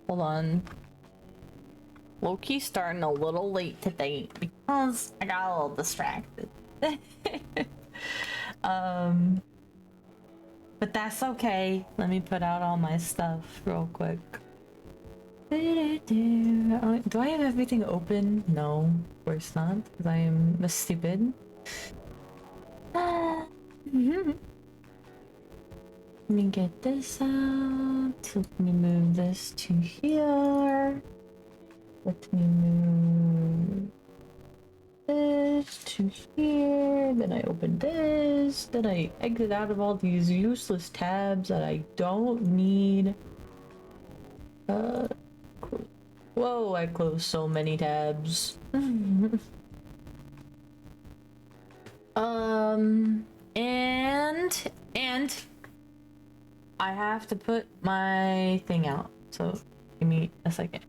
Hold on. Low-key starting a little late today because I got a little distracted. But that's okay. Let me put out all my stuff real quick. Do I have everything open? No, of course not, because I am stupid. Let me get this out. Let me move this to here. Let me move this to here. Then I open this. Then I exit out of all these useless tabs that I don't need. Whoa, I closed so many tabs. And I have to put my thing out. So give me a second.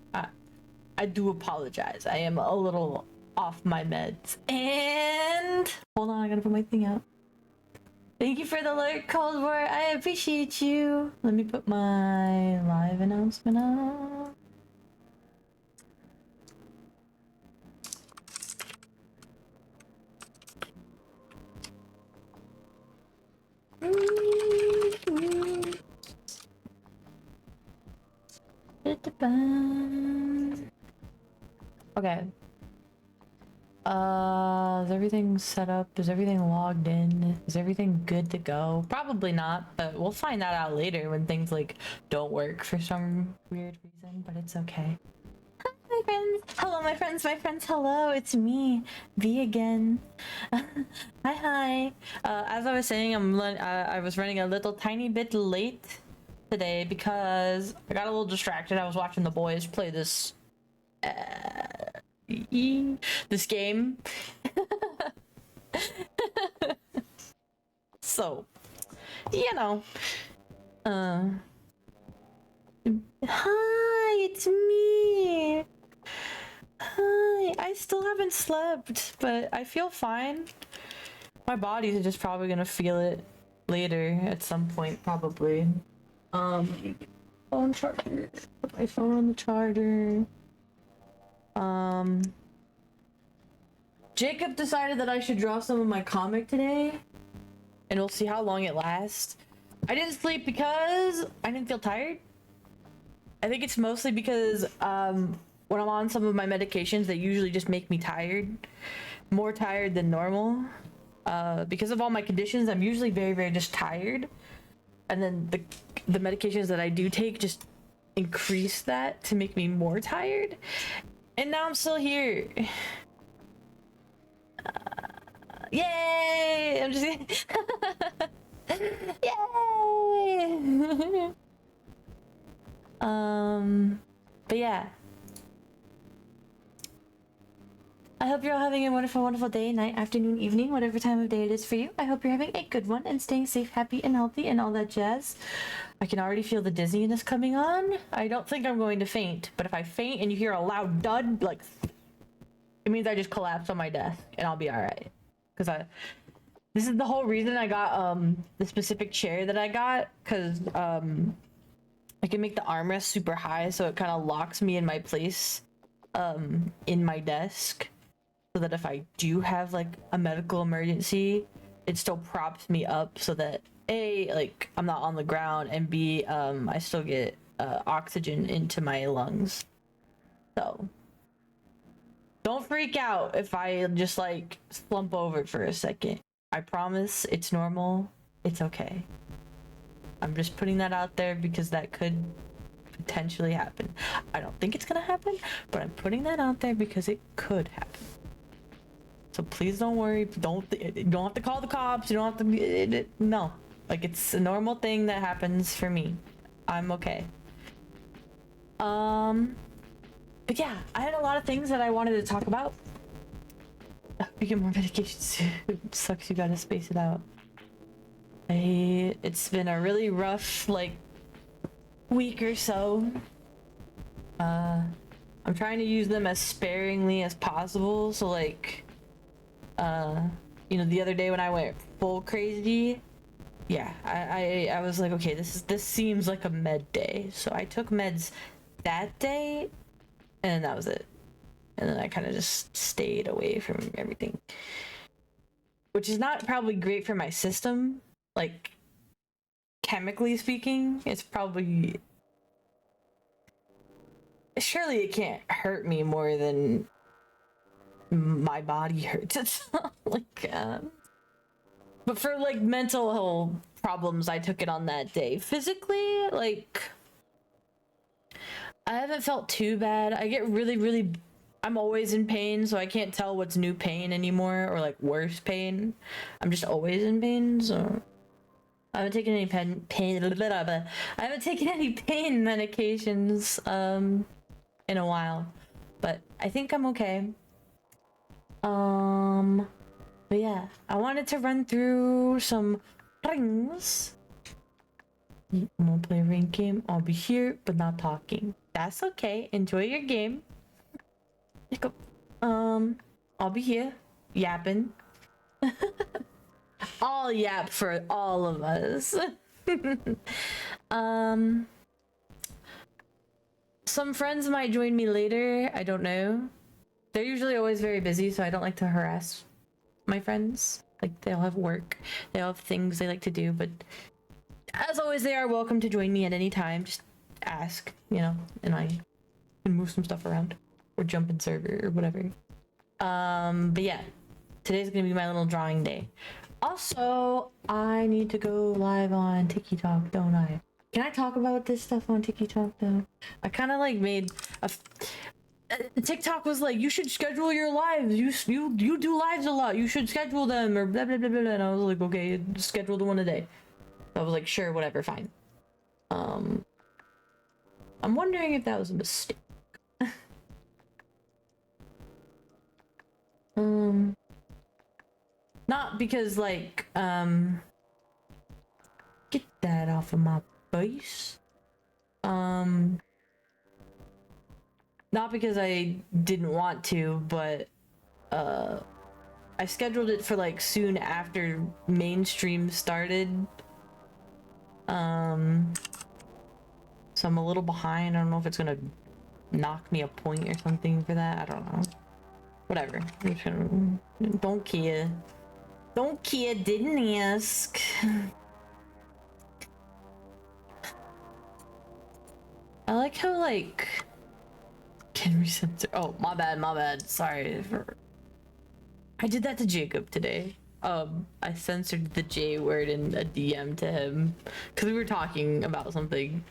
I do apologize. I am a little off my meds. And hold on, I gotta put my thing out. Thank you for the alert, Cold War. I appreciate you. Let me put my live announcement out. Okay. Is everything set up? Is everything logged in? Is everything good to go? Probably not, but we'll find that out later when things like don't work for some weird reason, but it's okay. Hi, my friends. Hello, my friends, hello. It's me, V again. Hi. As I was saying, I was running a little tiny bit late today because I got a little distracted. I was watching the boys play this this game. So, you know. Hi, it's me. Hi. I still haven't slept, but I feel fine. My body's just probably gonna feel it later at some point, probably. Phone charger. Put my phone on the charger. Jacob decided that I should draw some of my comic today, and we'll see how long it lasts. I didn't sleep because I didn't feel tired. I think it's mostly because when I'm on some of my medications, they usually just make me tired, more tired than normal. Because of all my conditions, I'm usually very, very just tired, and then the medications that I do take just increase that to make me more tired. And now I'm still here. Yay! I'm just yay! But yeah. I hope you're all having a wonderful, wonderful day, night, afternoon, evening, whatever time of day it is for you. I hope you're having a good one and staying safe, happy, and healthy, and all that jazz. I can already feel the dizziness coming on. I don't think I'm going to faint, but if I faint and you hear a loud dud, like, it means I just collapsed on my desk, and I'll be alright. Because this is the whole reason I got, the specific chair that I got, because, I can make the armrest super high, so it kind of locks me in my place, in my desk. So that if I do have like a medical emergency, it still props me up so that A, like I'm not on the ground, and B, I still get oxygen into my lungs. So don't freak out if I just like slump over for a second. I promise it's normal. It's okay. I'm just putting that out there because that could potentially happen. I don't think it's gonna happen, but I'm putting that out there because it could happen. So please don't worry. You don't have to call the cops. You don't have to. No, like it's a normal thing that happens for me. I'm okay. But yeah, I had a lot of things that I wanted to talk about. We get more medications. It sucks. You gotta space it out. It's been a really rough like week or so. I'm trying to use them as sparingly as possible. So like, you know, the other day when I went full crazy, yeah, I was like, okay, this seems like a med day. So I took meds that day, and that was it. And then I kind of just stayed away from everything, which is not probably great for my system. Like, chemically speaking, it's probably, surely it can't hurt me more than my body hurts itself. Like, but for like mental health problems, I took it on that day. Physically, like, I haven't felt too bad. I get really, I'm always in pain, so I can't tell what's new pain anymore or like worse pain. I'm just always in pain, so I haven't taken any I haven't taken any pain medications in a while, but I think I'm okay. But yeah, I wanted to run through some rings. I'm gonna play a ring game. I'll be here, but not talking. That's okay. Enjoy your game. I'll be here, yapping. I'll yap for all of us. Some friends might join me later. I don't know. They're usually always very busy, so I don't like to harass my friends. Like, they all have work, they all have things they like to do, but as always, they are welcome to join me at any time. Just ask, you know, and I can move some stuff around or jump in server or whatever. But yeah, today's gonna be my little drawing day. Also, I need to go live on TikTok, don't I? Can I talk about this stuff on TikTok though? I kind of like made a TikTok was like, you should schedule your lives. You do lives a lot. You should schedule them or blah blah blah blah. And I was like, okay, schedule the one a day. I was like, sure, whatever, fine. I'm wondering if that was a mistake. Not because like get that off of my face. Not because I didn't want to, but I scheduled it for like soon after mainstream started. So I'm a little behind. I don't know if it's gonna knock me a point or something for that. I don't know. Whatever. I'm just gonna... Don't care. Don't care, didn't ask. I like how, like... Can we censor? Oh, my bad. Sorry. I did that to Jacob today. I censored the J word in a DM to him. Because we were talking about something.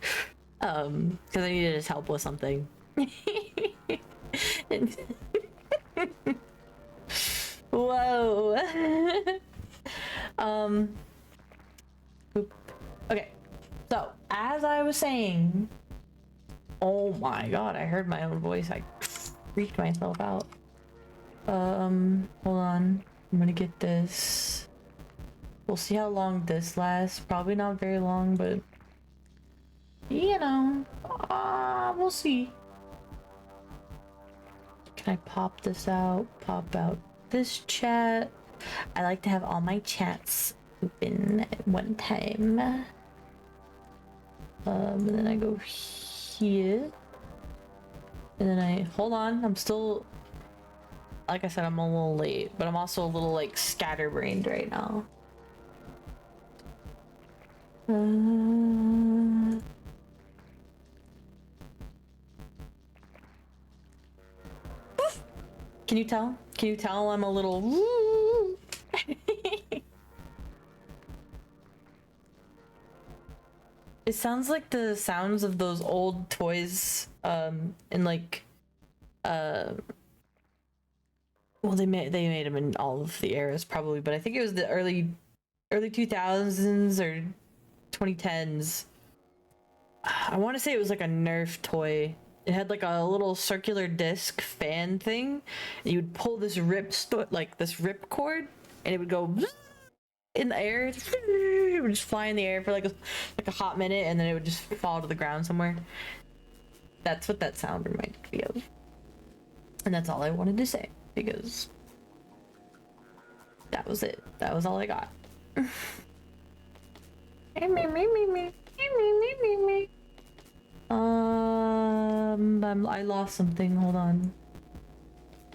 Because I needed his help with something. Whoa. Okay. So, as I was saying, oh my god, I heard my own voice. I freaked myself out. Hold on. I'm gonna get this. We'll see how long this lasts. Probably not very long, but you know, we'll see. Can I pop this out? Pop out this chat. I like to have all my chats open at one time. And then I go here. And then I hold on. I'm still, like I said, I'm a little late, but I'm also a little like scatterbrained right now. Can you tell? Can you tell I'm a little It sounds like the sounds of those old toys in like well, they made them in all of the eras probably, but I think it was the early 2000s or 2010s. I want to say it was like a Nerf toy. It had like a little circular disc fan thing, and you would pull this this rip cord, and it would go in the air. It would just fly in the air for like a hot minute, and then it would just fall to the ground somewhere. That's what that sound reminded me of. And that's all I wanted to say, because that was it. That was all I got. I lost something. Hold on.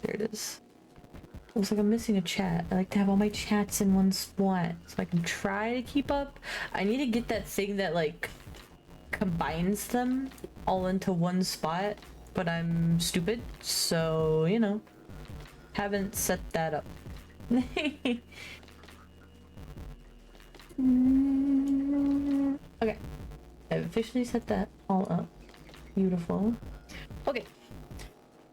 There it is. Looks like I'm missing a chat. I like to have all my chats in one spot so I can try to keep up. I need to get that thing that like combines them all into one spot, but I'm stupid, so you know, haven't set that up. Okay, I've officially set that all up. Beautiful. Okay,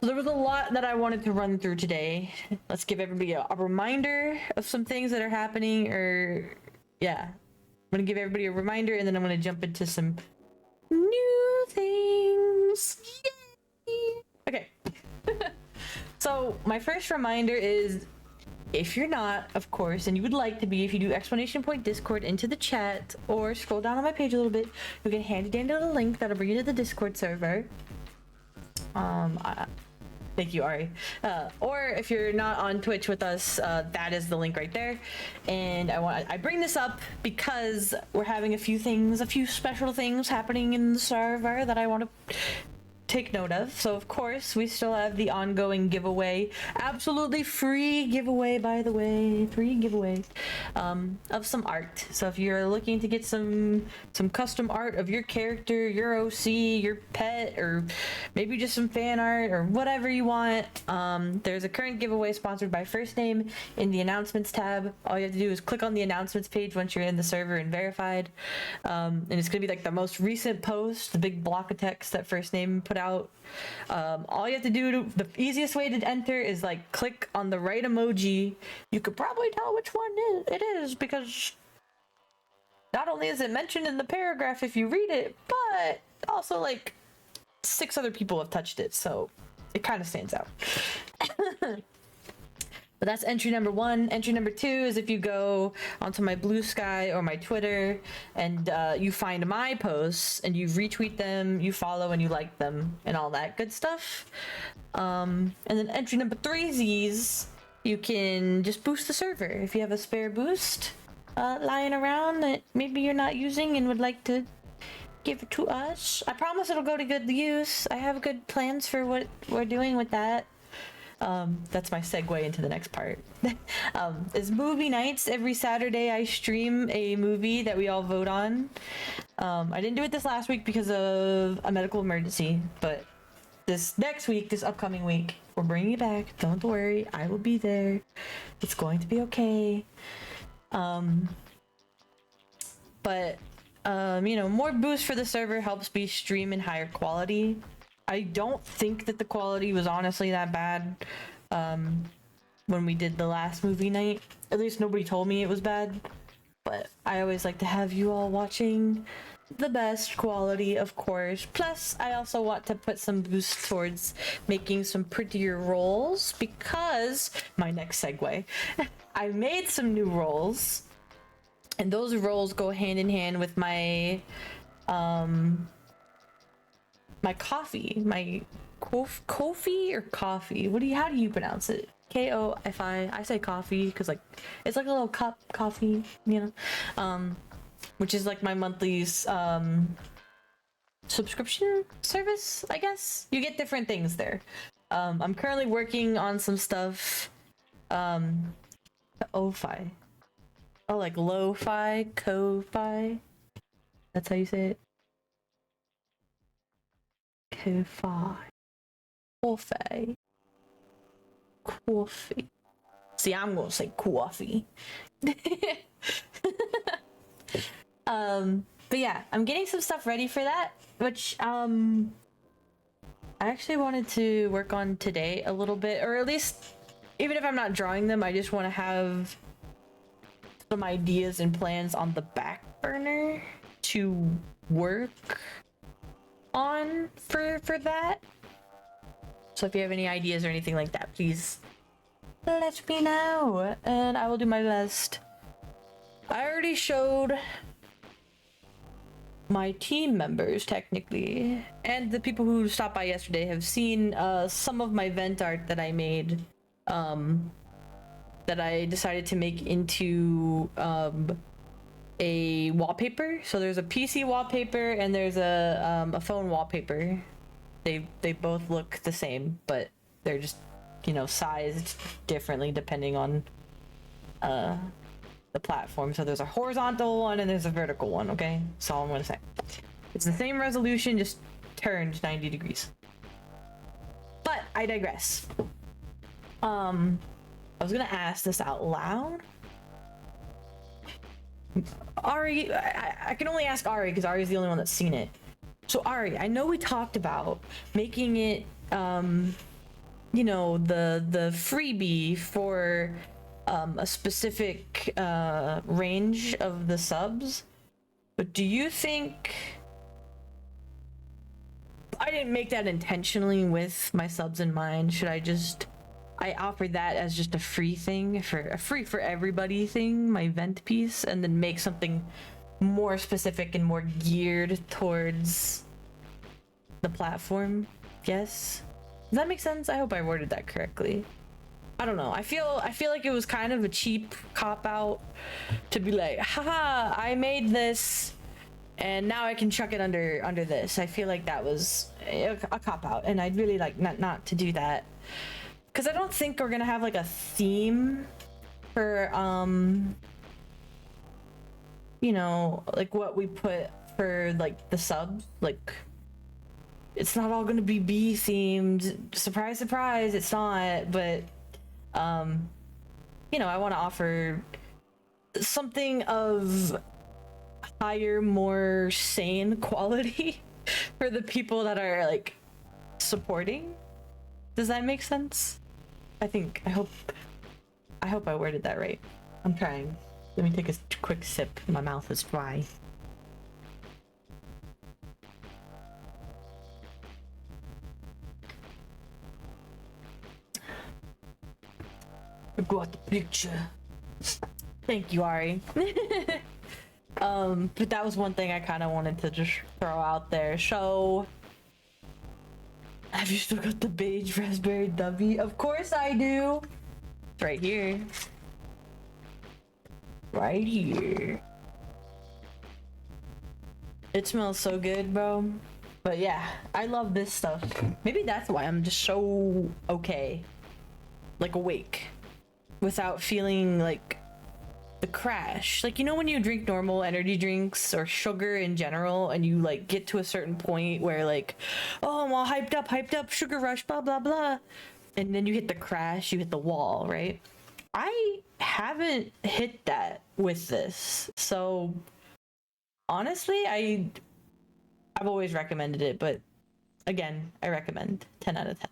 so there was a lot that I wanted to run through today. Let's give everybody a reminder of some things that are happening, or yeah, I'm gonna give everybody a reminder, and then I'm gonna jump into some new things. Yay! Okay. So my first reminder is, if you're not, of course, and you would like to be, if you do exclamation point Discord into the chat or scroll down on my page a little bit, you can hand it down to the link that'll bring you to the Discord server. Thank you, Ari. Or if you're not on Twitch with us, that is the link right there. And I bring this up because we're having a few special things happening in the server that I want to take note of. So of course we still have the ongoing giveaway, absolutely free giveaway, by the way, free giveaway of some art. So if you're looking to get some custom art of your character, your OC, your pet, or maybe just some fan art or whatever you want, there's a current giveaway sponsored by First Name in the announcements tab. All you have to do is click on the announcements page once you're in the server and verified, and it's gonna be like the most recent post, the big block of text that First Name put out. All you have to do, the easiest way to enter is like click on the right emoji. You could probably tell which one it is, because not only is it mentioned in the paragraph if you read it, but also like 6 other people have touched it, so it kind of stands out. But that's entry number 1. Entry number 2 is if you go onto my Blue Sky or my Twitter and you find my posts and you retweet them, you follow and you like them and all that good stuff. And then entry number 3 Z's, you can just boost the server. If you have a spare boost lying around that maybe you're not using and would like to give it to us, I promise it'll go to good use. I have good plans for what we're doing with that. That's my segue into the next part. Is movie nights. Every Saturday I stream a movie that we all vote on. I didn't do it this last week because of a medical emergency, but this next week, this upcoming week, we're bringing it back. Don't worry, I will be there. It's going to be okay. But you know, more boost for the server helps me stream in higher quality. I don't think that the quality was honestly that bad when we did the last movie night. At least nobody told me it was bad. But I always like to have you all watching the best quality, of course. Plus, I also want to put some boost towards making some prettier rolls, because my next segue, I made some new rolls, and those rolls go hand in hand with my my coffee, my Kofi or coffee. How do you pronounce it? K-O-F-I. I say coffee because like it's like a little cup coffee, you know, which is like my monthly subscription service, I guess. You get different things there. I'm currently working on some stuff. Ko-fi. Oh, like lo-fi, ko-fi. That's how you say it. Ko-fi. Coffee. Coffee. See, I'm gonna say coffee. But yeah, I'm getting some stuff ready for that, which I actually wanted to work on today a little bit, or at least, even if I'm not drawing them, I just want to have some ideas and plans on the back burner to work on for that. So if you have any ideas or anything like that, please let me know and I will do my best. I already showed my team members technically, and the people who stopped by yesterday have seen some of my vent art that I made, that I decided to make into a wallpaper. So there's a PC wallpaper and there's a phone wallpaper. They both look the same, but they're just, you know, sized differently depending on the platform. So there's a horizontal one and there's a vertical one. Okay, that's all I'm gonna say. It's the same resolution, just turned 90 degrees. But I digress. I was gonna ask this out loud. Ari, I can only ask Ari because Ari's the only one that's seen it. So Ari, I know we talked about making it, you know, the freebie for a specific range of the subs, but do you think I didn't make that intentionally with my subs in mind? Should I offer that as just a free thing, for a free for everybody thing, my vent piece, and then make something more specific and more geared towards the platform? Yes? Does that make sense? I hope I worded that correctly. I don't know. I feel like it was kind of a cheap cop out to be like, haha, I made this and now I can chuck it under this. I feel like that was a cop out, and I'd really like not to do that. Because I don't think we're gonna have like a theme for you know, like what we put for like the subs. Like, it's not all gonna be bee themed. Surprise, surprise, it's not. But you know, I want to offer something of higher, more sane quality for the people that are like supporting. Does that make sense? I hope I worded that right. I'm trying. Let me take a quick sip. My mouth is dry. I got the picture. Thank you, Ari. But that was one thing I kind of wanted to just throw out there. So, have you still got the beige raspberry dubby? Of course I do. It's right here. Right here. It smells so good, bro. But yeah, I love this stuff. Maybe that's why I'm just so okay. Like awake. Without feeling like the crash. Like, you know when you drink normal energy drinks or sugar in general and you like get to a certain point where like, oh, I'm all hyped up, sugar rush, blah blah blah, and then you hit the crash, you hit the wall, right? I haven't hit that with this. So honestly, I've always recommended it, but again, I recommend 10 out of 10.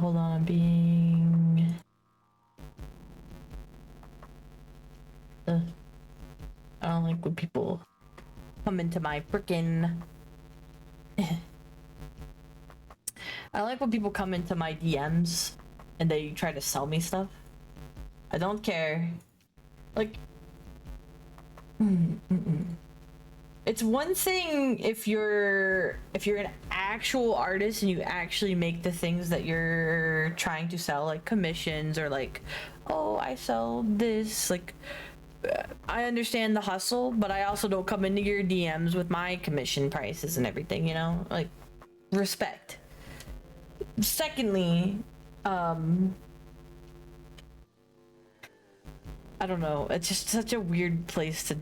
Hold on, I'm being... I don't like when people come into my frickin'... I don't like when people come into my DMs and they try to sell me stuff. I don't care. Like... It's one thing if you're an actual artist and you actually make the things that you're trying to sell, like commissions or like, oh, I sell this. Like, I understand the hustle, but I also don't come into your DMs with my commission prices and everything, you know? Like, respect. Secondly, I don't know, it's just such a weird place to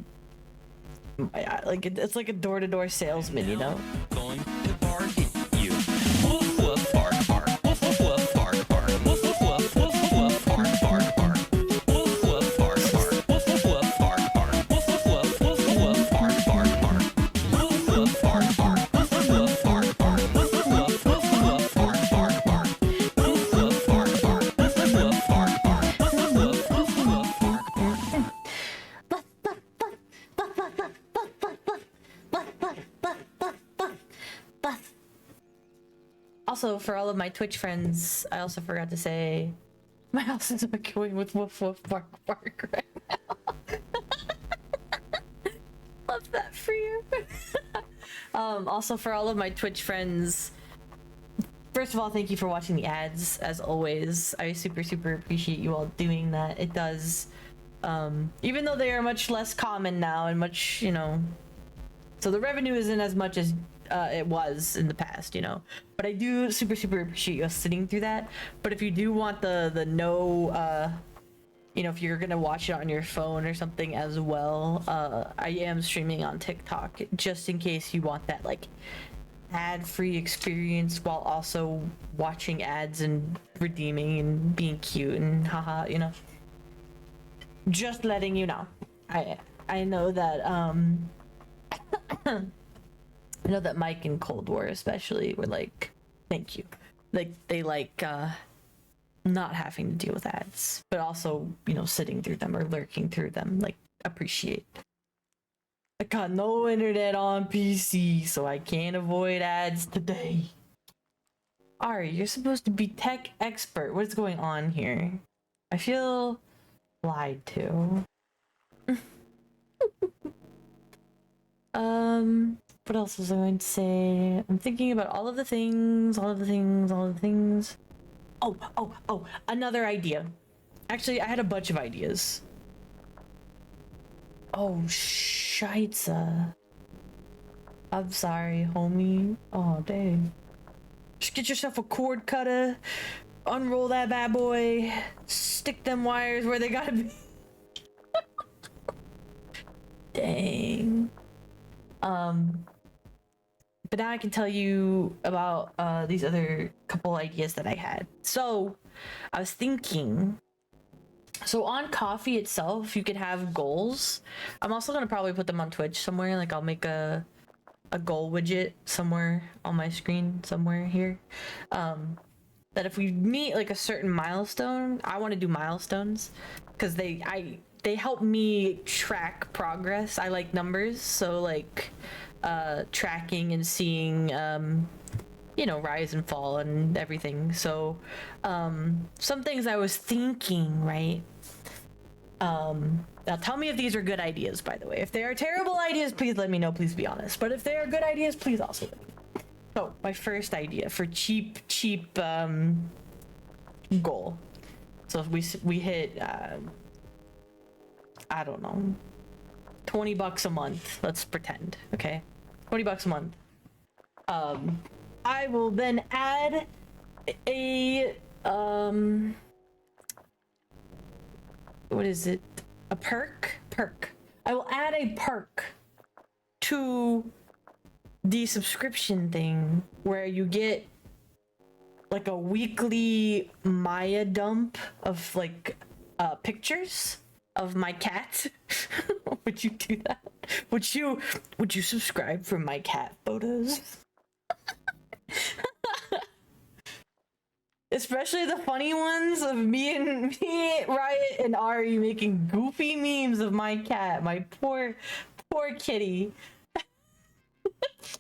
like it's like a door-to-door salesman, you know? Going to bargain you. Woof woof bark bark. Woof woof woof bark bark. Woof woof woof woof woof bark bark bark. Woof woof bark bark. Woof woof woof bark bark. Woof woof woof woof woof bark bark bark. Woof woof bark bark. Woof woof woof bark bark. Woof woof woof woof woof bark bark bark. Woof woof bark bark. Woof woof woof bark bark. Woof woof woof woof woof bark bark. also for all of my Twitch friends, I also forgot to say my house is echoing with woof woof bark bark right now. Love that for you. Also for all of my Twitch friends, first of all, thank you for watching the ads as always. I super appreciate you all doing that. It does, even though they are much less common now and much, you know, so the revenue isn't as much as it was in the past, you know, but I do super appreciate you sitting through that. But if you do want the no, you know, if you're gonna watch it on your phone or something as well, I am streaming on TikTok just in case you want that like ad-free experience while also watching ads and redeeming and being cute and haha, you know. Just letting you know. I know that I know that Mike and Cold War especially were like, thank you. Like they like not having to deal with ads, but also, you know, sitting through them or lurking through them, like appreciate. I got no internet on PC, so I can't avoid ads today. Ari, you're supposed to be tech expert. What's going on here? I feel lied to. What else was I going to say? I'm thinking about all of the things. Oh, another idea. Actually, I had a bunch of ideas. Oh, scheisse. I'm sorry, homie. Oh, dang. Just get yourself a cord cutter, unroll that bad boy, stick them wires where they gotta be. Dang. But now I can tell you about these other couple ideas that I had. So I was thinking, so on Coffee itself, you could have goals. I'm also gonna probably put them on Twitch somewhere. Like I'll make a goal widget somewhere on my screen somewhere here. That if we meet like a certain milestone, I want to do milestones because they help me track progress. I like numbers, so like tracking and seeing you know, rise and fall and everything. So some things I was thinking, right? Now tell me if these are good ideas, by the way. If they are terrible ideas, please let me know. Please be honest. But if they are good ideas, please also let me know. So my first idea for cheap goal. So if we hit I don't know, $20 a month, let's pretend, okay? $20 a month. I will then add a what is it? A perk? I will add a perk to the subscription thing where you get like a weekly Maya dump of like pictures of my cat. Would you do that? Would you subscribe for my cat photos? Especially the funny ones of me, Riot, and Ari making goofy memes of my cat, my poor kitty.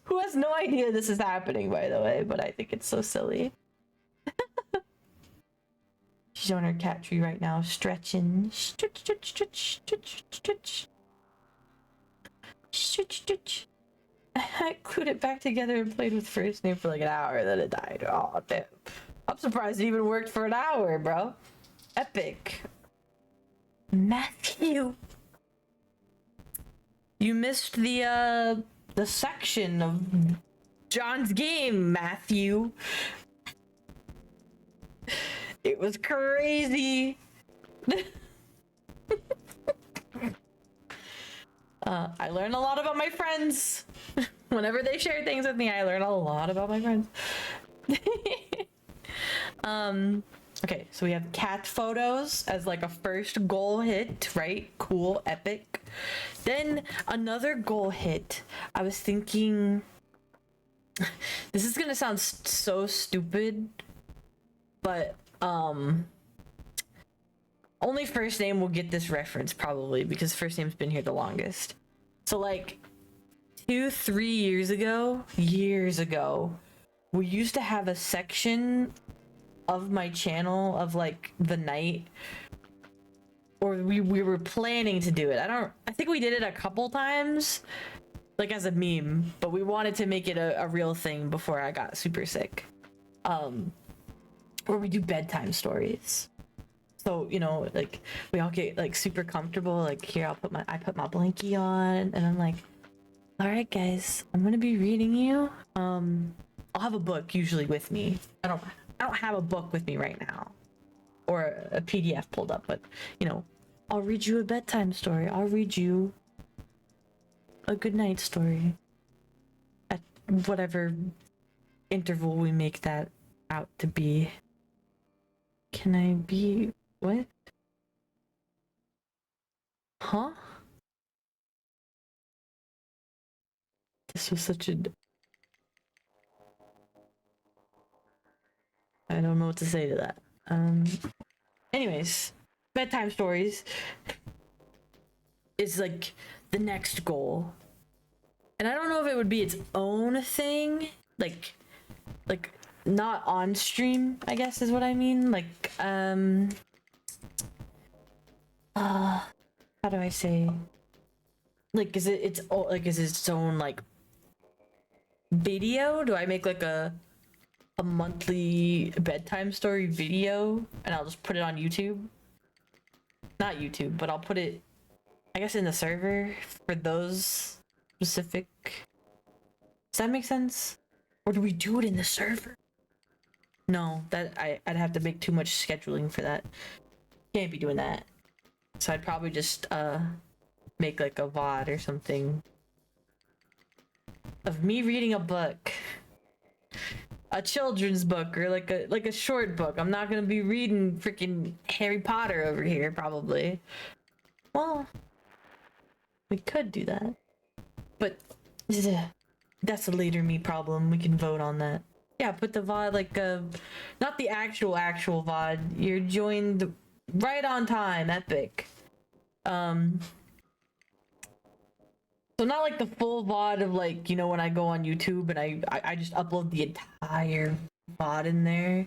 Who has no idea this is happening, by the way, but I think it's so silly. She's on her cat tree right now, stretching. Stretch. I glued it back together and played with first name for like an hour, then it died. Oh, damn. I'm surprised it even worked for an hour, bro. Epic. Matthew. You missed the section of John's game, Matthew. It was crazy. I learn a lot about my friends. Whenever they share things with me, I learn a lot about my friends. Okay, so we have cat photos as like a first goal hit, right? Cool, epic. Then another goal hit. I was thinking, this is gonna sound so stupid, but only first name will get this reference probably because first name's been here the longest. So like 2-3 years ago, we used to have a section of my channel of like the night, or we were planning to do it. I think we did it a couple times, like as a meme, but we wanted to make it a real thing before I got super sick. Where we do bedtime stories. So, you know, like we all get like super comfortable. Like here, I put my blankie on, and I'm like, all right, guys, I'm gonna be reading you. I'll have a book usually with me. I don't have a book with me right now, or a PDF pulled up, but you know, I'll read you a bedtime story. I'll read you a good night story at whatever interval we make that out to be. Can I be what? Huh? This was such a... I don't know what to say to that. Anyways, bedtime stories is like the next goal. And I don't know if it would be its own thing, like not on stream, I guess is what I mean. Like, how do I say? Like, is it its own like video? Do I make like a monthly bedtime story video and I'll just put it on YouTube? Not YouTube, but I'll put it, I guess, in the server for those specific. Does that make sense? Or do we do it in the server? No, that I'd have to make too much scheduling for that. Can't be doing that. So I'd probably just make like a VOD or something of me reading a book. A children's book, or like a short book. I'm not gonna be reading freaking Harry Potter over here, probably. Well, we could do that, but that's a later me problem. We can vote on that. Yeah, put the VOD like not the actual VOD. You're joined right on time, epic. So not like the full VOD of like, you know, when I go on YouTube and I just upload the entire VOD in there.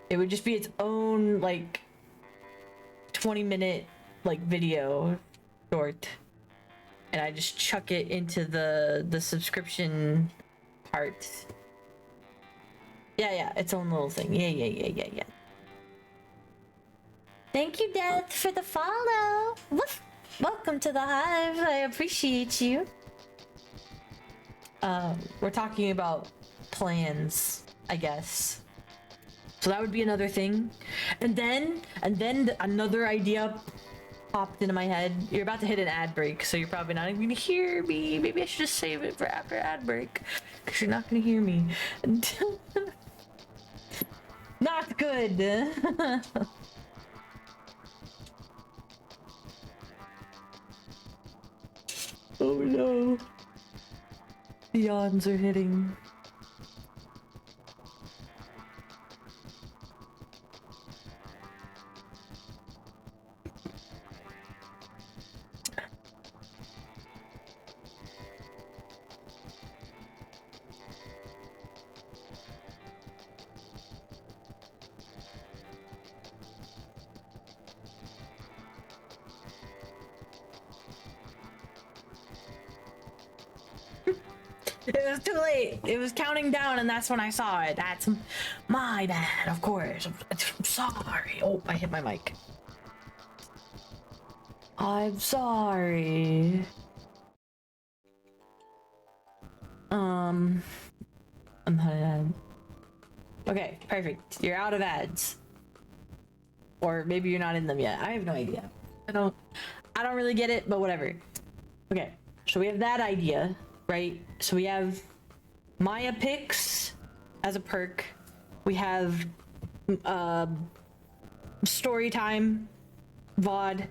It would just be its own like 20-minute like video short. And I just chuck it into the subscription part. Yeah, its own little thing. Yeah. Thank you, Death, for the follow. Woof. Welcome to the hive. I appreciate you. We're talking about plans, I guess. So that would be another thing. And then another idea popped into my head. You're about to hit an ad break, so you're probably not even gonna hear me. Maybe I should just save it for after ad break, because you're not gonna hear me. Not good. Oh no. The yawns are hitting. It was too late. It was counting down, and that's when I saw it. That's my bad, of course. I'm sorry. Oh, I hit my mic. I'm sorry. I'm had. Okay, perfect. You're out of ads. Or maybe you're not in them yet. I have no idea. I don't really get it, but whatever. Okay, so we have that idea. Right, so we have Maya picks as a perk. We have story time VOD.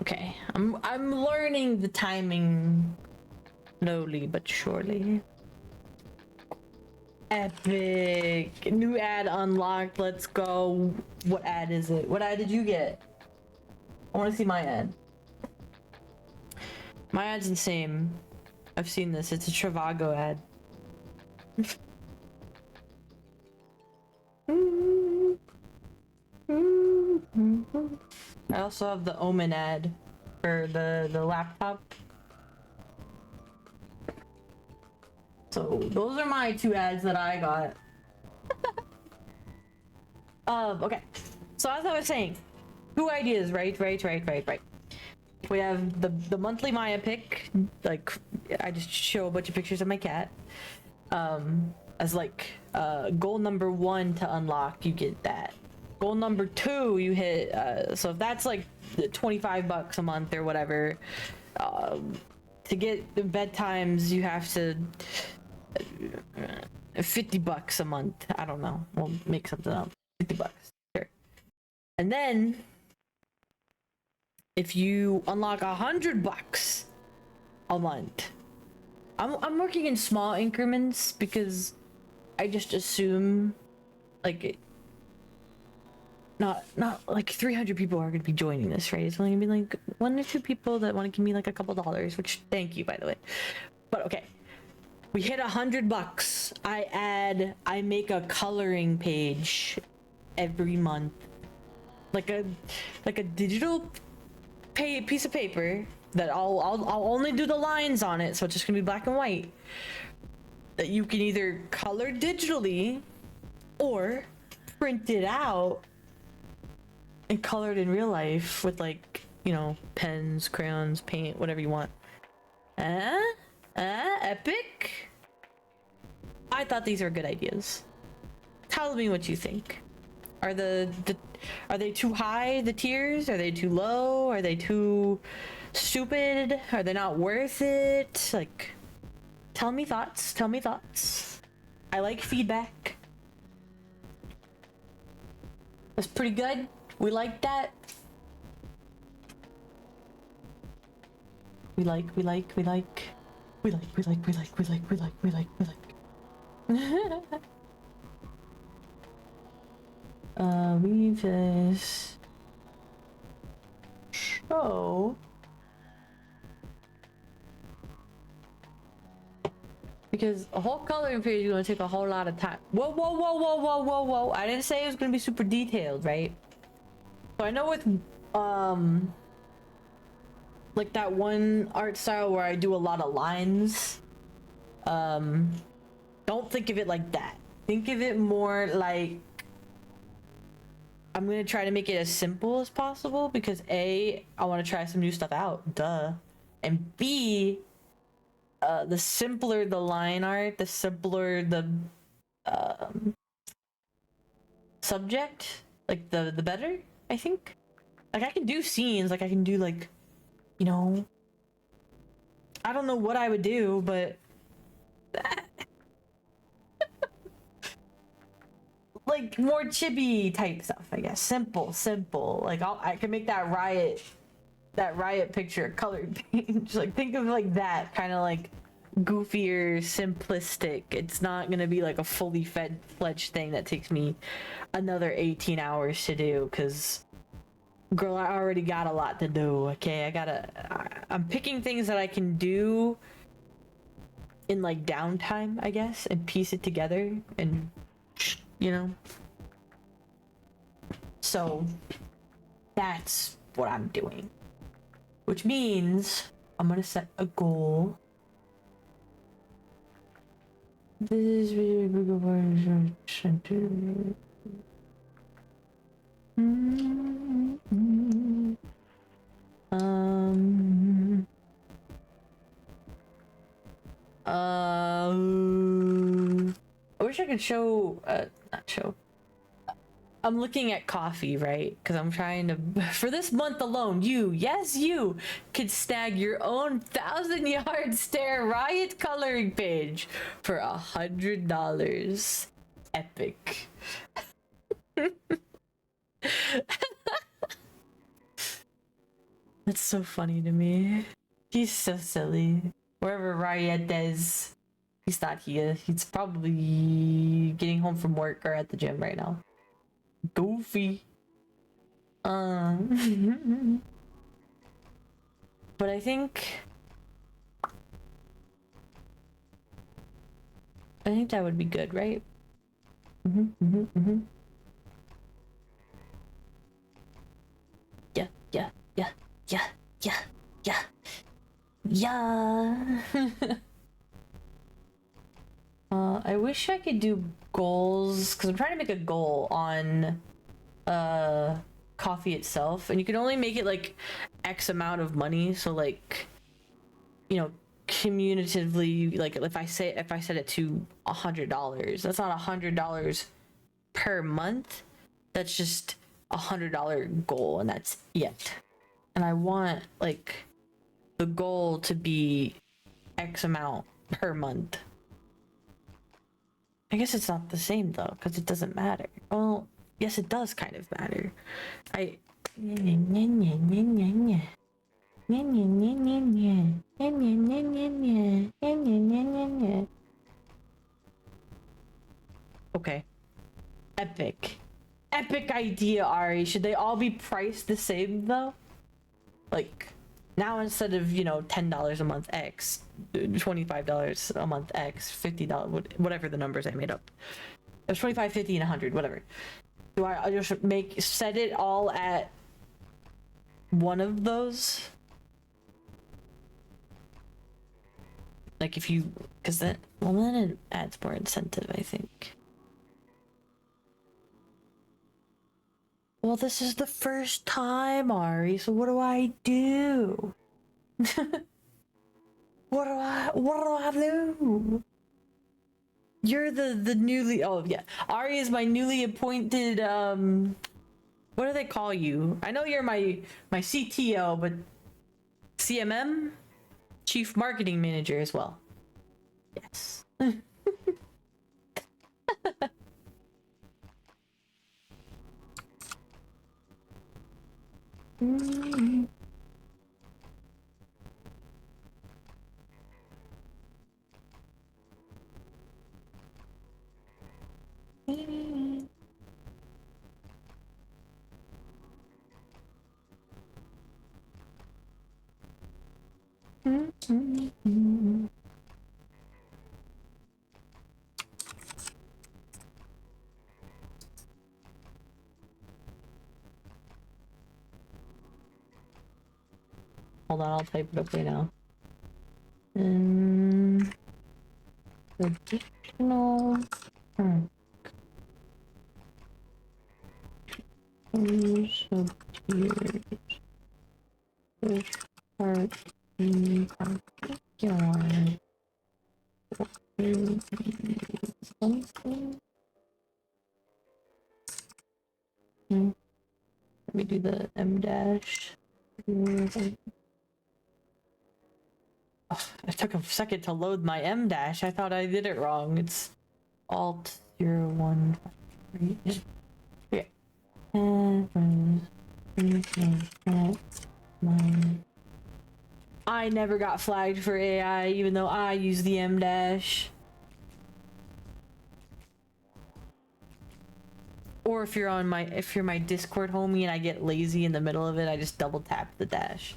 Okay, I'm learning the timing. Slowly but surely. Epic. New ad unlocked. Let's go. What ad is it? What ad did you get? I want to see my ad. My ad's insane. I've seen this. It's a Trivago ad. I also have the Omen ad for the laptop. So those are my two ads that I got. Okay. So as I was saying, two ideas, right? We have the monthly Maya pick, like I just show a bunch of pictures of my cat. As like goal number 1 to unlock, you get that. Goal number 2, you hit so if that's like $25 a month or whatever, to get the bedtimes you have to $50 a month. I don't know. We'll make something up. $50, sure. And then if you unlock $100 a month, I'm working in small increments because I just assume like not like 300 people are gonna be joining this, right? It's only gonna be like 1 or 2 people that want to give me like a couple dollars, which thank you, by the way. But okay, we hit $100. I make a coloring page every month, like a digital piece of paper that I'll only do the lines on it, so it's just gonna be black and white, that you can either color digitally or print it out and color it in real life with, like, you know, pens, crayons, paint, whatever you want. Epic. I thought these were good ideas. Tell me what you think. Are are they too high, the tiers? Are they too low? Are they too stupid? Are they not worth it? Like, tell me thoughts. I like feedback. That's pretty good. We like that. We like. We just show because a whole coloring page is gonna take a whole lot of time. Whoa. I didn't say it was gonna be super detailed, right? So I know with like that one art style where I do a lot of lines, don't think of it like that. Think of it more like I'm gonna try to make it as simple as possible because A, I want to try some new stuff out, duh, and B, the simpler the line art, the simpler the subject, like the better, I think. Like, I can do scenes, like I can do, like, you know, I don't know what I would do, but like more chibi type stuff, I guess. Simple. Like I can make that riot picture a colored page. Like, think of like that kind of like goofier, simplistic. It's not gonna be like a fully fledged thing that takes me another 18 hours to do, because girl, I already got a lot to do. Okay, I'm picking things that I can do in like downtime, I guess, and piece it together, and you know. So that's what I'm doing, which means I'm gonna set a goal. This is really I wish I could show, not show. I'm looking at coffee, right? Because I'm trying to, for this month alone, yes, you could snag your own 1,000-yard stare riot coloring page for $100. Epic. That's so funny to me. He's so silly. Wherever Riot is. He's not here. He's probably getting home from work or at the gym right now. Goofy. But I think that would be good, right? Yeah, yeah, yeah, yeah, yeah, yeah, yeah. I wish I could do goals because I'm trying to make a goal on coffee itself, and you can only make it like X amount of money. So like, you know, cumulatively, like if I set it to $100, that's not $100 per month. That's just $100 goal, and that's it. And I want like the goal to be X amount per month. I guess it's not the same though, because it doesn't matter. Well, yes, it does kind of matter. Okay. Epic. Epic idea, Ari. Should they all be priced the same though? Like, now instead of, you know, $10 a month X, $25 a month X, $50, whatever the numbers I made up. It was 25, 50, and 100, whatever. Do I just set it all at one of those? Like if you, because then, well, then it adds more incentive, I think. Well, this is the first time, Ari, so what do I do? What do I do? You're the newly, oh yeah. Ari is my newly appointed, what do they call you? I know you're my CTO, but CMM? Chief Marketing Manager as well. Yes. Hold on, I'll type it up right now. Additional Let me do the M dash. Oh, it took a second to load my M dash. I thought I did it wrong. It's Alt 0153. Okay. I never got flagged for AI, even though I use the M dash. Or if you're my Discord homie and I get lazy in the middle of it, I just double tap the dash.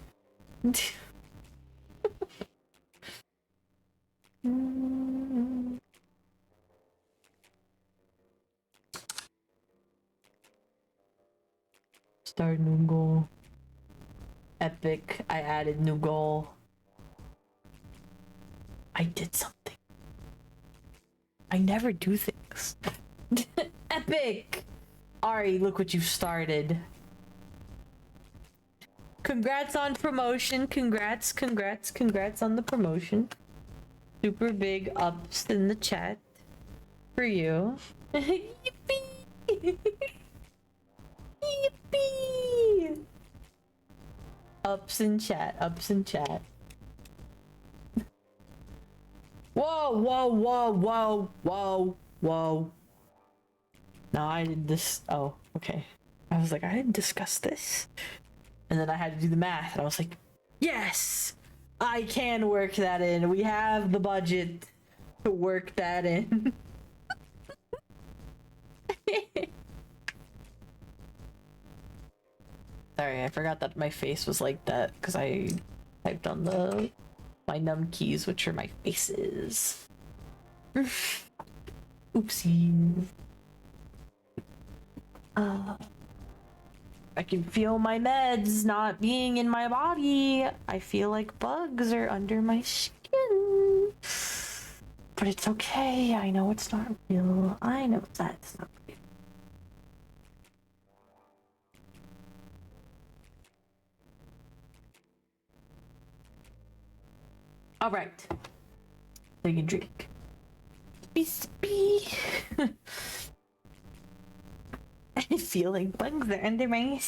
Start new goal. Epic. I added new goal. I did something. I never do things. Epic! Ari, look what you've started. Congrats on promotion. Congrats on the promotion. Super big ups in the chat for you. Yippee! Yippee! Ups in chat. Whoa. No, I did this. Oh, okay. I was like, I didn't discuss this. And then I had to do the math, and I was like, yes! I can work that in. We have the budget. to work that in. Sorry, I forgot that my face was like that because I typed on my num keys, which are my faces. Oopsie. I can feel my meds not being in my body. I feel like bugs are under my skin. But it's okay. I know it's not real. I know that's not real. All right. Take a drink. Be. I feel like bugs are under my.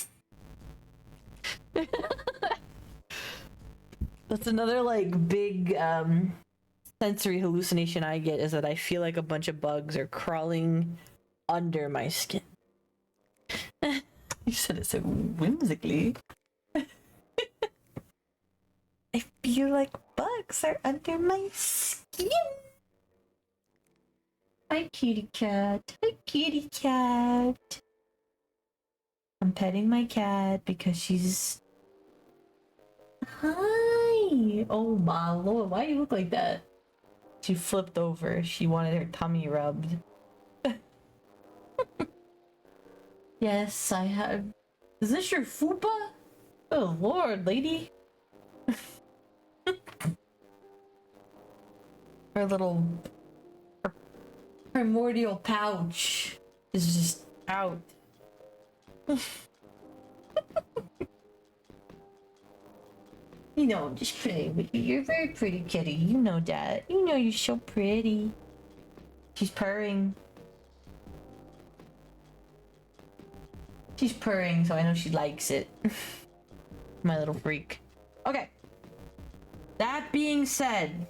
That's another like big sensory hallucination I get, is that I feel like a bunch of bugs are crawling under my skin. You said it so whimsically. I feel like bugs are under my skin. Hi, kitty cat. Hi, kitty cat. I'm petting my cat because she's... Hi! Oh my lord, why do you look like that? She flipped over. She wanted her tummy rubbed. Yes, I have... Is this your fupa? Oh lord, lady. Her little... Her primordial pouch is just out. You know, I'm just playing with you. You're a very pretty kitty. You know that. You know you're so pretty. She's purring. She's purring, so I know she likes it. My little freak. Okay. That being said,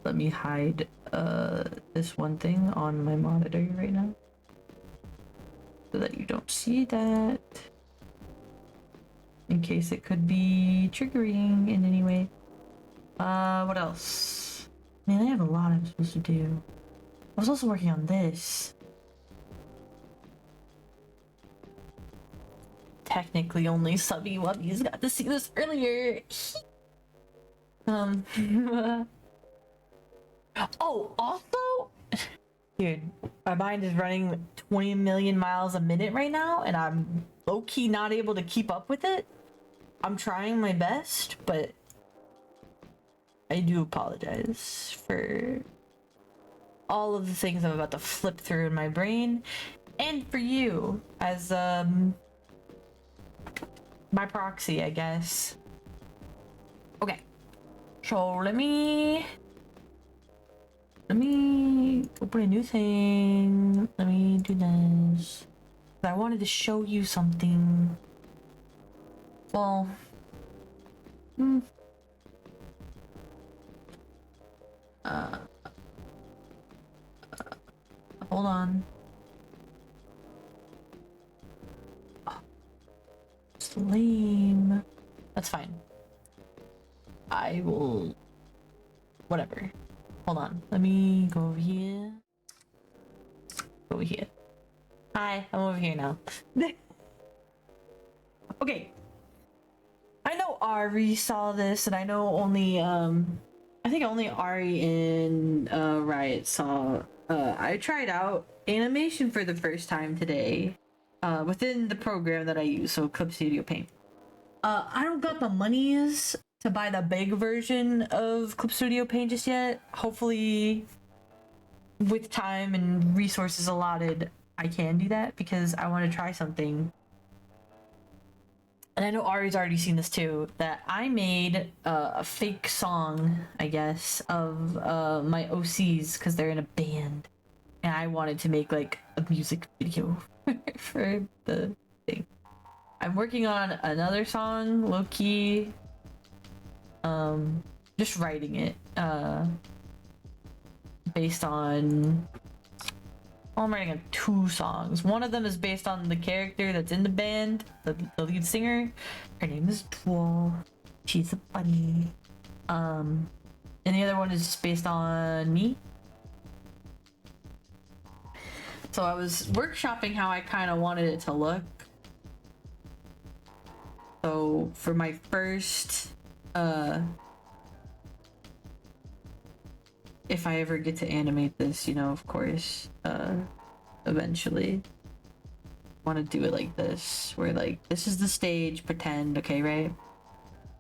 let me hide this one thing on my monitor right now so that you don't see that, in case it could be triggering in any way. What else? Man, I have a lot I'm supposed to do. I was also working on this. Technically only Subby Wubbies got to see this earlier. Oh, also, dude, my mind is running 20 million miles a minute right now, and I'm low-key not able to keep up with it. I'm trying my best, but I do apologize for all of the things I'm about to flip through in my brain, and for you as my proxy, I guess. Okay, so let me open a new thing. Let me do this. I wanted to show you something. Well, hold on. It's lame. That's fine. I will... Whatever. Hold on. Let me go over here. Over here. Hi, I'm over here now. Okay. I know Ari saw this, and I know only, I think only Ari and Riot saw. I tried out animation for the first time today, within the program that I use, so Clip Studio Paint. I don't got the monies to buy the big version of Clip Studio Paint just yet. Hopefully, with time and resources allotted, I can do that, because I want to try something. And I know Ari's already seen this too, that I made a fake song, I guess, of my OCs, because they're in a band. And I wanted to make like a music video for the thing. I'm working on another song, low-key. Just writing it, based on... Well, I'm writing on 2 songs. One of them is based on the character that's in the band, the lead singer. Her name is Twal. She's a bunny. And the other one is just based on me. So I was workshopping how I kind of wanted it to look. So for my first, if I ever get to animate this, you know, of course, eventually, want to do it like this, where like this is the stage, pretend, okay, right?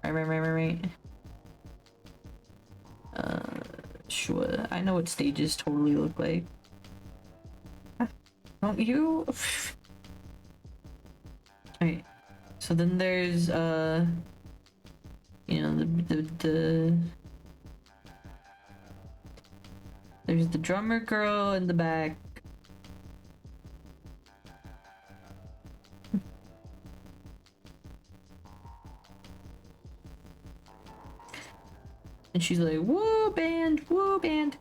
Right. Sure. I know what stages totally look like. Don't you? Alright. So then there's you know, there's the drummer girl in the back. And she's like, woo band, woo band.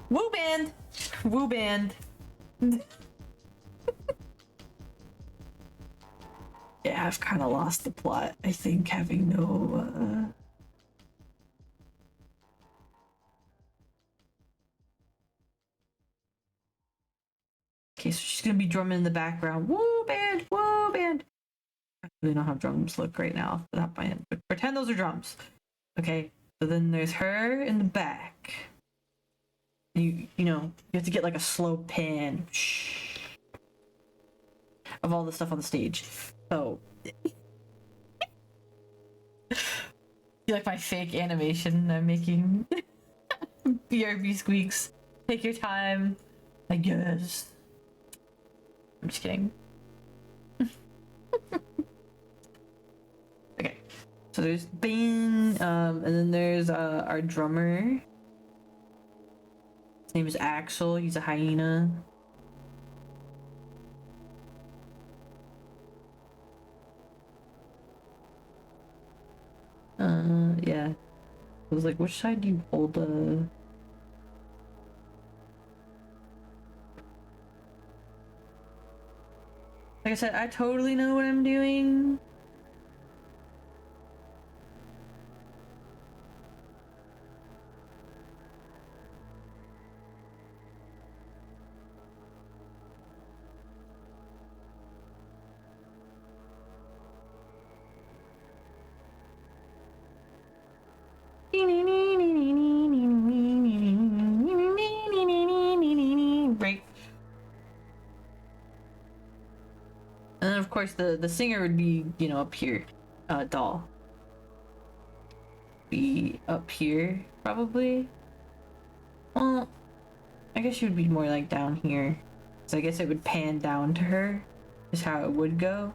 Woo band! Woo band. Yeah, I've kind of lost the plot, I think, having no, Okay, so she's gonna be drumming in the background. Woo band, woo band. I really don't know how drums look right now off the top of my head, but pretend those are drums. Okay, so then there's her in the back. You know, you have to get like a slow pan of all the stuff on the stage. So you like my fake animation I'm making? BRB squeaks. Take your time. I guess. I'm just kidding. Okay. So there's Bane, and then there's our drummer. His name is Axel. He's a hyena. Yeah. I was like, which side do you hold the... Like I said, I totally know what I'm doing. Right. And then of course the singer would be, you know, up here. Doll. Be up here, probably. Well, I guess she would be more like down here. So I guess it would pan down to her, is how it would go.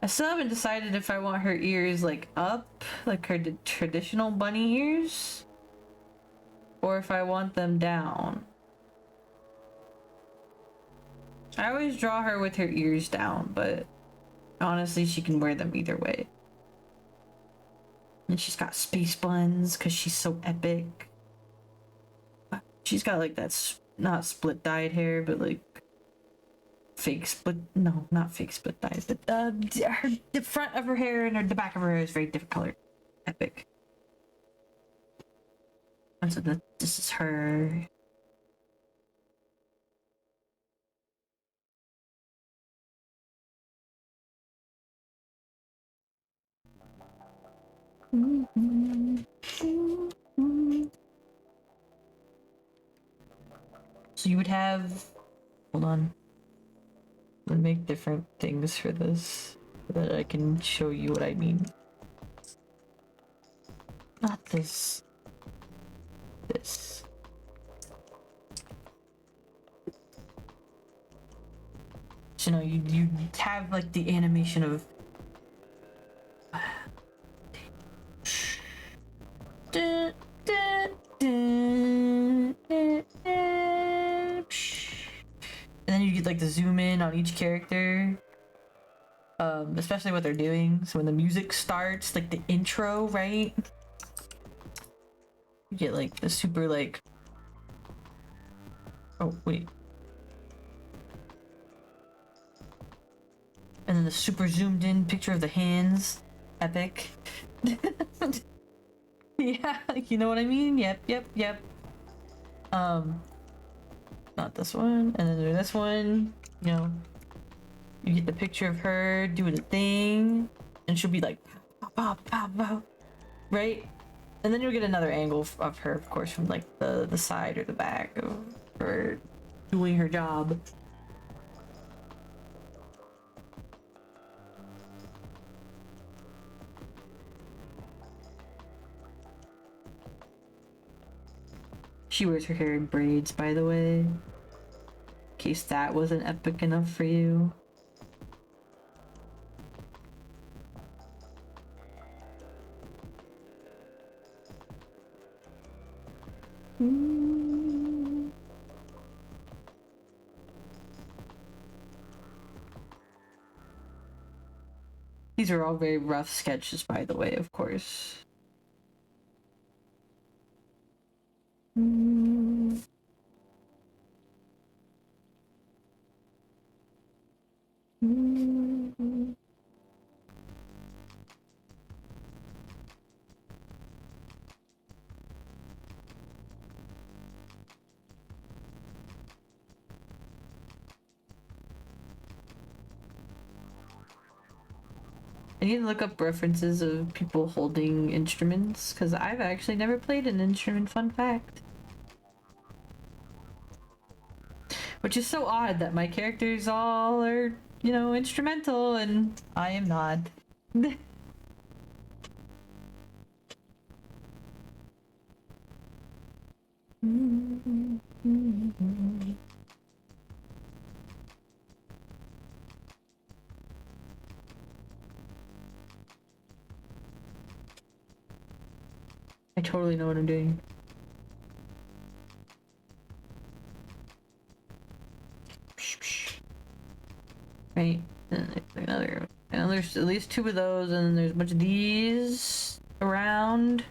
I still haven't decided if I want her ears like up, like her traditional bunny ears, or if I want them down. I always draw her with her ears down, but honestly she can wear them either way. And she's got space buns because she's so epic. She's got like that, not split dyed hair, but like fake split, no, not fake split dyed, but the front of her hair and the back of her hair is very different colored. Epic. And so this is her. So you would have, hold on, I'm gonna make different things for this so that I can show you what I mean. Not this. This. So no, you have like the animation of and then you get like the zoom in on each character, especially what they're doing. So when the music starts, like the intro, right? You get like the super like, oh wait, and then the super zoomed in picture of the hands, epic. Yeah, you know what I mean? Yep. Not this one, and then there's this one. You know, you get the picture of her doing a thing, and she'll be like, pow, pow, pow, right? And then you'll get another angle of her, of course, from like the side or the back of her doing her job. She wears her hair in braids, by the way, in case that wasn't epic enough for you. These are all very rough sketches, by the way, of course. I need to look up references of people holding instruments, because I've actually never played an instrument, fun fact. Which is so odd that my characters all are, you know, instrumental and I am not. I totally know what I'm doing. Right, and another, and there's at least 2 of those, and then there's a bunch of these around.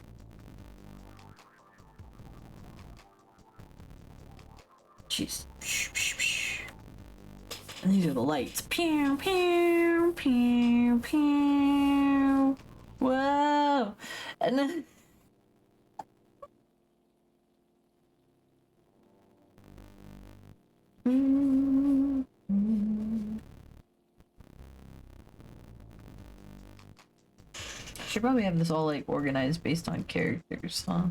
Jeez. And these are the lights. Pew, pew, pew, pew. Whoa! And then should probably have this all like organized based on characters, huh?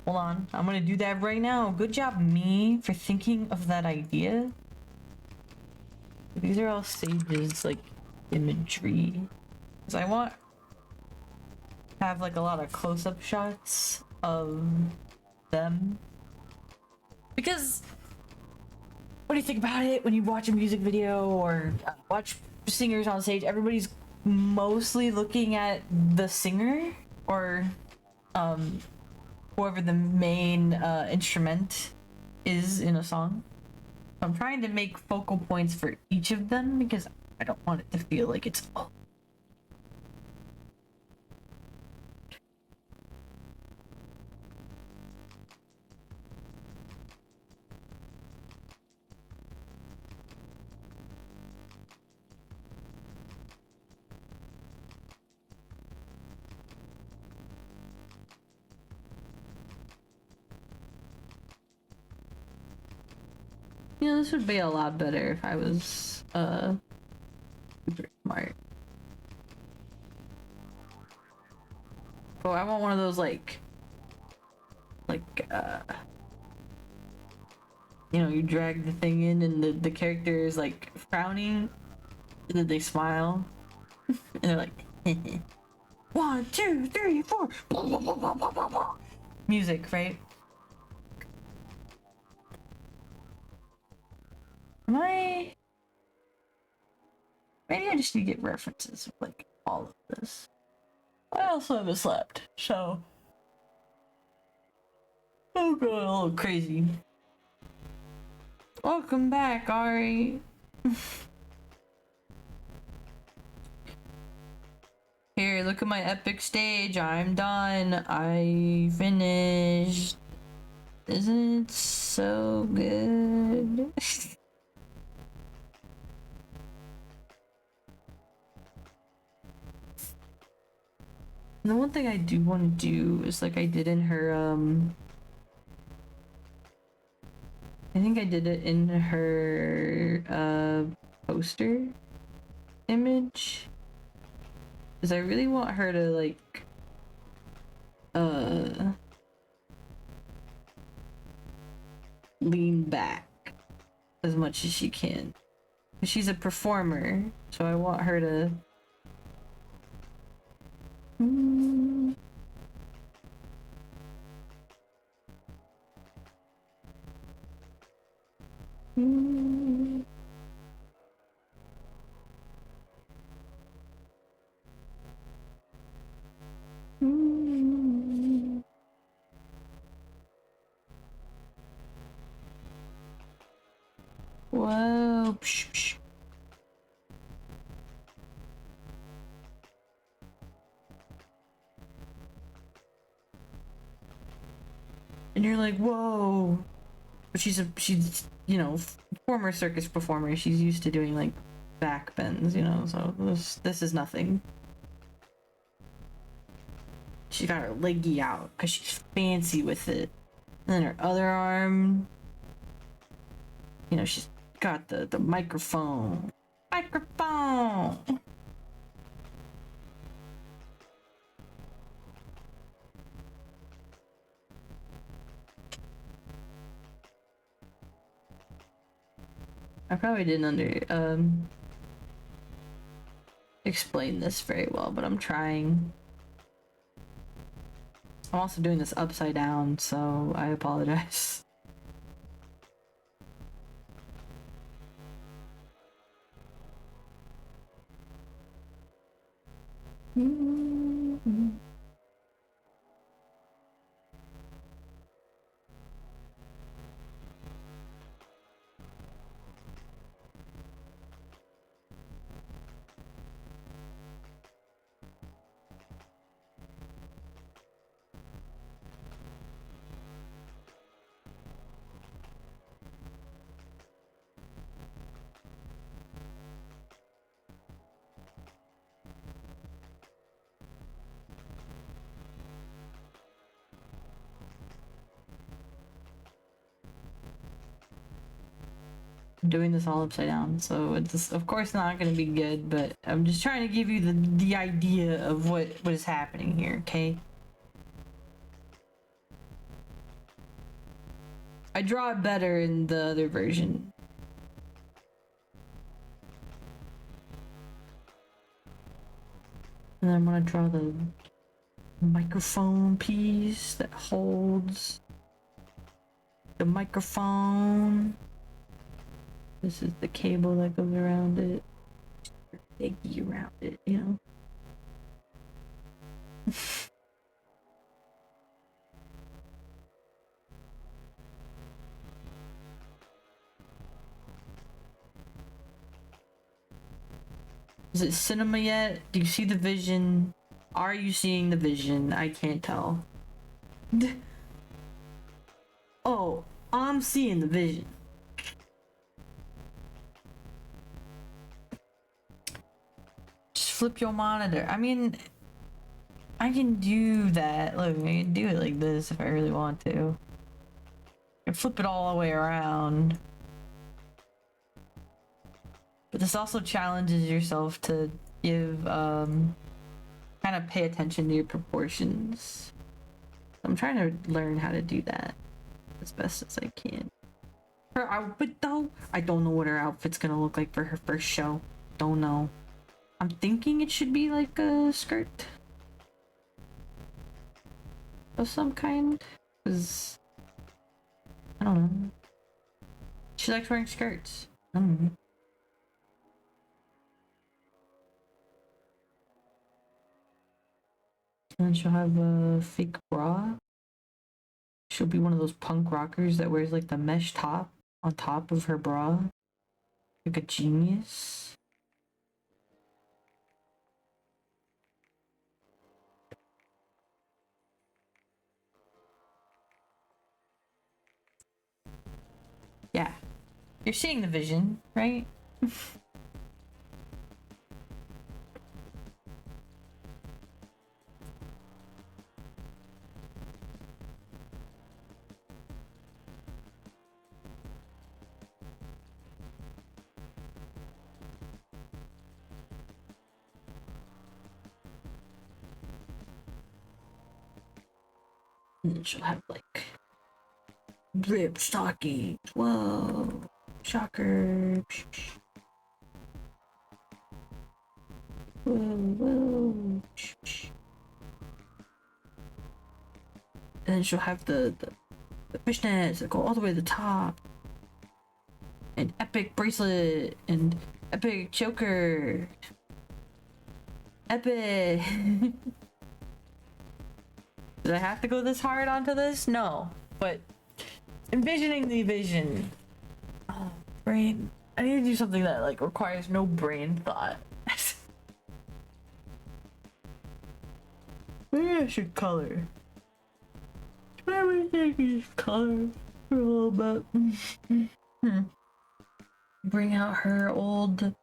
Hold on, I'm gonna do that right now. Good job, me, for thinking of that idea. These are all Sage's like imagery, because I want to have like a lot of close-up shots of them. Because what do you think about it when you watch a music video or watch singers on stage? Everybody's mostly looking at the singer or whoever the main instrument is in a song. I'm trying to make focal points for each of them because I don't want it to feel like it's all. You know, this would be a lot better if I was super smart. But I want one of those like you know, you drag the thing in and the character is like frowning and then they smile and they're like 1, 2, 3, 4 music, right? Am I... Maybe I just need to get references of like all of this. I also haven't slept, so I'm going a little crazy. Welcome back, Ari. Here, look at my epic stage. I'm done. I finished. Isn't it so good? The one thing I do want to do is like I did in her, I think I did it in her, poster image. Because I really want her to, like, lean back as much as she can. She's a performer, so I want her to... Whoa. Psh, psh. And you're like, whoa. But she's, you know, former circus performer. She's used to doing, like, back bends, you know, so this is nothing. She got her leggy out because she's fancy with it. And then her other arm, you know, she's got the microphone. Microphone! I probably didn't explain this very well, but I'm trying. I'm also doing this upside down, so I apologize. Doing this all upside down, so it's of course not going to be good, but I'm just trying to give you the idea of what is happening here, okay? I draw it better in the other version. And then I'm gonna draw the microphone piece that holds the microphone. This is the cable that goes around it. Leggy around it, you know? Is it cinema yet? Do you see the vision? Are you seeing the vision? I can't tell. Oh, I'm seeing the vision. Just flip your monitor. I mean, I can do that. Look, I can do it like this if I really want to. I can flip it all the way around. But this also challenges yourself to give, kind of pay attention to your proportions. I'm trying to learn how to do that as best as I can. Her outfit though, I don't know what her outfit's gonna look like for her first show. Don't know. I'm thinking it should be like a skirt of some kind, because I don't know. She likes wearing skirts. I don't know. And then she'll have a fake bra. She'll be one of those punk rockers that wears like the mesh top on top of her bra. Like a genius. Yeah. You're seeing the vision, right? And then she'll have like rib stockings. Whoa. Shocker. Whoa, whoa. And then she'll have the fishnets that go all the way to the top. An epic bracelet and epic choker. Epic. Did I have to go this hard onto this? No, but envisioning the vision. Oh, brain. I need to do something that like requires no brain thought. Maybe I should color. Maybe I should color for a little bit. Bring out her old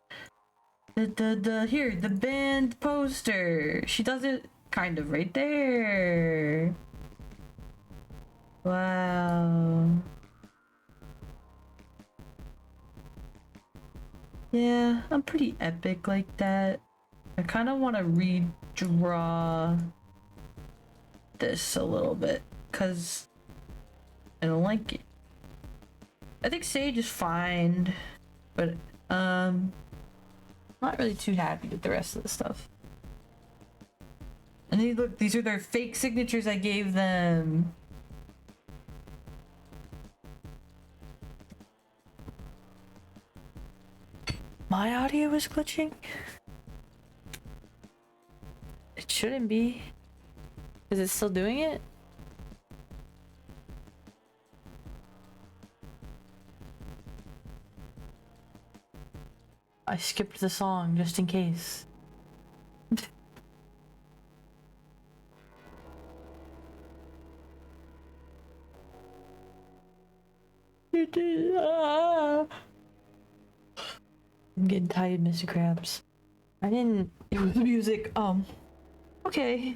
the band poster. She does it kind of right there. Wow. Yeah, I'm pretty epic like that. I kind of want to redraw this a little bit because I don't like it. I think Sage is fine, but not really too happy with the rest of the stuff. And then look, these are their fake signatures I gave them. My audio is glitching? It shouldn't be. Is it still doing it? I skipped the song just in case. I'm getting tired, Mr. Krabs. I didn't. It was music. Okay.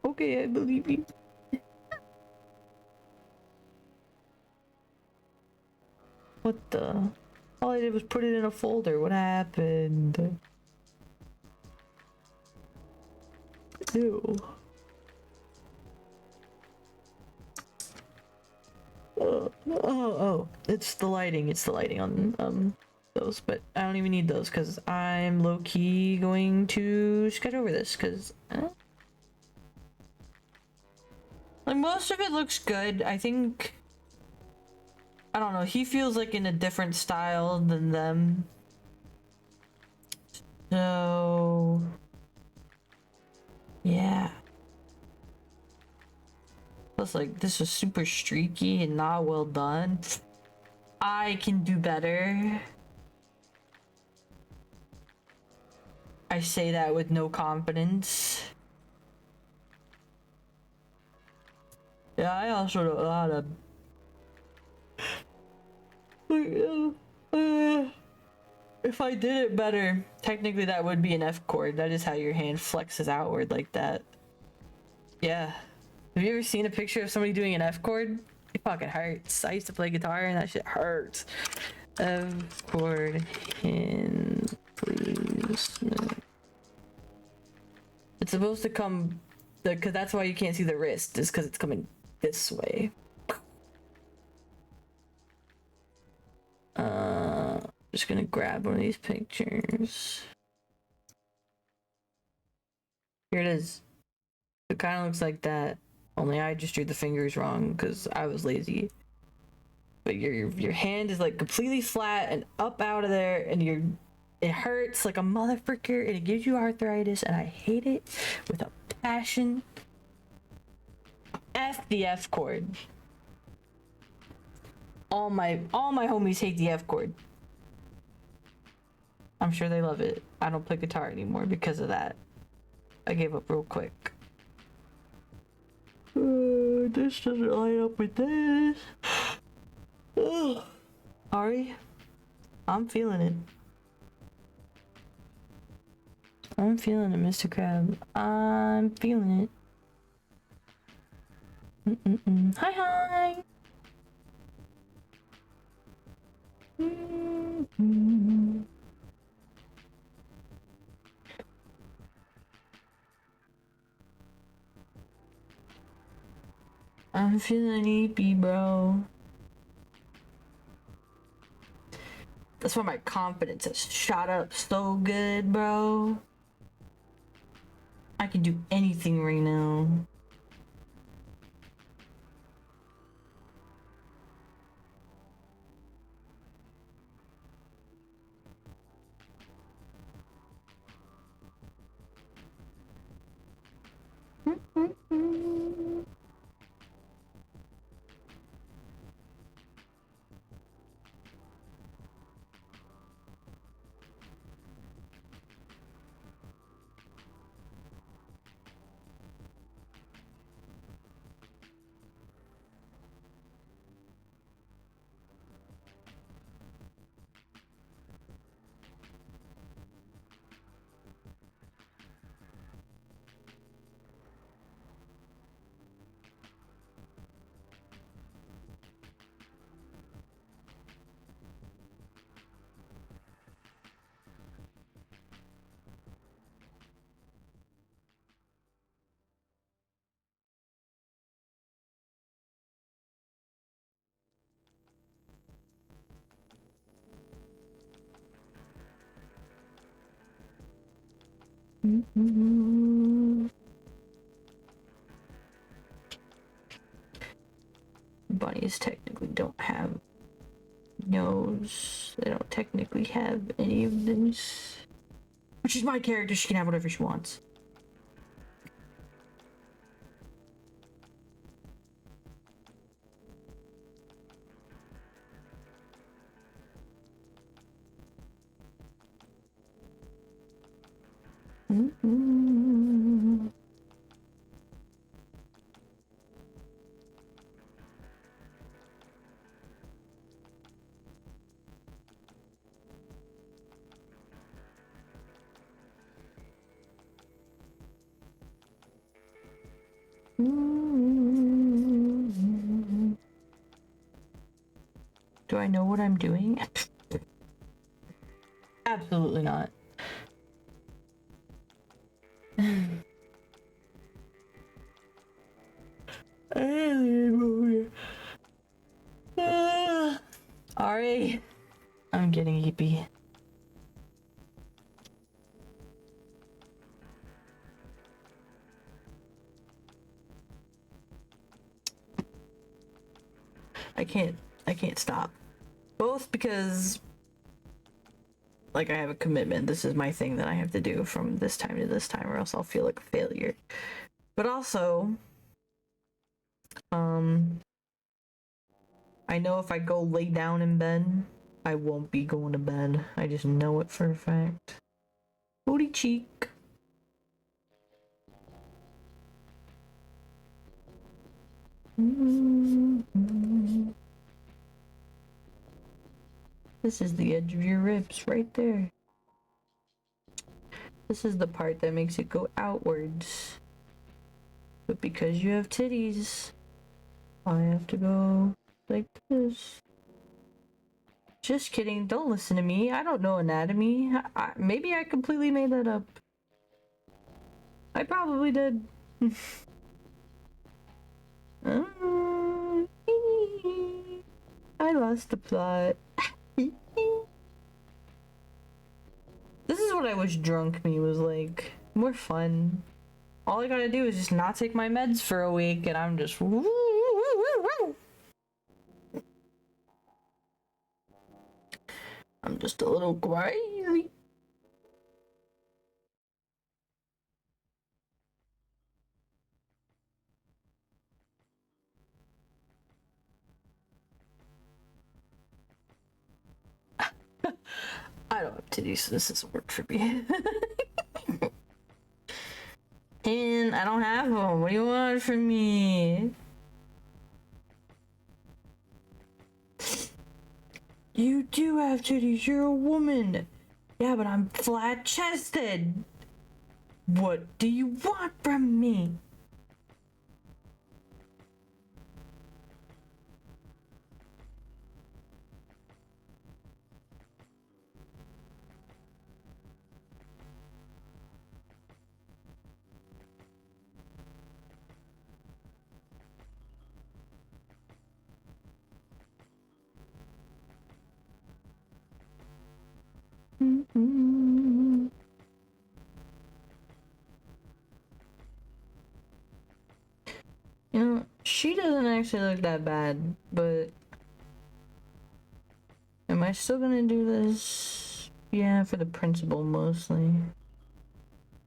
Okay, I believe you. What the? All I did was put it in a folder. What happened? Ew. Oh, it's the lighting. It's the lighting on those, but I don't even need those because I'm low-key going to sketch over this because like most of it looks good. I think I don't know, he feels like in a different style than them. So yeah. Plus, like, this is super streaky and not well done. I can do better. I say that with no confidence. Yeah, I also know a lot of... if I did it better, technically that would be an F chord. That is how your hand flexes outward like that. Yeah. Have you ever seen a picture of somebody doing an F chord? It fucking hurts. I used to play guitar and that shit hurts. F chord hand, please. It's supposed to come, because that's why you can't see the wrist, is because it's coming this way. Just gonna grab one of these pictures. Here it is. It kind of looks like that. Only I just drew the fingers wrong because I was lazy. But your hand is like completely flat and up out of there, and it hurts like a motherfucker, and it gives you arthritis, and I hate it with a passion. F the F chord. All my homies hate the F chord. I'm sure they love it. I don't play guitar anymore because of that. I gave up real quick. Oh, this doesn't line up with this. Ugh. Ari, I'm feeling it. I'm feeling it, Mr. Crab. I'm feeling it. Hi, hi. I'm feeling eepy, bro. That's why my confidence has shot up so good, bro. I can do anything right now. Bunnies technically don't have nose. They don't technically have any of this. Which is my character, she can have whatever she wants. Do I know what I'm doing? Absolutely not. Ari, I'm getting yippy. I can't stop. Both because like I have a commitment. This is my thing that I have to do from this time to this time or else I'll feel like a failure. But also, I know if I go lay down in bed, I won't be going to bed. I just know it for a fact. Booty cheek. This is the edge of your ribs right there. This is the part that makes it go outwards. But because you have titties, I have to go like this. Just kidding, don't listen to me. I don't know anatomy. Maybe I completely made that up. I probably did. I lost the plot. This is what I wish drunk me was like. More fun. All I gotta do is just not take my meds for a week and I'm just woo, woo, woo, woo. I'm just a little crazy. I don't have titties, so this doesn't work for me. And I don't have them. What do you want from me? You do have titties, you're a woman. Yeah, but I'm flat-chested. What do you want from me? Mm-hmm. You know, she doesn't actually look that bad, but am I still gonna do this? Yeah, for the principal mostly.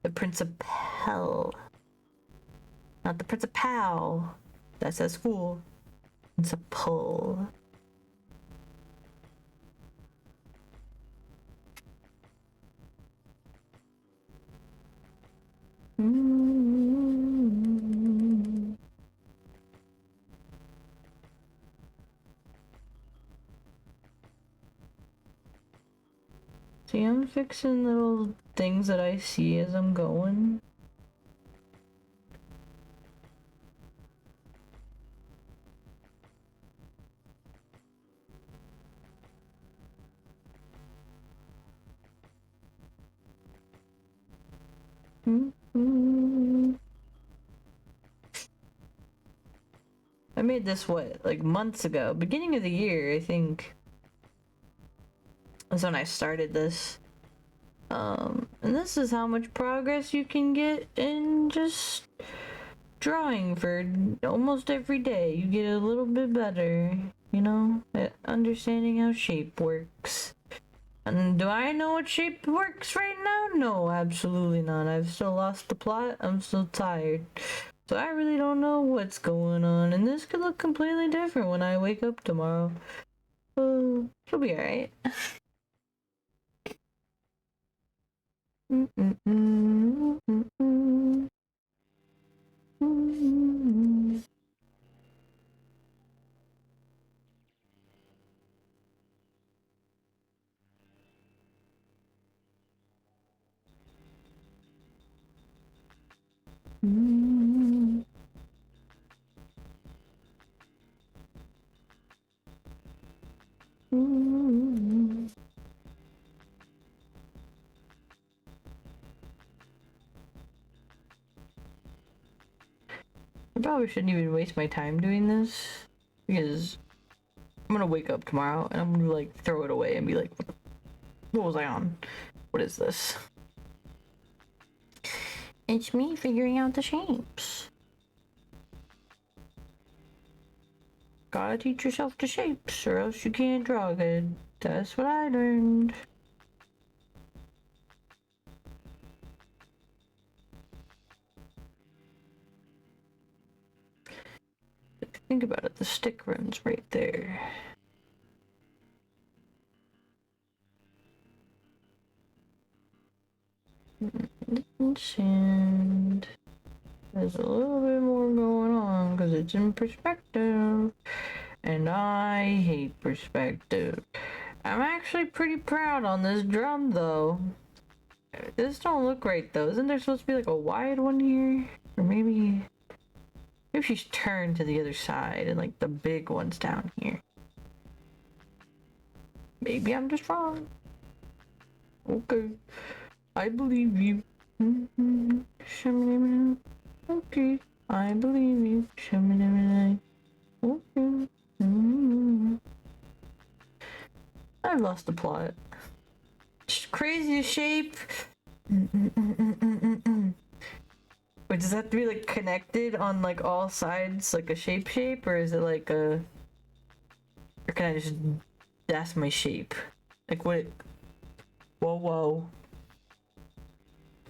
The principal. Not the principal. That's at school. Principal. Mm-hmm. See, I'm fixing little things that I see as I'm going. Mm-hmm. I made this, what, like months ago? Beginning of the year, I think. That's when I started this. And this is how much progress you can get in just drawing for almost every day. You get a little bit better, you know, at understanding how shape works. And do I know what shape works right now? No, absolutely not. I've still lost the plot. I'm still tired. So I really don't know what's going on. And this could look completely different when I wake up tomorrow. It'll be alright. I probably shouldn't even waste my time doing this, because I'm gonna wake up tomorrow and I'm gonna like throw it away and be like, what was I on? What is this? It's me figuring out the shapes. Gotta teach yourself the shapes or else you can't draw good. That's what I learned. Think about it, the stick runs right there. And there's a little bit more going on because it's in perspective. And I hate perspective. I'm actually pretty proud on this drum though. This don't look right though. Isn't there supposed to be like a wide one here? Or maybe she's turned to the other side and like the big one's down here. Maybe I'm just wrong. Okay. I believe you. Okay. I believe you. Okay. I've lost the plot. Crazy shape. Wait, does that have to be like connected on like all sides, like a shape, or is it like a? Or can I just? That's my shape. Like what? Whoa.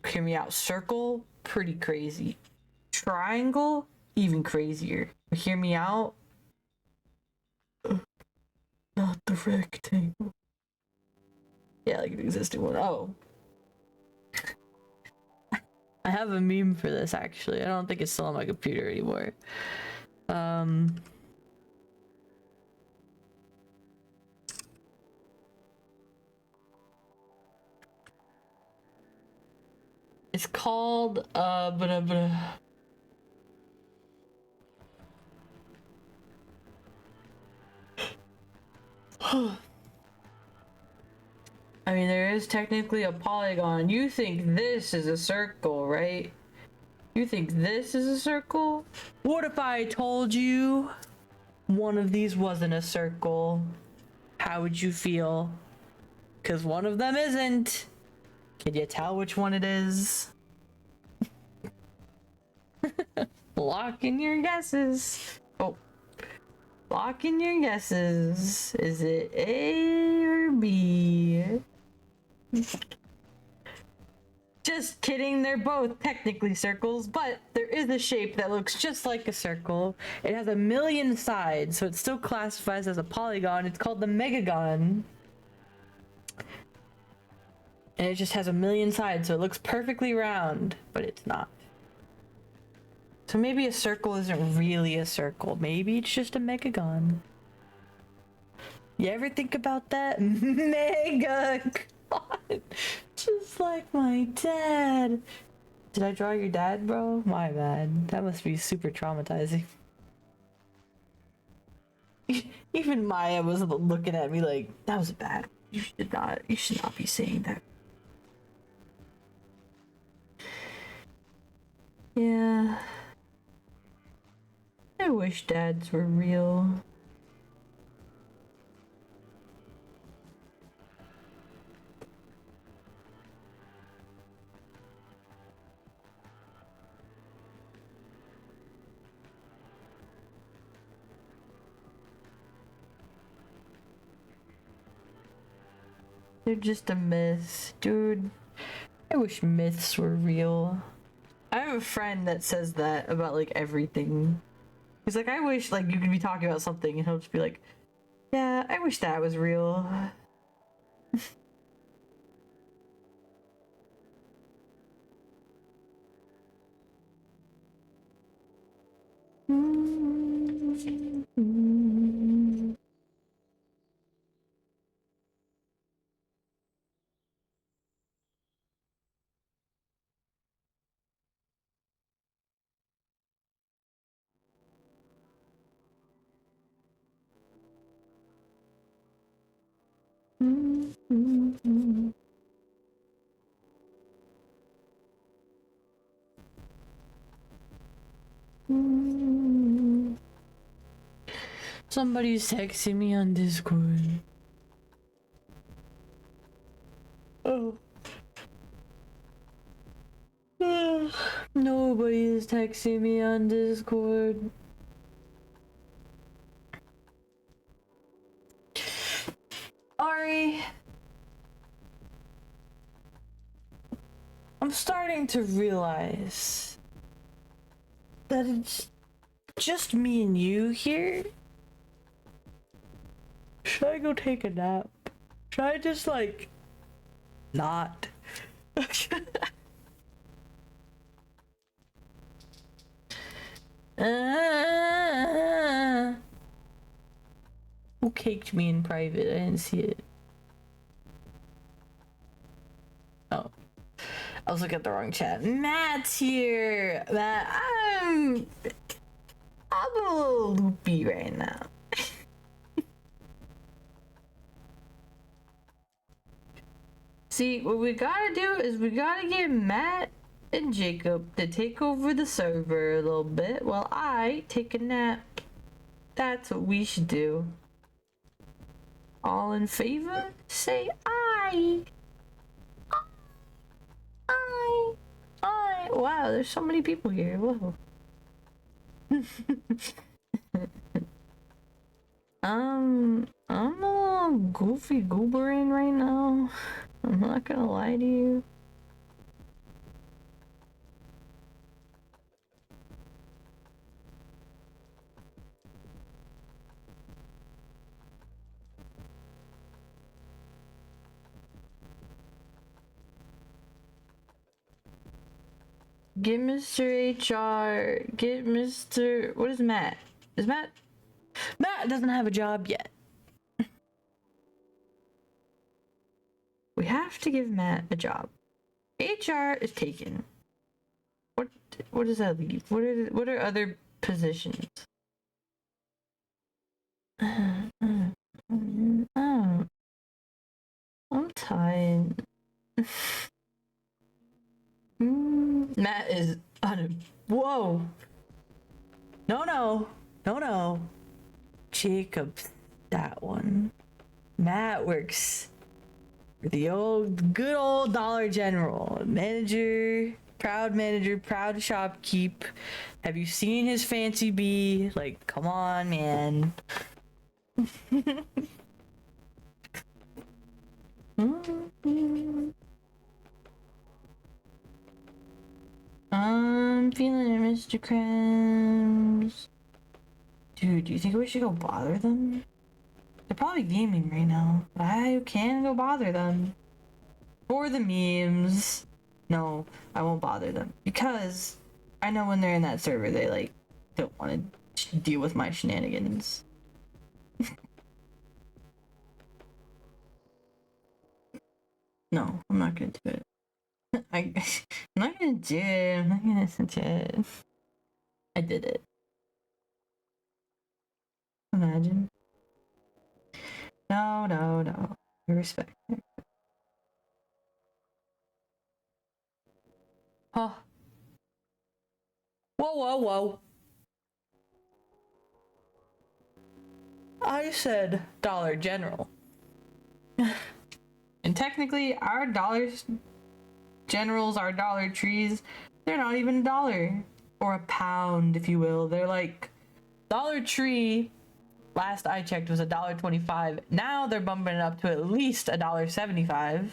Hear me out. Circle, pretty crazy. Triangle, even crazier. Hear me out. Not the rectangle. Yeah, like an existing one. Oh. I have a meme for this actually. I don't think it's still on my computer anymore. It's called I mean, there is technically a polygon. You think this is a circle, right? You think this is a circle? What if I told you one of these wasn't a circle? How would you feel? Because one of them isn't. Can you tell which one it is? Lock in your guesses. Oh. Lock in your guesses. Is it A or B? Just kidding, they're both technically circles, but there is a shape that looks just like a circle. It has 1,000,000 sides, so it still classifies as a polygon. It's called the megagon. And it just has 1,000,000 sides, so it looks perfectly round, but it's not. So maybe a circle isn't really a circle. Maybe it's just a megagon. You ever think about that? Megagon! Just like my dad. Did I draw your dad, bro? My bad. That must be super traumatizing. Even Maya was looking at me like, that was bad. You should not be saying that. Yeah. I wish dads were real. They're just a myth, dude. I wish myths were real. I have a friend that says that about like everything. He's like, I wish like you could be talking about something and he'll just be like, yeah, I wish that was real. Somebody's texting me on Discord. Oh. Nobody is texting me on Discord. Ari, I'm starting to realize that it's just me and you here. Should I go take a nap? Should I just like not? Who caked me in private? I didn't see it. Oh. I was looking at the wrong chat. Matt's here! Matt, I'm a little loopy right now. See, what we gotta do is we gotta get Matt and Jacob to take over the server a little bit while I take a nap. That's what we should do. All in favor? Say aye. Aye. Aye. Wow, there's so many people here. Whoa. I'm a little goofy goobering right now. I'm not gonna lie to you. Get Mr. HR. Get Mr. What is Matt? Is Matt? Matt doesn't have a job yet. We have to give Matt a job. HR is taken. What does that leave? What are other positions? Oh, I'm tired. Matt is on. Whoa. No. Jacob's that one. Matt works for the good old Dollar General. Manager, proud shopkeep. Have you seen his fancy bee? Like, come on, man. I'm feeling it, Mr. Krabs. Dude, do you think we should go bother them? They're probably gaming right now, but I can go bother them. For the memes. No, I won't bother them. Because I know when they're in that server, they, like, don't want to deal with my shenanigans. No, I'm not gonna do it. I'm not gonna do it. I'm not gonna do it. I did it. Imagine. No. I respect it. Huh. Whoa. I said Dollar General. And technically, our Dollar Generals, our Dollar Trees, they're not even $1. Or a pound, if you will. They're like, Dollar Tree, last I checked, was $1.25. Now they're bumping it up to at least $1.75.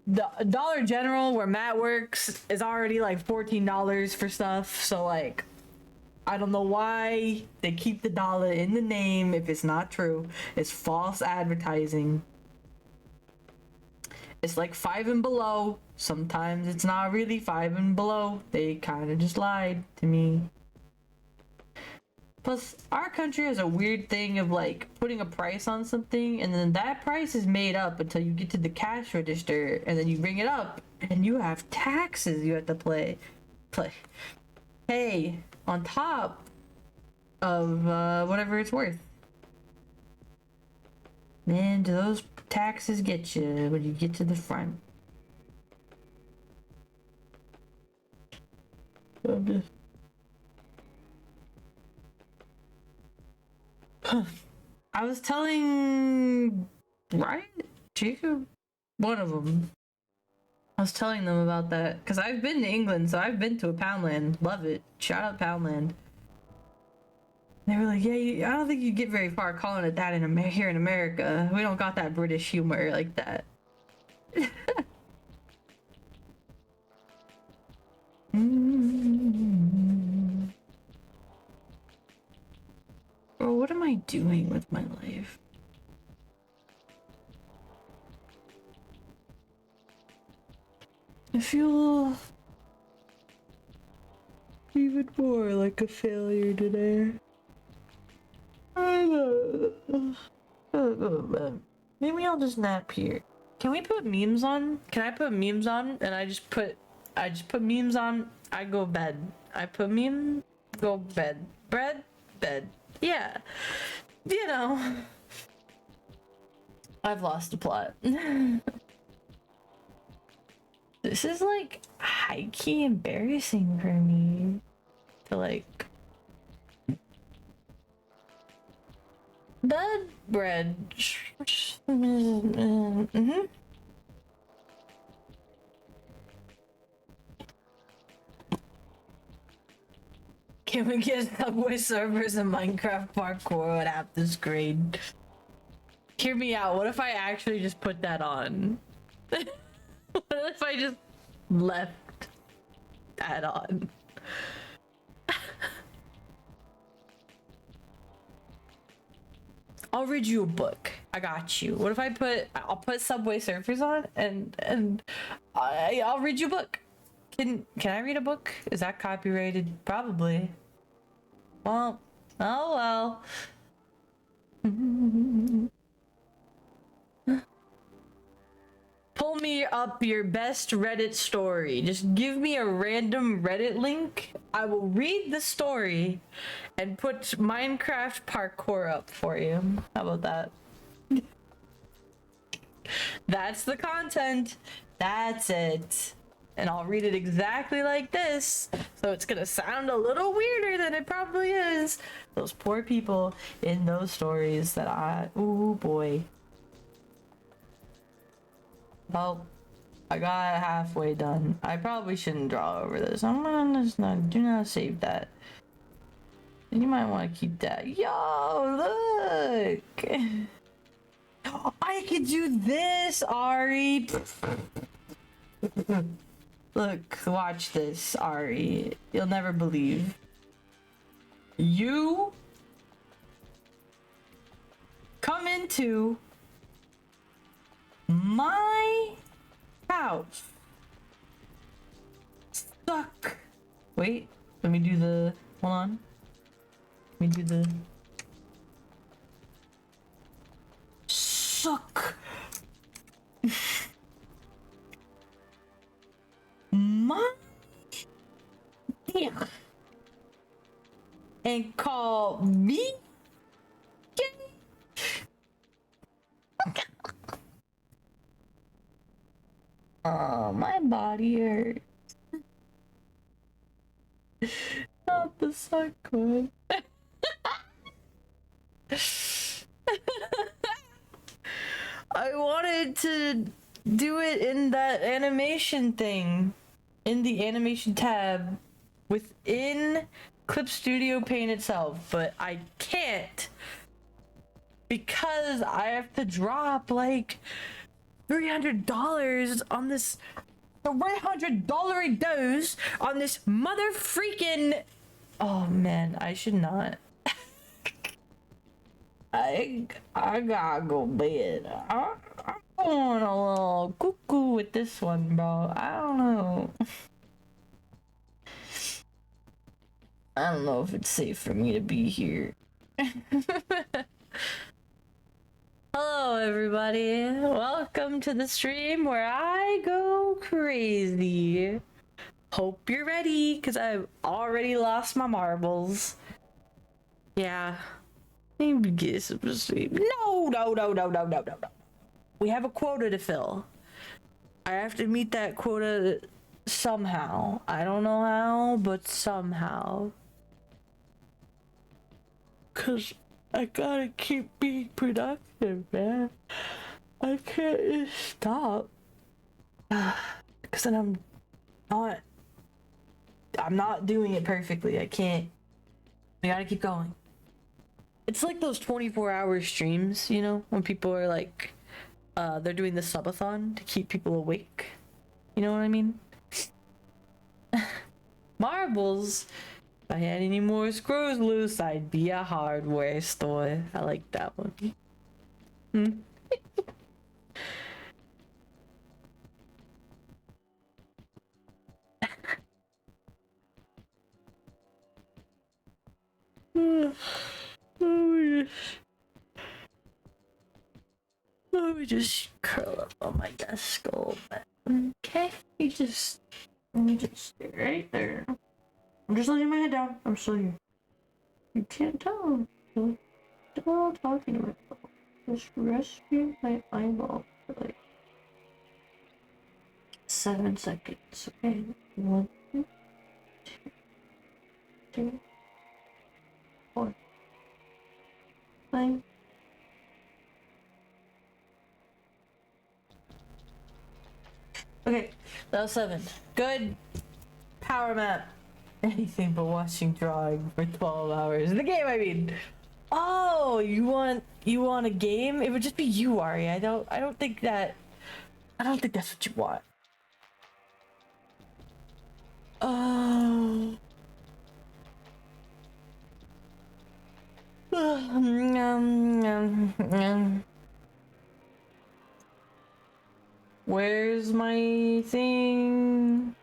The Dollar General, where Matt works, is already like $14 for stuff. So, like, I don't know why they keep the dollar in the name if it's not true. It's false advertising. It's like 5 and below. Sometimes it's not really 5 and below. They kind of just lied to me. Plus, our country has a weird thing of like putting a price on something, and then that price is made up until you get to the cash register, and then you ring it up, and you have taxes you have to pay on top of whatever it's worth. Man, do those taxes get you when you get to the front? I was telling Ryan, Jacob, one of them. I was telling them about that because I've been to England, so I've been to a Poundland. Love it. Shout out Poundland. They were like, yeah, I don't think you get very far calling it that here in America. We don't got that British humor like that. Bro, what am I doing with my life? I feel even more like a failure today. Maybe I'll just nap here. Can we put memes on? Can I put memes on? And I just put memes on. I go bed. I put meme, go bed. Bread, bed. Yeah. You know. I've lost the plot. This is like high-key embarrassing for me to like bed bread. Can we get Subway servers and Minecraft parkour at this grade? Hear me out. What if I actually just put that on? What if I just left that on? I'll read you a book. I got you. What if I'll put Subway Surfers on and I'll read you a book. Can I read a book? Is that copyrighted? Probably. Well, oh well. Pull me up your best Reddit story. Just give me a random Reddit link. I will read the story and put Minecraft parkour up for you. How about that? That's the content. That's it. And I'll read it exactly like this. So it's gonna sound a little weirder than it probably is. Those poor people in those stories that ooh boy. Well, I got halfway done. I probably shouldn't draw over this. I'm gonna just do not save that. You might want to keep that. Yo, look! I could do this, Ari! Look, watch this, Ari. You'll never believe. You come into my house. Suck. Wait, let me do the. Hold on. Let me do the. Suck. My. Yeah. And call me. Oh, my body hurts. Not the suck one. I wanted to do it in that animation thing. In the animation tab. Within Clip Studio Paint itself. But I can't. Because I have to drop like $300 on this $300 dose on this mother freaking. Oh man, I should not. I gotta go bed. I'm going a little cuckoo with this one, bro. I don't know. I don't know if it's safe for me to be here. Hello everybody, welcome to the stream where I go crazy. Hope you're ready, because I've already lost my marbles. Yeah, maybe get some sleep. No. We have a quota to fill. I have to meet that quota somehow. I don't know how, but somehow. Because I gotta keep being productive, man. I can't just stop. Because then I'm not doing it perfectly. I can't. I gotta keep going. It's like those 24-hour streams, you know, when people are like, they're doing the subathon to keep people awake. You know what I mean? Marbles. If I had any more screws loose, I'd be a hardware store. I like that one. Let me just curl up on my desk a little bit. Okay, let me just stay right there. I'm just laying my head down. I'm still here. You can't tell. I'm still talking to myself. Just rescue my eyeball for like 7 seconds. Okay, 1, 2, 3, 4, 5. Okay, that was 7. Good. Power map. Anything but watching drawing for 12 hours. The game, I mean. Oh, you want a game? It would just be you, Ari. I don't think that's what you want. Oh. Where's my thing?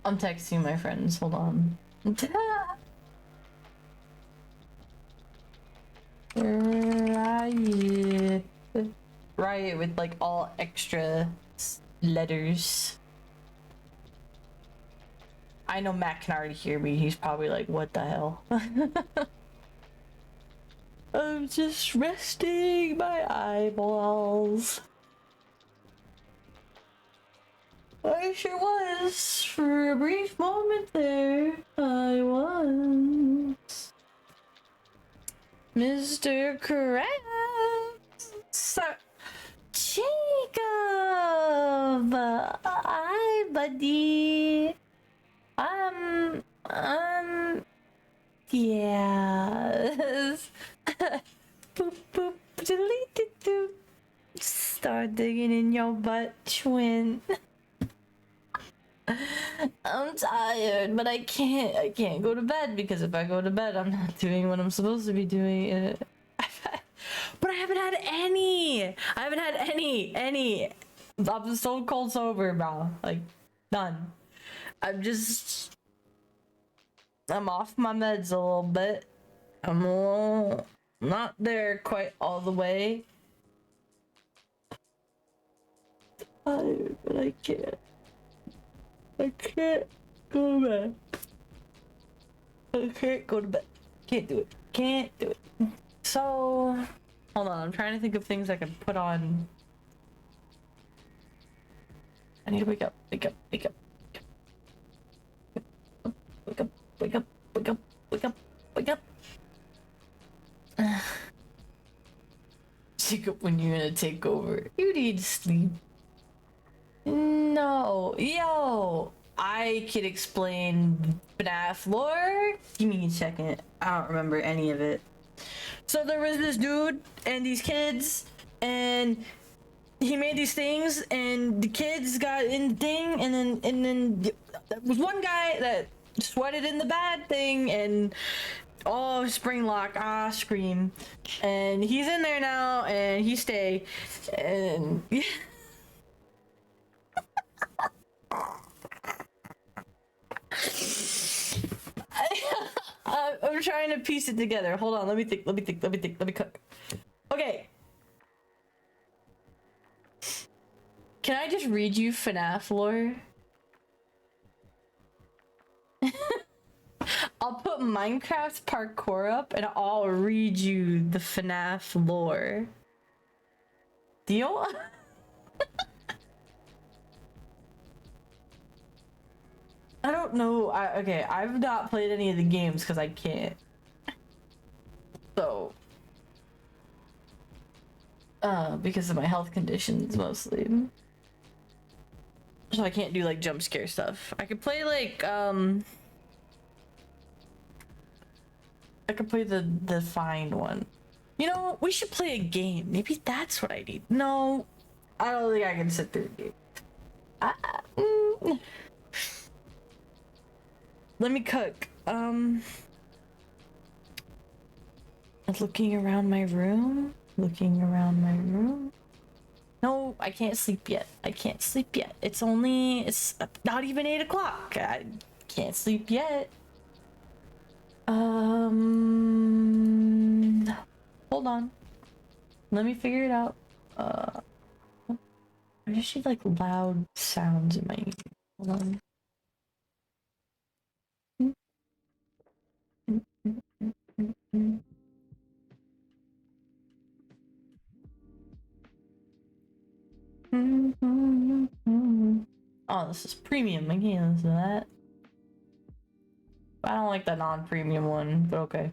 I'm texting my friends. Hold on. Riot. Riot with like all extra letters. I know Matt can already hear me. He's probably like, what the hell? I'm just resting my eyeballs. I sure was. For a brief moment there, I was. Mr. Krabs! Jacob! Hi, buddy! Yes. Boop, boop, delete it, doop. Start digging in your butt, twin. I'm tired, but I can't go to bed because if I go to bed, I'm not doing what I'm supposed to be doing. But I haven't had any. I'm so cold sober, bro. Like, none. I'm off my meds a little bit. I'm a little not there quite all the way. Tired, but I can't go to bed. I can't go to bed. Can't do it. So, hold on. I'm trying to think of things I can put on. I need to wake up. Jacob, when you're gonna take over? You need sleep. No. Yo! I could explain FNAF lore. Give me a second. I don't remember any of it. So there was this dude and these kids, and he made these things, and the kids got in the thing, and then there was one guy that sweated in the bad thing, and oh, spring lock, scream. And he's in there now, and he stay, and I'm trying to piece it together. Hold on, let me think. Let me cook. Okay. Can I just read you FNAF lore? I'll put Minecraft's parkour up and I'll read you the FNAF lore. Deal? I don't know. Okay, I've not played any of the games because I can't. So, because of my health conditions mostly. So I can't do like jump scare stuff. I could play like I could play the find one. You know, we should play a game. Maybe that's what I need. No, I don't think I can sit through a game. Let me cook. Looking around my room. No, I can't sleep yet. It's not even 8 o'clock. I can't sleep yet. Hold on. Let me figure it out. I just need like loud sounds in my ear. Hold on. Oh, this is premium. I can't listen to that. I don't like the non-premium one, but okay.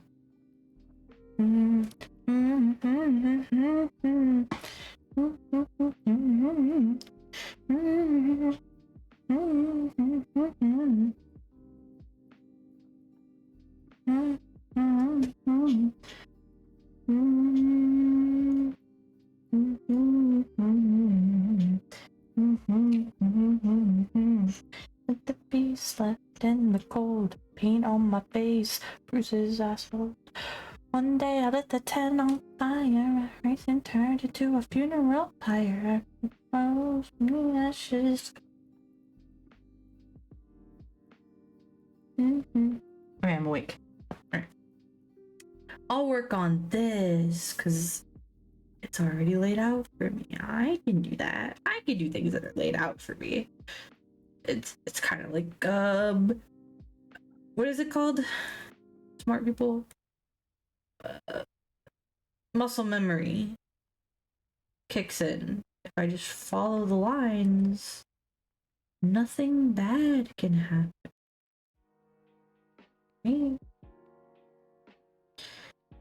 Let the beast left in the cold, paint on my face, bruises asphalt. One day I lit the tent on fire, racing turned into a funeral pyre. Oh, ashes. Okay, I'm awake. Alright. I'll work on this because it's already laid out for me. I can do that. I can do things that are laid out for me. It's kind of like what is it called? Smart people. Muscle memory kicks in. If I just follow the lines, nothing bad can happen.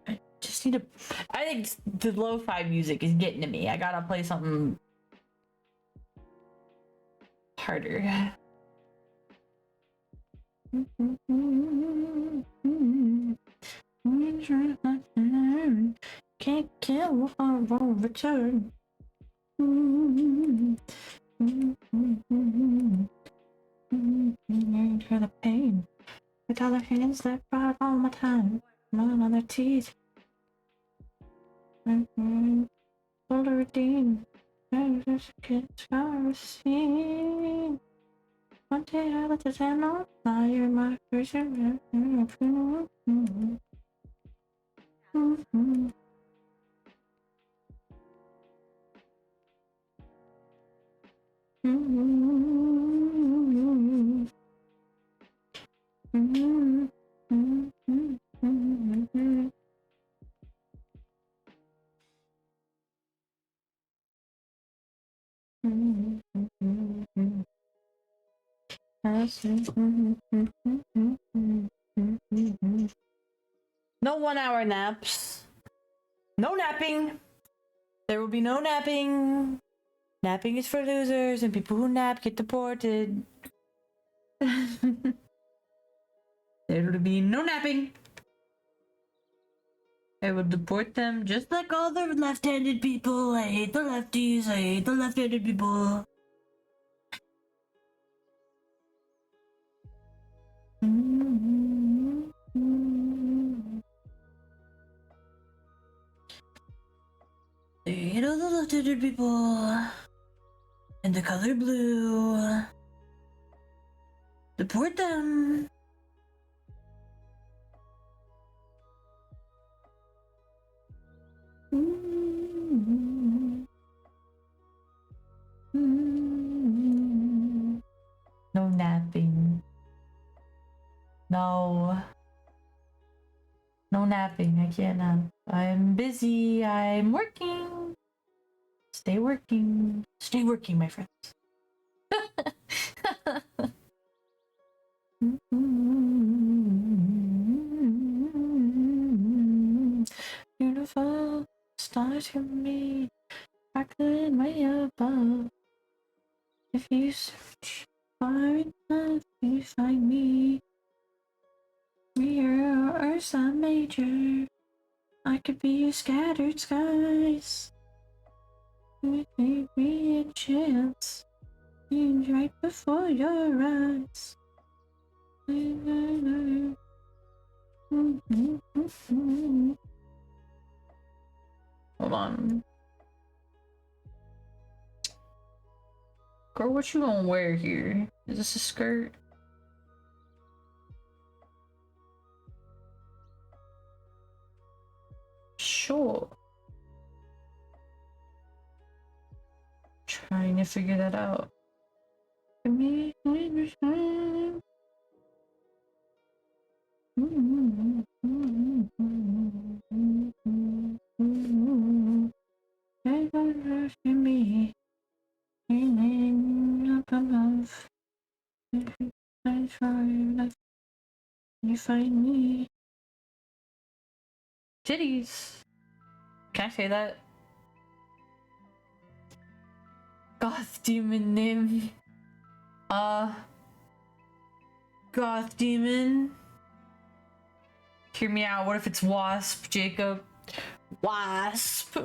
I just need to. I think the lo-fi music is getting to me. I gotta play something harder. Can't kill or return. For the pain. With other hands that brought all my time. None other teeth. Full to redeem. Just get scars. One day I let the time on fire. My vision. No 1 hour naps. No napping. There will be no napping. Napping is for losers, and people who nap get deported. There will be no napping. I will deport them just like all the left-handed people. I hate the lefties. I hate the left-handed people. I hate all the left-handed people. And the color blue. Deport them. No napping. No. No napping. I can't nap. I'm busy. I'm working. Stay working. Stay working, my friends. Beautiful stars can be sparkling way above. If you search far enough, you find me. Mirror or Ursa Major. I could be your scattered skies. It may be a chance. Right before your eyes. Hold on. Girl, what you gonna wear here? Is this a skirt? Sure. Trying to figure that out. You find me. Titties. Can I say that? Goth demon name. Goth demon. Hear me out. What if it's Wasp, Jacob? Wasp.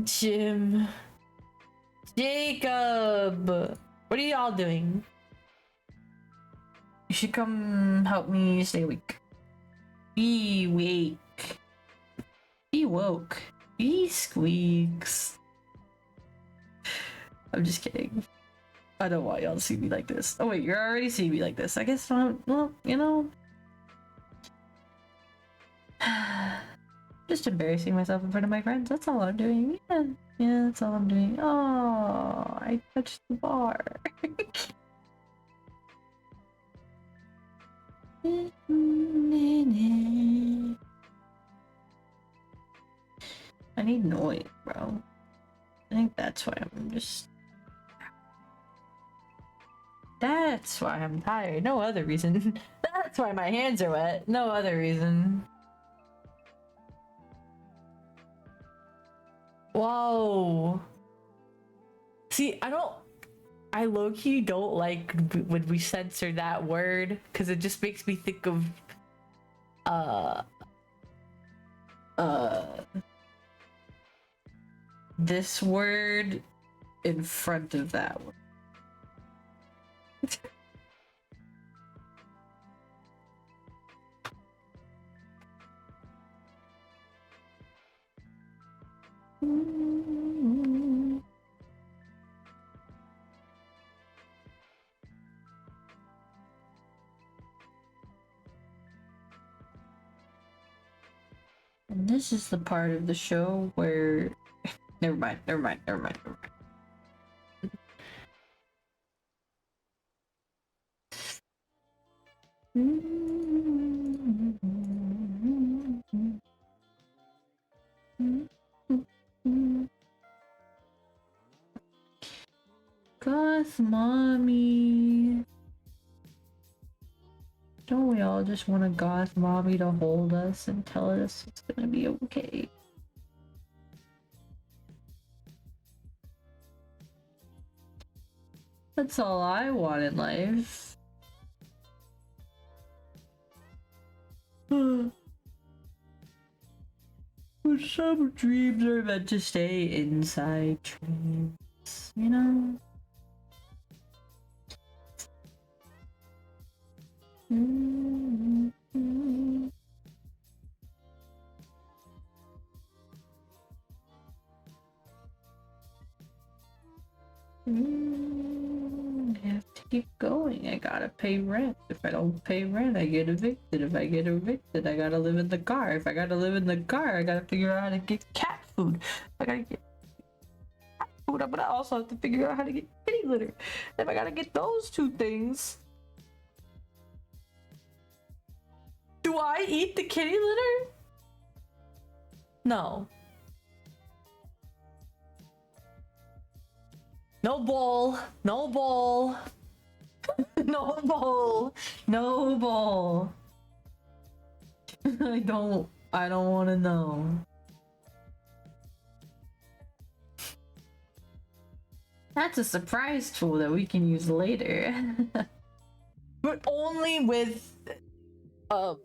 Jim. Jacob. What are y'all doing? You should come help me stay awake. Be awake. Be woke. Be squeaks. I'm just kidding. I don't want y'all to see me like this. Oh wait, you're already seeing me like this. I guess I'm, well, you know. Just embarrassing myself in front of my friends. That's all I'm doing. Yeah, yeah, that's all I'm doing. Oh, I touched the bar. I need noise, bro. I think that's why I'm just... That's why I'm tired. No other reason. That's why my hands are wet. No other reason. Whoa. See, I low-key don't like when we censor that word, because it just makes me think of this word in front of that one. And this is the part of the show where... Never mind. Goth mommy. Don't we all just want a goth mommy to hold us and tell us it's gonna be okay? That's all I want in life. But some dreams are meant to stay inside dreams, you know? I have to keep going. I gotta pay rent. If I don't pay rent, I get evicted. If I get evicted, I gotta live in the car. If I gotta live in the car, I gotta figure out how to get cat food. If I gotta get cat food, I'm gonna also have to figure out how to get kitty litter. If I gotta get those two things, do I eat the kitty litter? No. No bowl. No bowl. No bowl. No bowl. I don't want to know. That's a surprise tool that we can use later. But only with have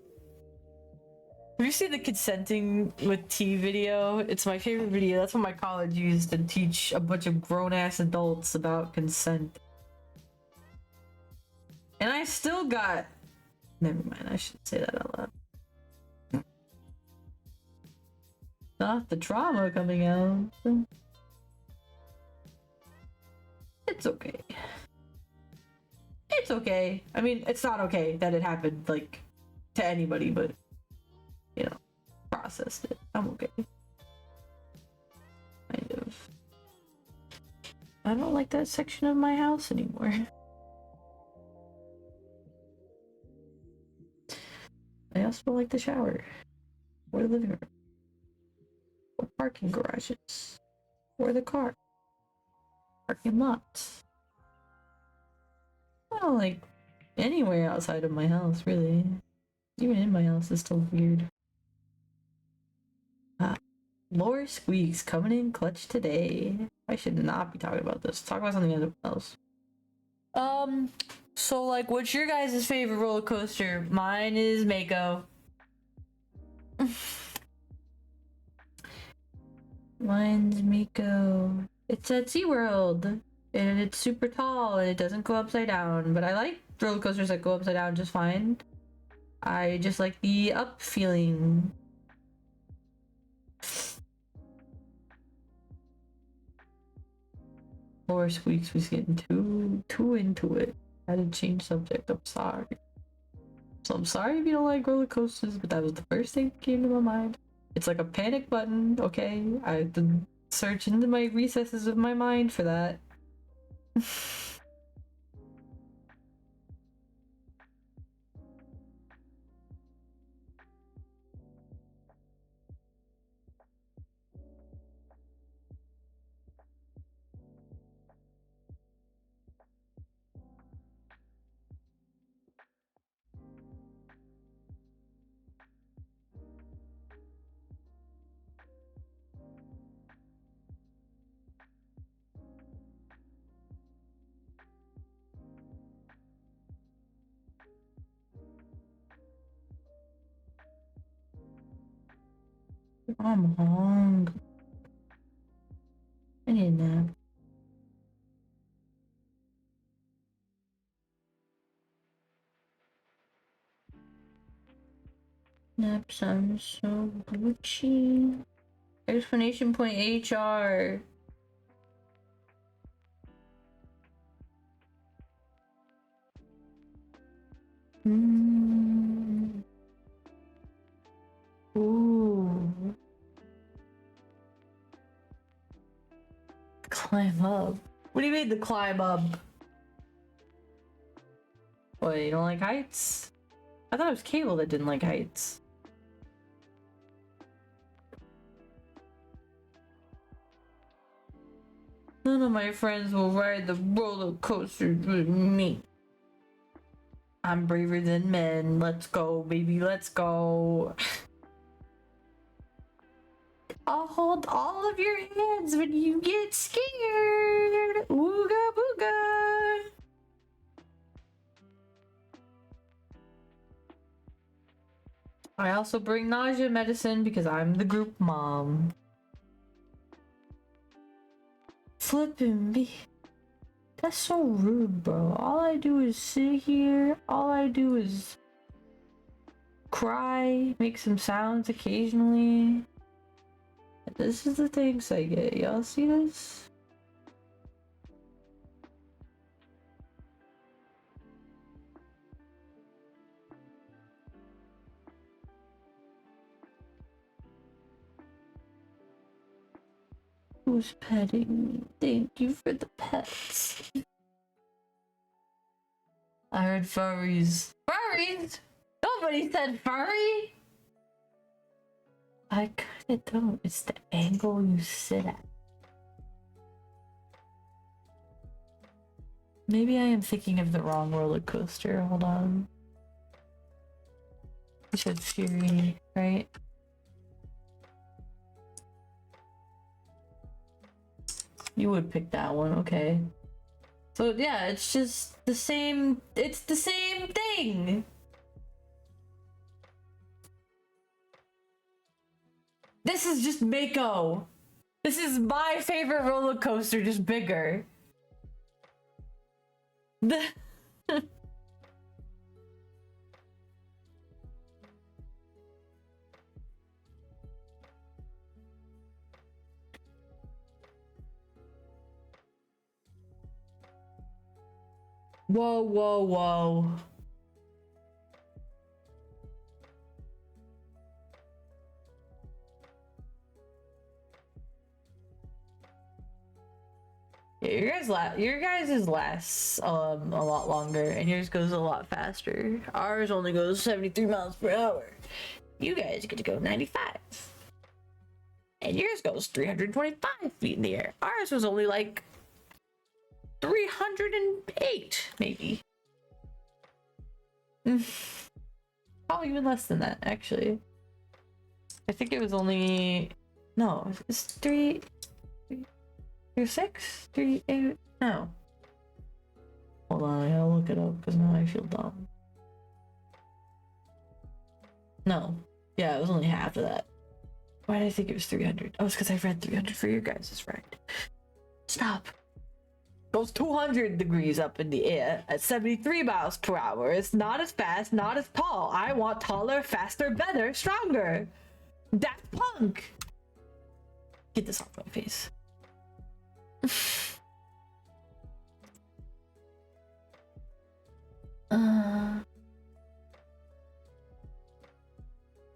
you seen the consenting with tea video? It's my favorite video. That's what my college used to teach a bunch of grown-ass adults about consent. And I still got... Never mind, I shouldn't say that out loud. Not the trauma coming out. It's okay. It's okay. I mean, it's not okay that it happened, like, to anybody, but... You know, processed it. I'm okay. Kind of. I don't like that section of my house anymore. I also don't like the shower. Or the living room. Or parking garages. Or the car. Parking lots. I don't like anywhere outside of my house, really. Even in my house is still weird. Lore Squeaks coming in clutch today. I should not be talking about this. Talk about something else. So like, what's your guys' favorite roller coaster? Mine is Mako. Mine's Mako. It's at SeaWorld. And it's super tall and it doesn't go upside down. But I like roller coasters that go upside down just fine. I just like the up feeling. Poor Squeaks was getting too into it. I had to change subject. I'm sorry. So I'm sorry if you don't like roller coasters, but that was the first thing that came to my mind. It's like a panic button, okay? I had to search into my recesses of my mind for that. I'm hungry. I need a nap. Nap sounds so Gucci. Explanation point HR. Ooh. Climb up. What do you mean the climb up? What, you don't like heights? I thought it was Cable that didn't like heights. None of my friends will ride the roller coasters with me. I'm braver than men. Let's go, baby, let's go. I'll hold all of your hands when you get scared. Ooga booga. I also bring nausea medicine because I'm the group mom. Flippin' me. That's so rude, bro. All I do is sit here. All I do is cry, make some sounds occasionally. This is the things I get. Y'all see this? Who's petting me? Thank you for the pets. I heard furries. Furries? Nobody said furry! I kinda don't. It's the angle you sit at. Maybe I am thinking of the wrong roller coaster. Hold on. You said Fury, right? You would pick that one, okay. So yeah, it's just the same, it's the same thing! This is just Mako! This is my favorite roller coaster, just bigger. Whoa, whoa, whoa. Yeah, your guys' lasts a lot longer, and yours goes a lot faster. Ours only goes 73 miles per hour. You guys get to go 95. And yours goes 325 feet in the air. Ours was only like 308, maybe. Probably even less than that, actually. I think it was only... No, it's 3... 6? 3, 8... No. Hold on, I gotta look it up, because now I feel dumb. No. Yeah, it was only half of that. Why did I think it was 300? Oh, it's because I read 300 for your guys' right. Stop. Goes 200 degrees up in the air at 73 miles per hour. It's not as fast, not as tall. I want taller, faster, better, stronger. Daft Punk. Get this off my face.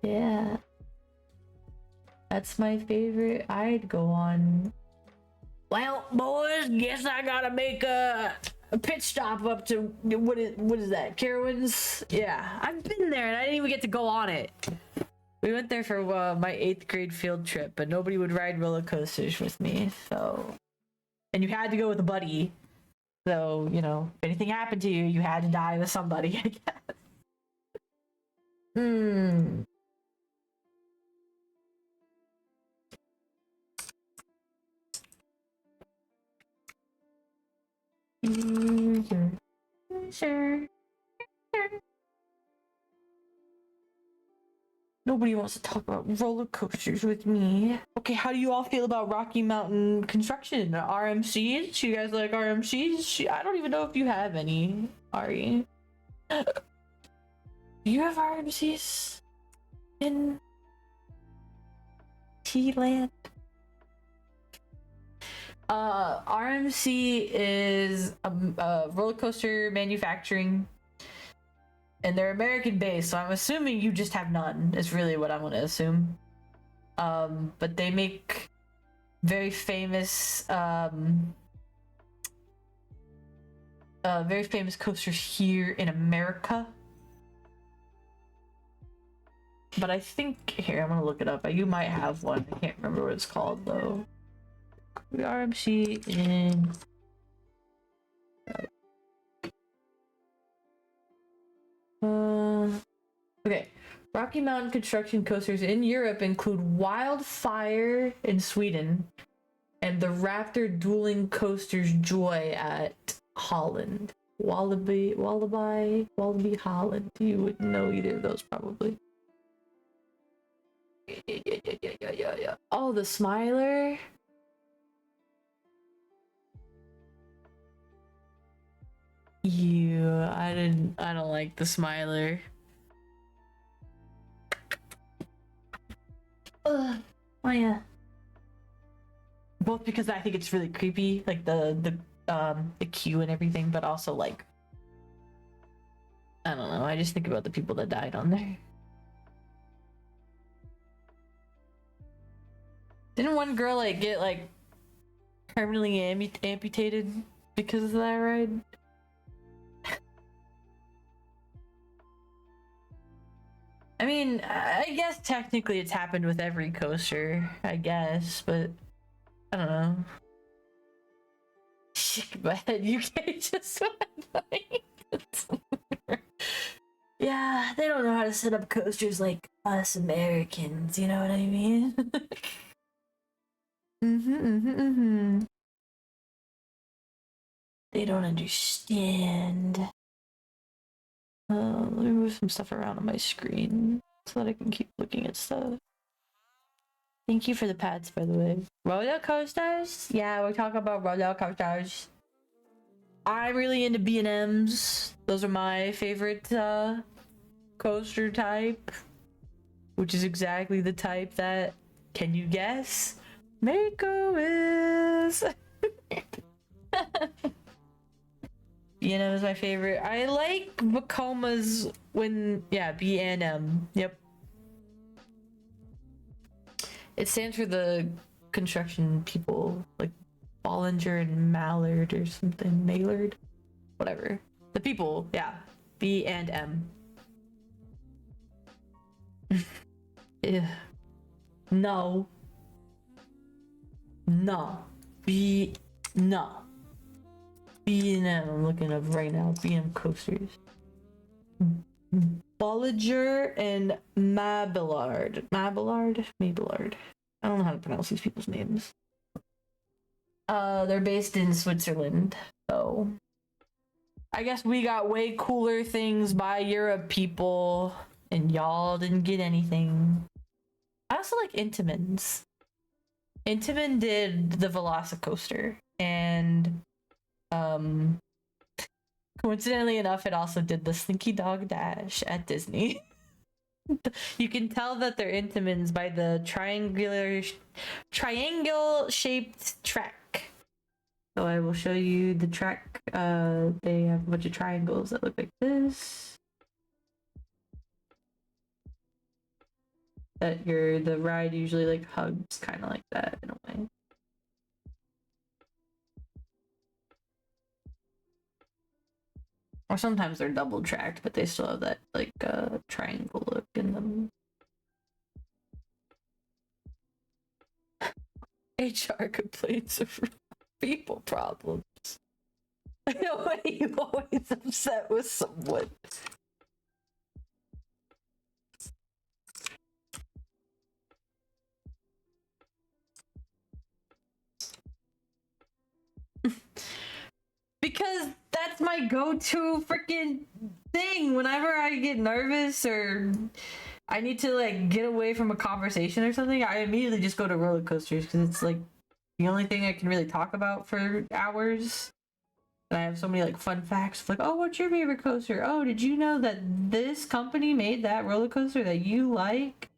Yeah. That's my favorite. I'd go on. Well, boys, guess I gotta make a pit stop up to what is that? Carowinds? Yeah, I've been there and I didn't even get to go on it. We went there for my 8th grade field trip, but nobody would ride roller coasters with me. So, and you had to go with a buddy. So, you know, if anything happened to you, you had to die with somebody, I guess. Hmm. Sure. Nobody wants to talk about roller coasters with me. Okay, how do you all feel about Rocky Mountain construction? RMCs? You guys like RMCs? I don't even know if you have any, Ari. Do you have RMCs in T-Land? RMC is a roller coaster manufacturing, and they're American based, so I'm assuming you just have none, is really what I'm gonna assume. But they make very famous coasters here in America. But I think, here, I'm gonna look it up. You might have one. I can't remember what it's called though. RMC in okay. Rocky Mountain construction coasters in Europe include Wildfire in Sweden and the Raptor dueling coasters Joy at Holland. Wallaby Holland. You wouldn't know either of those probably. Yeah. Oh, the Smiler. I don't like the Smiler. Oh yeah. Both because I think it's really creepy, like the queue and everything, but also like I don't know. I just think about the people that died on there. Didn't one girl like get like permanently amputated because of that ride? I mean, I guess technically it's happened with every coaster, I guess, but I don't know. Shake my head, UK just went. Yeah, they don't know how to set up coasters like us Americans, you know what I mean? They don't understand. Let me move some stuff around on my screen so that I can keep looking at stuff. Thank you for the pads, by the way. Roller coasters? Yeah, we're talking about roller coasters. I'm really into B&Ms. Those are my favorite coaster type, which is exactly the type that, can you guess? Mako is. B&M is my favorite. I like Bacoma's when, yeah, B&M. Yep. It stands for the construction people, like Bollinger and Mallard or something. Maillard? Whatever. The people, yeah. B and M. Yeah. No. No. No. B&M, I'm looking up right now. B&M coasters. Bollinger and Mabillard. Mabillard? I don't know how to pronounce these people's names. They're based in Switzerland, so I guess we got way cooler things by Europe people, and y'all didn't get anything. I also like Intamin's. Intamin did the Velocicoaster, and coincidentally enough, it also did the Slinky Dog Dash at Disney. You can tell that they're Intamins by the triangle-shaped track. So I will show you the track. They have a bunch of triangles that look like this. That the ride usually like hugs, kind of like that in a way. Or sometimes they're double tracked, but they still have that like triangle look in them. HR complaints of people problems. Why are you always upset with someone? Because that's my go-to freaking thing whenever I get nervous or I need to like get away from a conversation or something. I immediately just go to roller coasters because it's like the only thing I can really talk about for hours. And I have so many like fun facts like, oh, what's your favorite coaster? Oh, did you know that this company made that roller coaster that you like?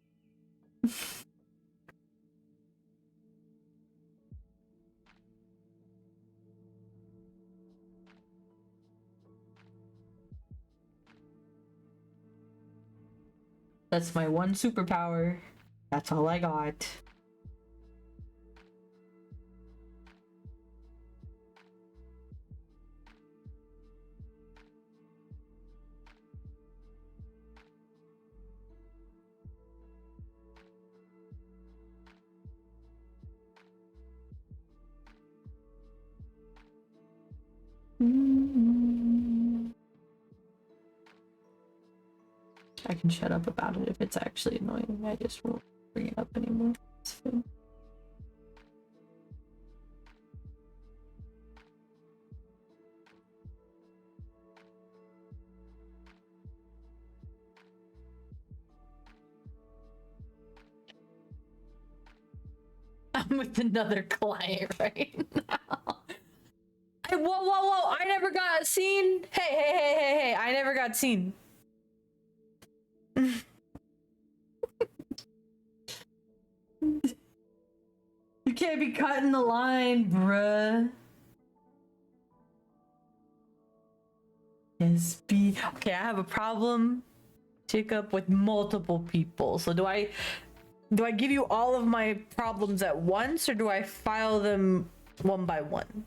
That's my one superpower. That's all I got. I can shut up about it if it's actually annoying. I just won't bring it up anymore. It's fine. I'm with another client right now. Hey, whoa! I never got seen. Hey! I never got seen. You can't be cutting the line, bruh. Yes, okay. I have a problem, Jacob, with multiple people. So do I give you all of my problems at once, or do I file them one by one?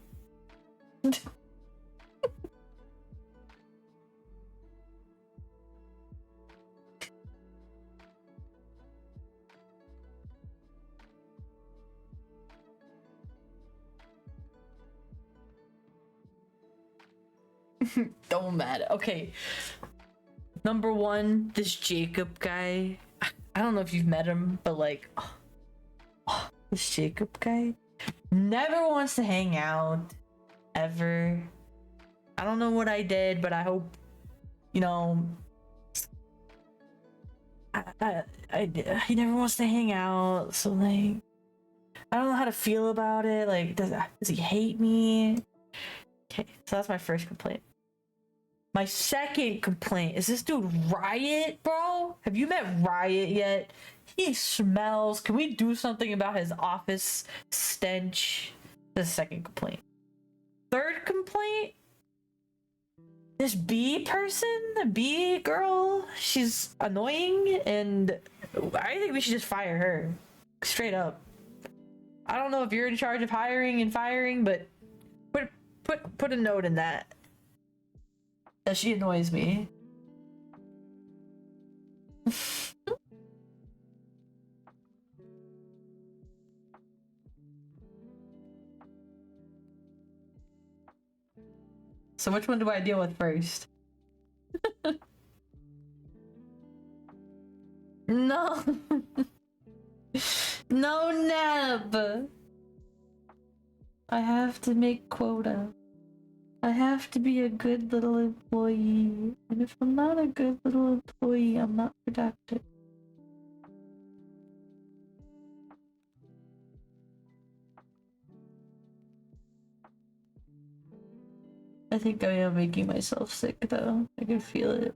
Don't matter. Okay. Number one, this Jacob guy. I don't know if you've met him, but like, this Jacob guy never wants to hang out ever. I don't know what I did, but I hope, you know, he never wants to hang out. So like, I don't know how to feel about it. Like, does he hate me? Okay, so that's my first complaint. My second complaint is this dude Riot, bro. Have you met Riot yet? He smells. Can we do something about his office stench? The second complaint. Third complaint, this B girl, she's annoying, and I think we should just fire her. Straight up. I don't know if you're in charge of hiring and firing, but put a note in that she annoys me. So which one do I deal with first? No. No, Neb. I have to make quota. I have to be a good little employee. And if I'm not a good little employee, I'm not productive. I think I am making myself sick though. I can feel it.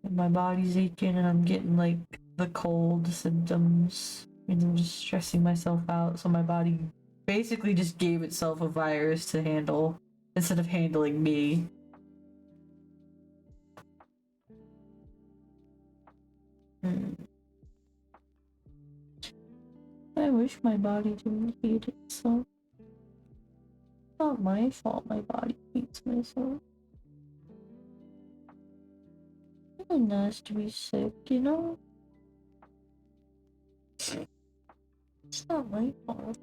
And my body's aching and I'm getting like the cold symptoms. And I'm just stressing myself out so my body basically just gave itself a virus to handle instead of handling me. I wish my body didn't hate itself. It's not my fault my body hates myself. It's really nice to be sick, you know? It's not my fault.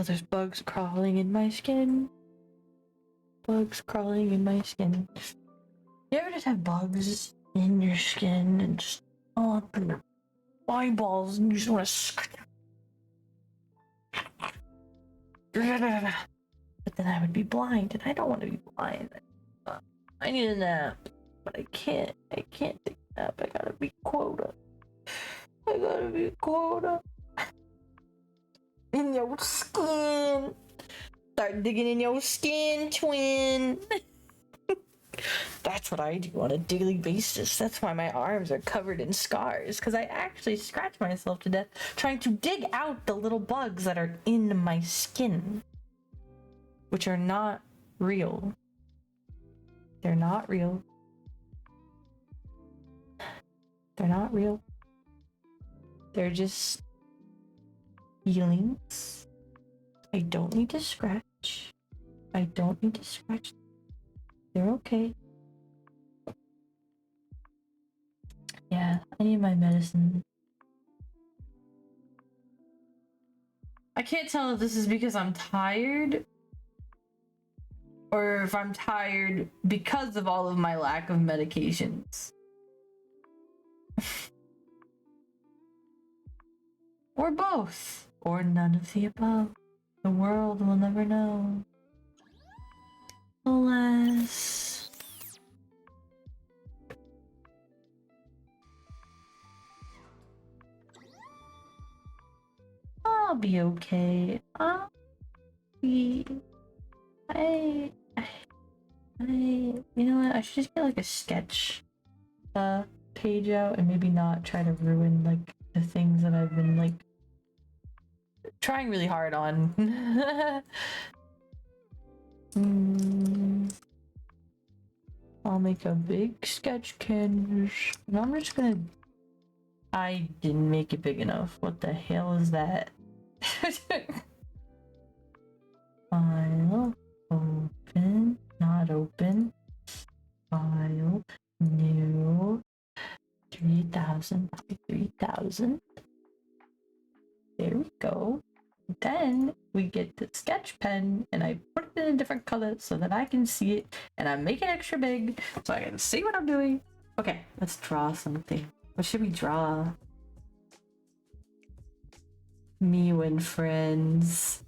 There's bugs crawling in my skin. Bugs crawling in my skin. You ever just have bugs in your skin and just all up in your eyeballs and you just want to but then I would be blind and I don't want to be blind. I need a nap, but I can't take a nap. I gotta be quota. I gotta be quota. In your skin. Start digging in your skin, twin. That's what I do on a daily basis. That's why my arms are covered in scars, because I actually scratch myself to death trying to dig out the little bugs that are in my skin, which are not real. They're not real. They're not real. They're just feelings. I don't need to scratch. I don't need to scratch. They're okay. Yeah, I need my medicine. I can't tell if this is because I'm tired or if I'm tired because of all of my lack of medications. Or both. Or none of the above. The world will never know. Alas. I'll be okay. I'll be... you know what? I should just get like a sketch page out and maybe not try to ruin like the things that I've been like trying really hard on. I'll make a big sketch canvas and I'm just gonna... I didn't make it big enough. What the hell is that? File, open, not open. File, new, 3000 by 3000. There we go. Then we get the sketch pen and I put it in a different color so that I can see it, and I make it extra big so I can see what I'm doing. Okay, let's draw something. What should we draw? Me when friends.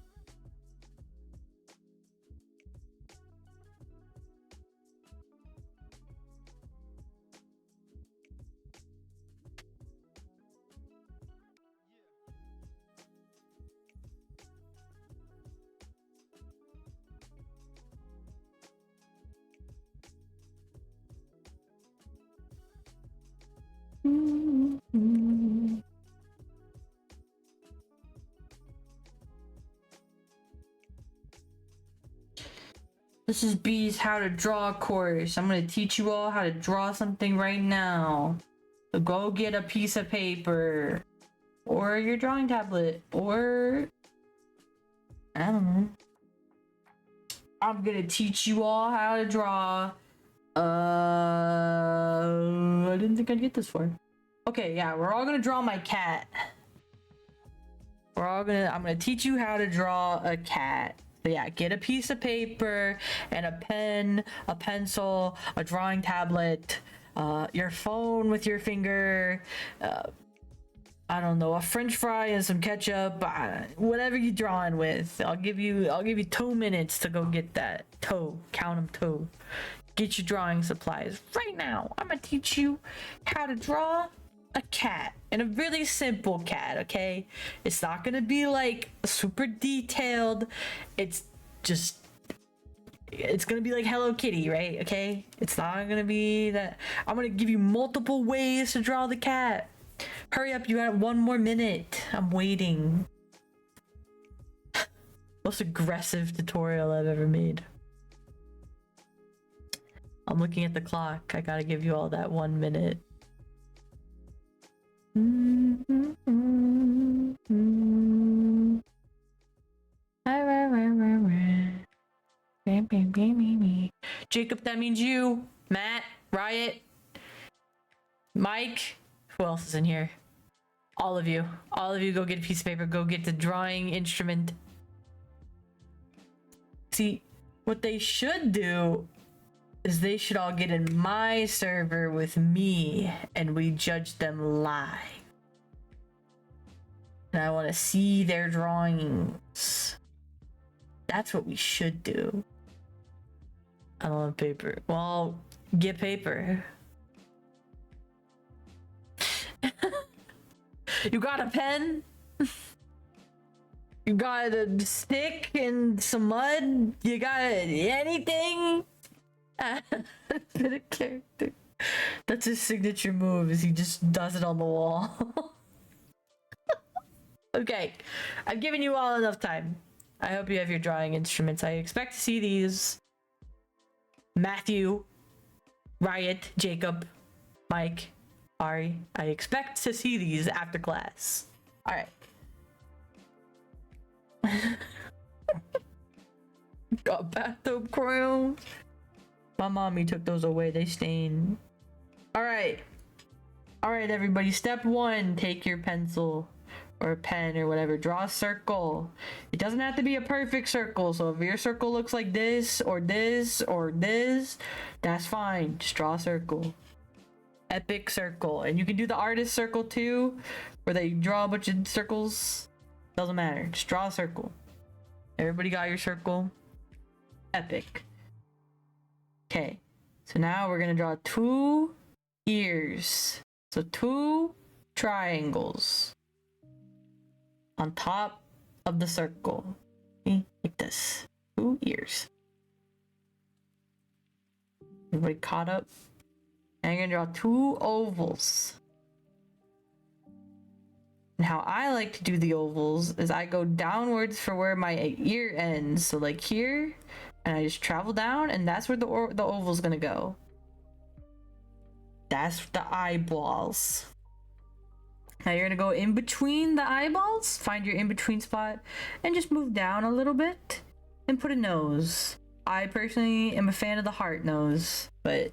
This is B's how to draw course. I'm gonna teach you all how to draw something right now. So go get a piece of paper or your drawing tablet or I don't know. I'm gonna teach you all how to draw. I didn't think I'd get this far. Okay, yeah, we're all gonna draw my cat. I'm gonna teach you how to draw a cat. So yeah, get a piece of paper and a pen, a pencil, a drawing tablet, your phone with your finger, I don't know, a French fry and some ketchup, whatever you're drawing with. I'll give you 2 minutes to go get that. Count them 2. Get your drawing supplies right now. I'm gonna teach you how to draw a cat, and a really simple cat, okay? It's not gonna be like super detailed. It's just, it's gonna be like Hello Kitty, right? Okay? It's not gonna be that. I'm gonna give you multiple ways to draw the cat. Hurry up, you got 1 more minute. I'm waiting. Most aggressive tutorial I've ever made. I'm looking at the clock. I gotta give you all that 1 minute. Jacob, that means you. Matt, Riot, Mike. Who else is in here? All of you. All of you go get a piece of paper. Go get the drawing instrument. See, what they should do is they should all get in my server with me and we judge them live. And I want to see their drawings. That's what we should do. I don't have paper. Well, get paper. You got a pen? You got a stick and some mud? You got anything? Bit of character. That's his signature move, is he just does it on the wall. Okay, I've given you all enough time. I hope you have your drawing instruments. I expect to see these. Matthew, Riot, Jacob, Mike, Ari. I expect to see these after class. All right. Got bathtub crayons. My mommy took those away. They stained. All right. All right, everybody. Step 1, take your pencil or a pen or whatever. Draw a circle. It doesn't have to be a perfect circle. So if your circle looks like this or this or this, that's fine. Just draw a circle. Epic circle. And you can do the artist circle too, where they draw a bunch of circles. Doesn't matter. Just draw a circle. Everybody got your circle? Epic. Okay. So now we're gonna draw 2 ears. So 2 triangles on top of the circle. Okay, like this. 2 ears. Everybody caught up? And you're gonna draw 2 ovals. And how I like to do the ovals is I go downwards for where my ear ends. So like here, and I just travel down, and that's where the oval's gonna go. That's the eyeballs. Now you're gonna go in between the eyeballs, find your in-between spot, and just move down a little bit and put a nose. I personally am a fan of the heart nose, but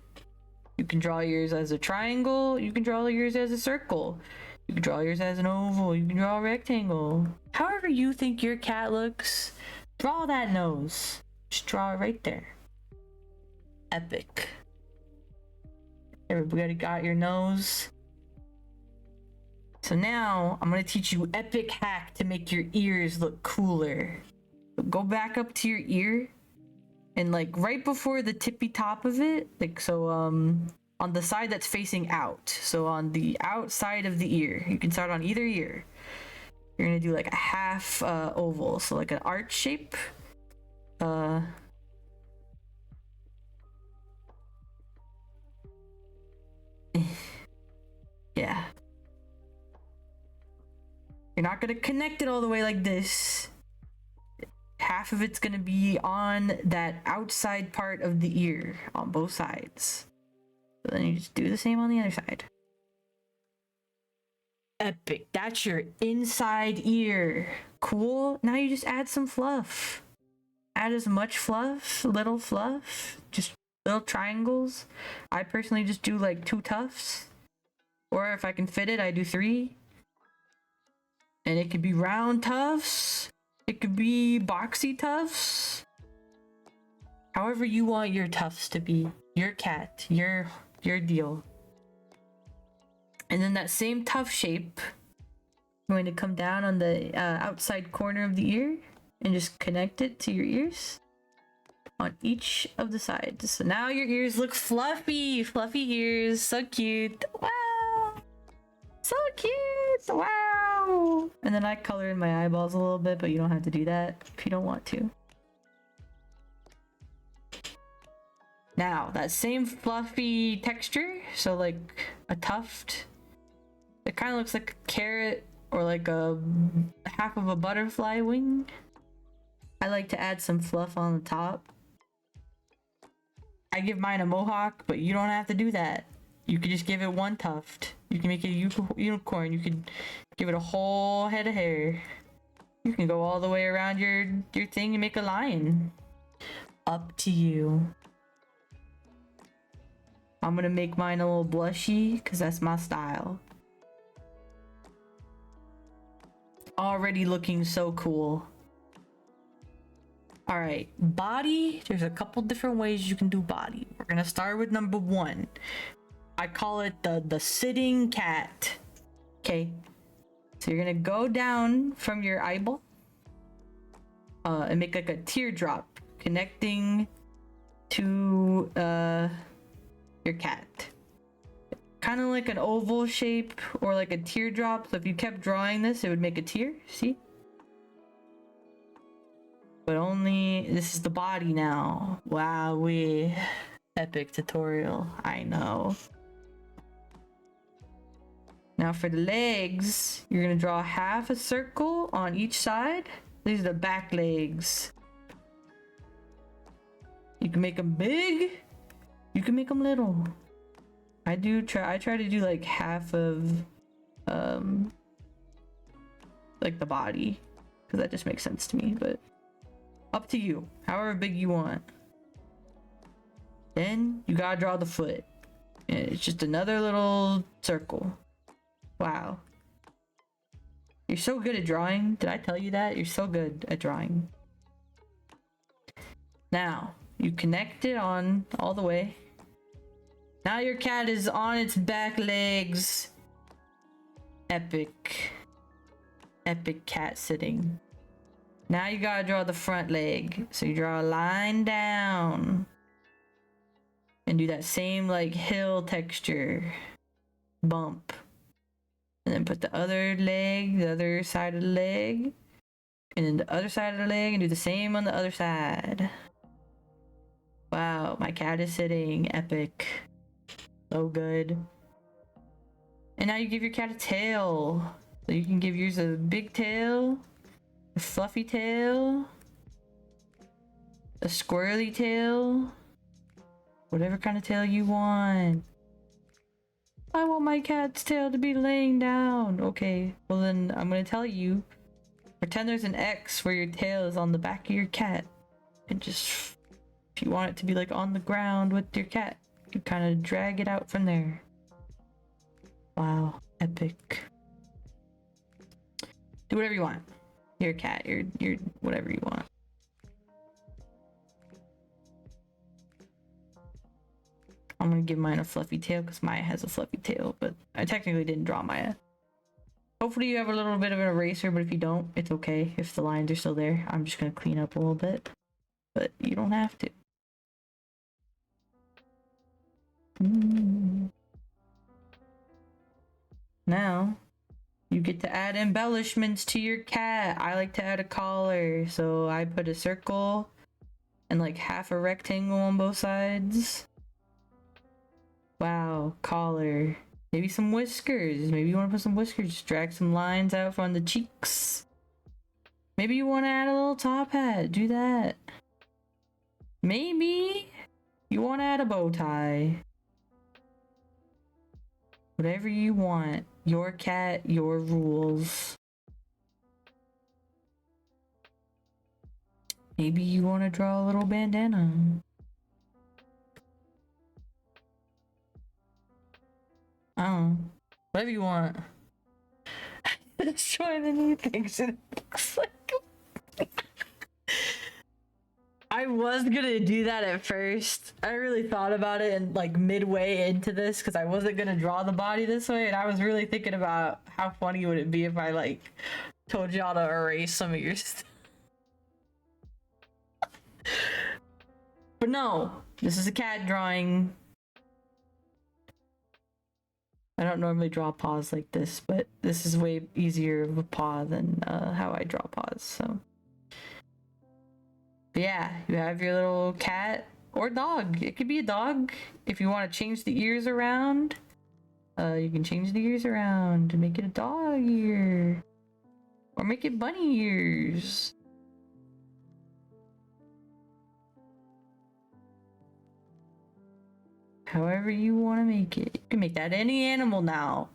you can draw yours as a triangle, you can draw yours as a circle, you can draw yours as an oval, you can draw a rectangle. However you think your cat looks, draw that nose. Just draw it right there. Epic. Everybody got your nose? So now I'm gonna teach you epic hack to make your ears look cooler. So go back up to your ear and like right before the tippy top of it, like so on the side that's facing out. So on the outside of the ear, you can start on either ear. You're gonna do like a half oval, so like an arch shape. Yeah. You're not gonna connect it all the way like this. Half of it's gonna be on that outside part of the ear on both sides. So then you just do the same on the other side. Epic. That's your inside ear. Cool. Now you just add some fluff. Add as much fluff, little fluff, just little triangles. I personally just do like 2 tufts. Or if I can fit it, I do 3. And it could be round tufts. It could be boxy tufts. However you want your tufts to be. Your cat. Your deal. And then that same tuft shape, I'm going to come down on the outside corner of the ear and just connect it to your ears on each of the sides. So now your ears look fluffy. Fluffy ears. So cute. Wow. So cute! Wow! And then I color in my eyeballs a little bit, but you don't have to do that if you don't want to. Now, that same fluffy texture, so like a tuft, it kind of looks like a carrot or like a half of a butterfly wing. I like to add some fluff on the top. I give mine a mohawk, but you don't have to do that. You could just give it one tuft. You can make it a unicorn. You could give it a whole head of hair. You can go all the way around your thing and make a lion. Up to you. I'm gonna make mine a little blushy because that's my style. Already looking so cool. All right, body. There's a couple different ways you can do body. We're gonna start with number 1. I call it the sitting cat. Okay, so you're gonna go down from your eyeball and make like a teardrop connecting to your cat. Kind of like an oval shape or like a teardrop. So if you kept drawing this, it would make a tear. See? But only this is the body now. Wow, we epic tutorial. I know. Now for the legs, you're gonna draw half a circle on each side. These are the back legs. You can make them big. You can make them little. I try to do like half of like the body because that just makes sense to me, but up to you, however big you want. Then you gotta draw the foot. And it's just another little circle. Wow. You're so good at drawing. Did I tell you that? You're so good at drawing. Now, you connect it on all the way. Now your cat is on its back legs. Epic. Epic cat sitting. Now you gotta draw the front leg. So you draw a line down. And do that same like hill texture. Bump. And then put the other leg, the other side of the leg. And then the other side of the leg and do the same on the other side. Wow, my cat is sitting. Epic. So good. And now you give your cat a tail. So you can give yours a big tail, a fluffy tail, a squirrely tail, whatever kind of tail you want. I want my cat's tail to be laying down. Okay, well then I'm gonna tell you. Pretend there's an X where your tail is on the back of your cat. And just, if you want it to be like on the ground with your cat, you kind of drag it out from there. Wow, epic. Do whatever you want. You're a cat, you're whatever you want. I'm gonna give mine a fluffy tail because Maya has a fluffy tail, but I technically didn't draw Maya. Hopefully you have a little bit of an eraser, but if you don't, it's okay. If the lines are still there, I'm just gonna clean up a little bit, but you don't have to. Now, you get to add embellishments to your cat. I like to add a collar, so I put a circle and like half a rectangle on both sides. Wow, collar. Maybe some whiskers. Maybe you want to put some whiskers. Just drag some lines out from the cheeks. Maybe you want to add a little top hat. Do that. Maybe you want to add a bow tie. Whatever you want. Your cat, your rules. Maybe you want to draw a little bandana. I don't know. Whatever you want. Showing the new things it looks like. I was gonna do that at first. I really thought about it and like midway into this because I wasn't gonna draw the body this way, and I was really thinking about how funny would it be if I like told y'all to erase some of your stuff. But no, this is a cat drawing. I don't normally draw paws like this, but this is way easier of a paw than how I draw paws, so. But yeah, you have your little cat or dog. It could be a dog. If you want to change the ears around, you can change the ears around to make it a dog ear. Or make it bunny ears. However you want to make it. You can make that any animal now.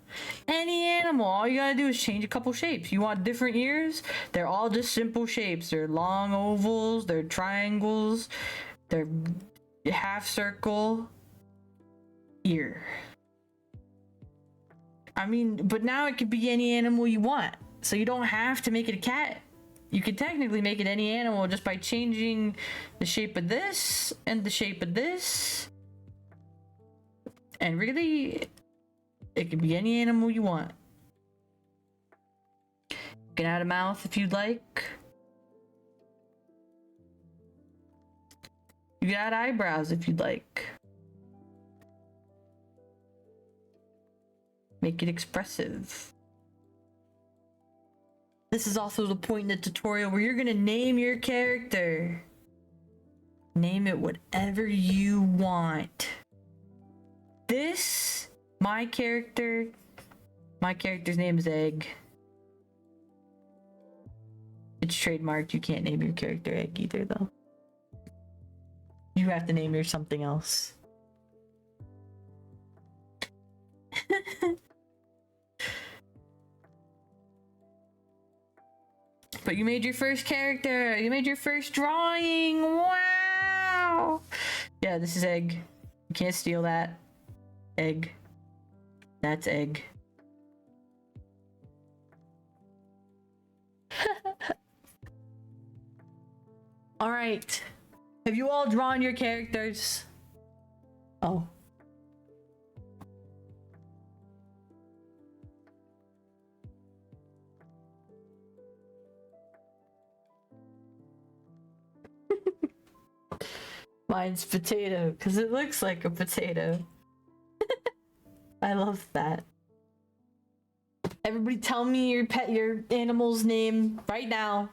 Any animal. All you gotta do is change a couple shapes. You want different ears? They're all just simple shapes. They're long ovals, they're triangles, they're half circle ear. I mean, but now it could be any animal you want. So you don't have to make it a cat. You could technically make it any animal just by changing the shape of this and the shape of this. And really, it could be any animal you want. You can add a mouth if you'd like. You can add eyebrows if you'd like. Make it expressive. This is also the point in the tutorial where you're gonna name your character. Name it whatever you want. This, my character's name is Egg. It's trademarked. You can't name your character Egg either, though. You have to name yours something else. But you made your first character. You made your first drawing. Wow. Yeah, this is Egg. You can't steal that. Egg. That's Egg. All right. Have you all drawn your characters? Oh. Mine's potato, because it looks like a potato. I love that. Everybody tell me your animal's name right now.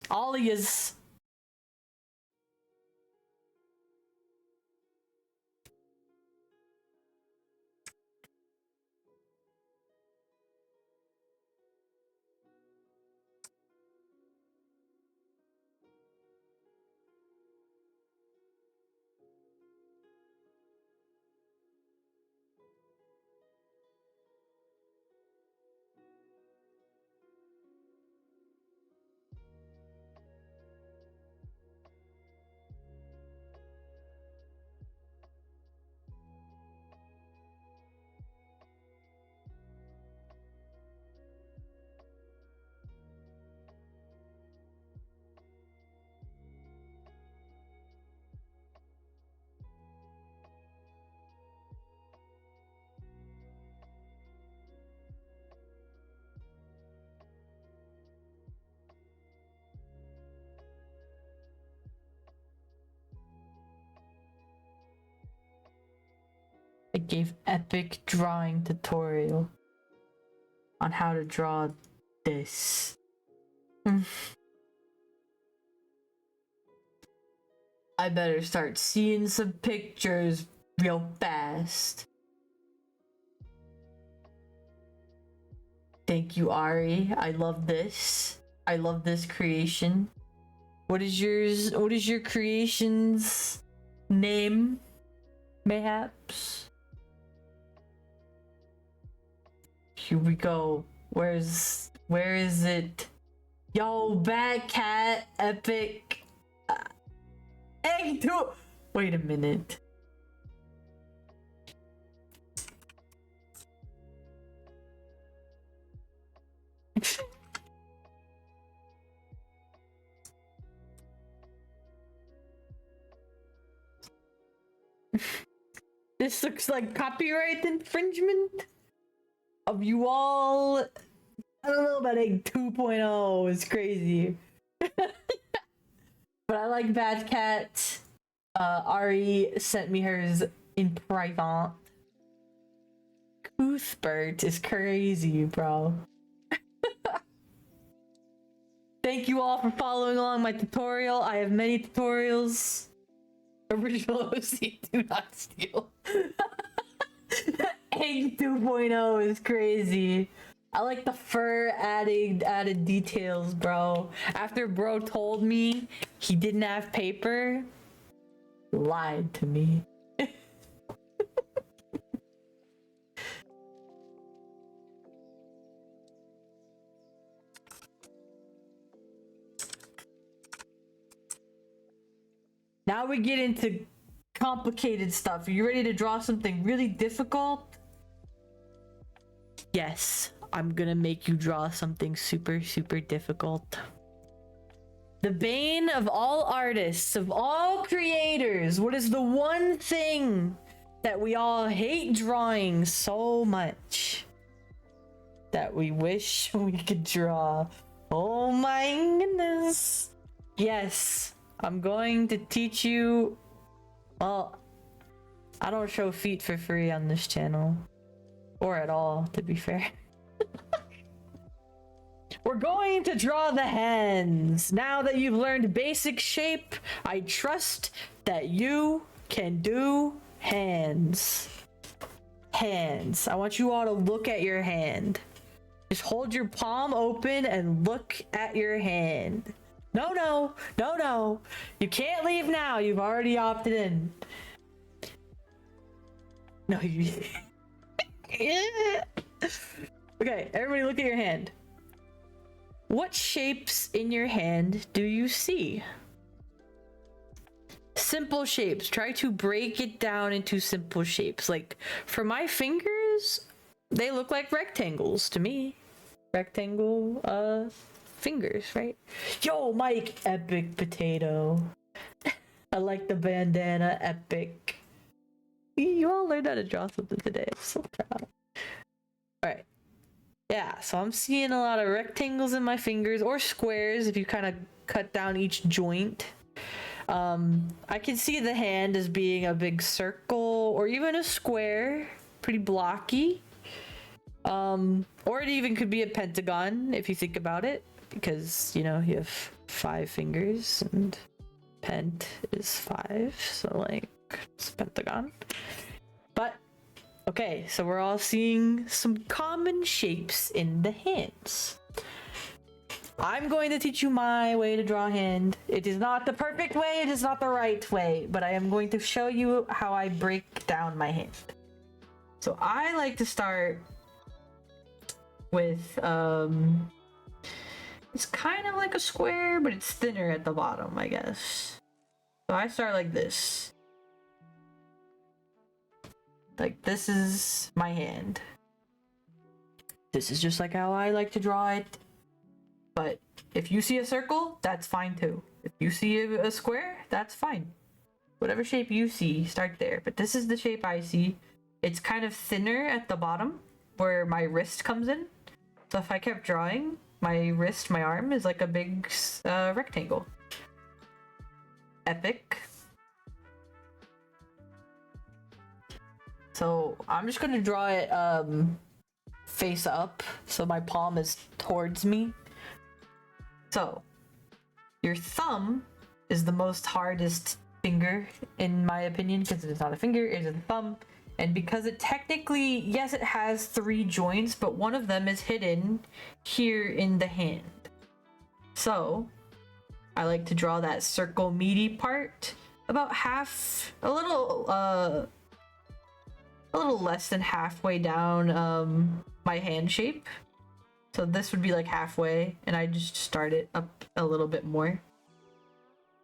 All of yous. I gave epic drawing tutorial on how to draw this. I better start seeing some pictures real fast. Thank you, Ari. I love this. I love this creation. What is yours? What is your creation's name? Mayhaps? Here we go. Where is it? Yo, bad cat, epic. Egg too. Wait a minute. This looks like copyright infringement of you all. I don't know about Egg 2.0. It's crazy. But I like Bad Cat. Ari sent me hers in private. Toothburt is crazy, bro. Thank you all for following along my tutorial. I have many tutorials. Original OC, do not steal. Egg 2.0 is crazy. I like the fur added details, bro. After bro told me he didn't have paper, lied to me. Now we get into complicated stuff. Are you ready to draw something really difficult? Yes, I'm gonna make you draw something super, super difficult. The bane of all artists, of all creators, what is the one thing that we all hate drawing so much that we wish we could draw? Oh my goodness. Yes, I'm going to teach you. Well, I don't show feet for free on this channel. Or at all, to be fair. We're going to draw the hands. Now that you've learned basic shape, I trust that you can do hands. Hands. I want you all to look at your hand. Just hold your palm open and look at your hand. No, no, no, no. You can't leave now. You've already opted in. No, you... Okay, everybody look at your hand. What shapes in your hand do you see? Simple shapes. Try to break it down into simple shapes. Like, for my fingers, they look like rectangles to me. Rectangle, fingers, right? Yo, Mike, epic potato. I like the bandana, epic. You all learned how to draw something today. I'm so proud. Alright. Yeah, so I'm seeing a lot of rectangles in my fingers, or squares if you kind of cut down each joint. I can see the hand as being a big circle, or even a square. Pretty blocky. Or it even could be a pentagon, if you think about it. Because, you know, you have 5 fingers, and pent is 5, so like... it's a pentagon. But okay, so we're all seeing some common shapes in the hands. I'm going to teach you my way to draw a hand. It is not the perfect way, it is not the right way, but I am going to show you how I break down my hand. So I like to start with it's kind of like a square, but it's thinner at the bottom, I guess. So I start like this. Like, this is my hand. This is just like how I like to draw it. But if you see a circle, that's fine too. If you see a square, that's fine. Whatever shape you see, start there. But this is the shape I see. It's kind of thinner at the bottom, where my wrist comes in. So if I kept drawing, my wrist, my arm, is like a big rectangle. Epic. So I'm just gonna draw it face up, so my palm is towards me. So your thumb is the most hardest finger, in my opinion, because it's not a finger, it's a thumb. And because it technically, yes, it has 3 joints, but one of them is hidden here in the hand. So I like to draw that circle meaty part about half, a little less than halfway down my hand shape. So this would be like halfway, and I just start it up a little bit more.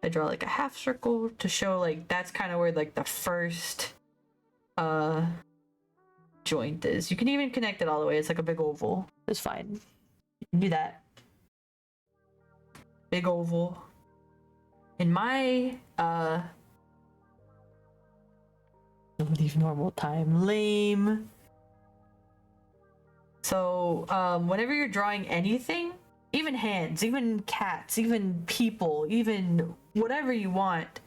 I draw like a half circle to show like that's kind of where like the first joint is. You can even connect it all the way. It's like a big oval. It's fine. You can do that. Big oval. In my don't leave normal time. Lame. So whenever you're drawing anything, even hands, even cats, even people, even whatever you want,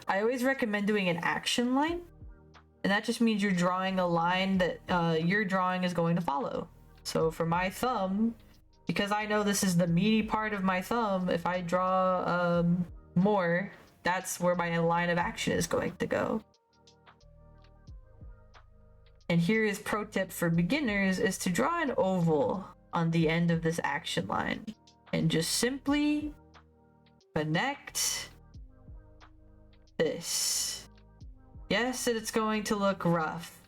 I always recommend doing an action line. and that just means you're drawing a line that your drawing is going to follow. So for my thumb, because I know this is the meaty part of my thumb, if I draw more, that's where my line of action is going to go. And here is pro tip for beginners, is to draw an oval on the end of this action line and just simply connect this. Yes, it's going to look rough,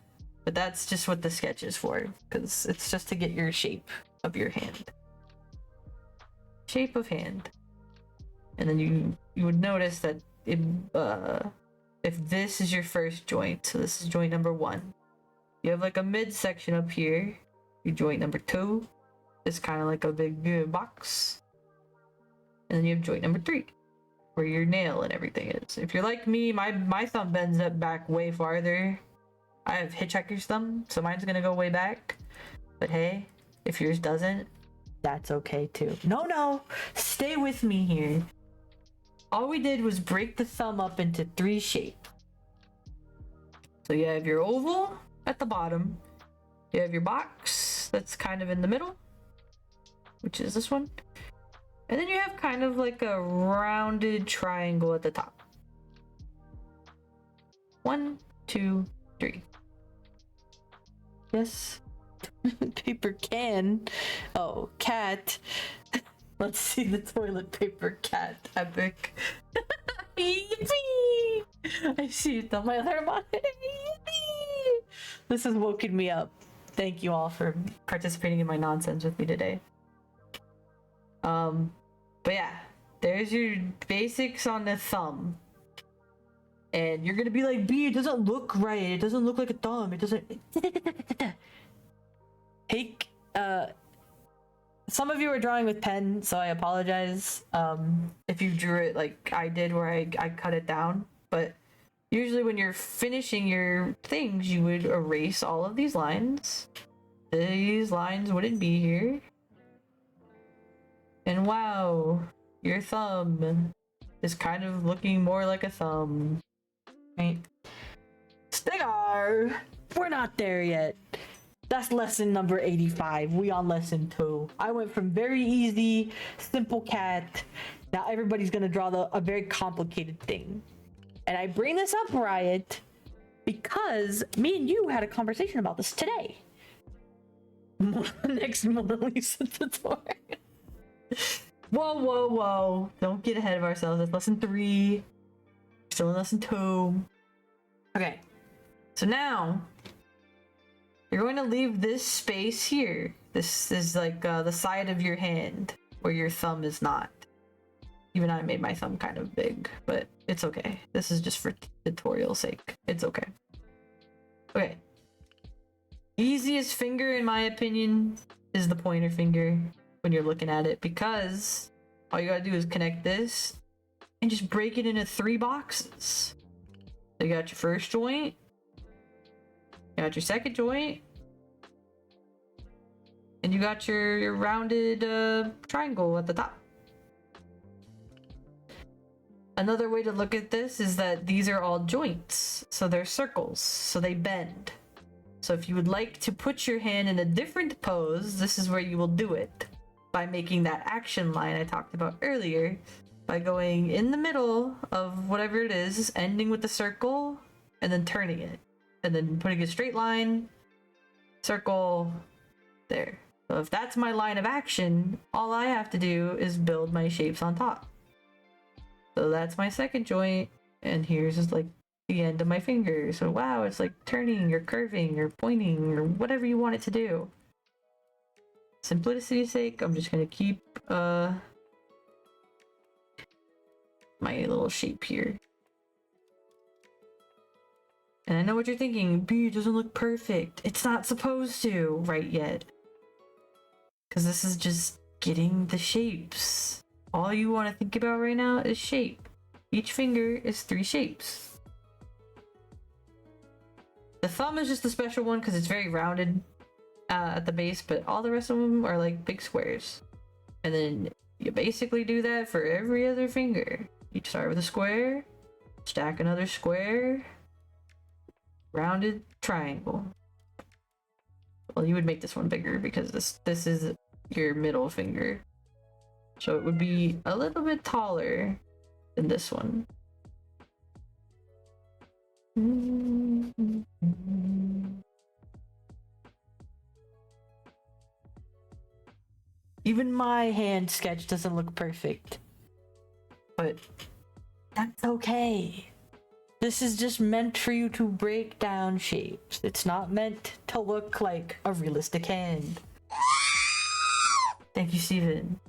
but that's just what the sketch is for, because it's just to get your shape of your hand. Shape of hand. And then you would notice that if this is your first joint, so this is joint number 1, you have like a midsection up here. Your joint number 2 is kind of like a big box, and then you have joint number 3 where your nail and everything is. If you're like me, my thumb bends up back way farther. I have hitchhiker's thumb, so mine's gonna go way back. But hey, if yours doesn't, that's okay too. No, stay with me here. All we did was break the thumb up into 3 shapes. So you have your oval at the bottom, you have your box that's kind of in the middle, which is this one, and then you have kind of like a rounded triangle at the top. 1, 2, 3. Yes. Paper can. Oh, cat. Let's see the toilet paper cat. Epic. Yippee! I see it on my other mind. Yippee! This has woken me up. Thank you all for participating in my nonsense with me today. But yeah, there's your basics on the thumb. And you're gonna be like, B, it doesn't look right. It doesn't look like a thumb. It doesn't. Take, some of you are drawing with pen, so I apologize if you drew it like I did, where I cut it down. But usually when you're finishing your things, you would erase all of these lines. These lines wouldn't be here. And wow, your thumb is kind of looking more like a thumb. Right? Stigar! We're not there yet. That's lesson number 85. We on lesson 2. I went from very easy, simple cat. Now everybody's gonna draw a very complicated thing. And I bring this up, Riot, because me and you had a conversation about this today. Next Mona Lisa tutorial. Whoa. Don't get ahead of ourselves. It's lesson 3. Still in lesson 2. Okay. So now you're going to leave this space here. This is like the side of your hand where your thumb is not. Even I made my thumb kind of big, but it's okay. This is just for tutorial sake. It's okay. Okay. Easiest finger, in my opinion, is the pointer finger when you're looking at it, because all you gotta do is connect this and just break it into 3 boxes. So you got your first joint, you got your second joint, and you got your rounded triangle at the top. Another way to look at this is that these are all joints, so they're circles, so they bend. So if you would like to put your hand in a different pose, this is where you will do it. By making that action line I talked about earlier, by going in the middle of whatever it is, ending with the circle, and then turning it. And then putting a straight line, circle, there. So if that's my line of action, all I have to do is build my shapes on top. So that's my second joint, and here's just like the end of my finger. So wow, it's like turning or curving or pointing or whatever you want it to do. Simplicity's sake, I'm just gonna keep my little shape here. And I know what you're thinking, B, it doesn't look perfect. It's not supposed to right yet. Because this is just getting the shapes. All you want to think about right now is shape. Each finger is 3 shapes. The thumb is just a special one because it's very rounded at the base, but all the rest of them are like big squares. And then you basically do that for every other finger. You start with a square, stack another square, rounded triangle. Well, you would make this one bigger because this is your middle finger. So it would be a little bit taller than this one. Even my hand sketch doesn't look perfect. But that's okay. This is just meant for you to break down shapes. It's not meant to look like a realistic hand. Thank you, Steven.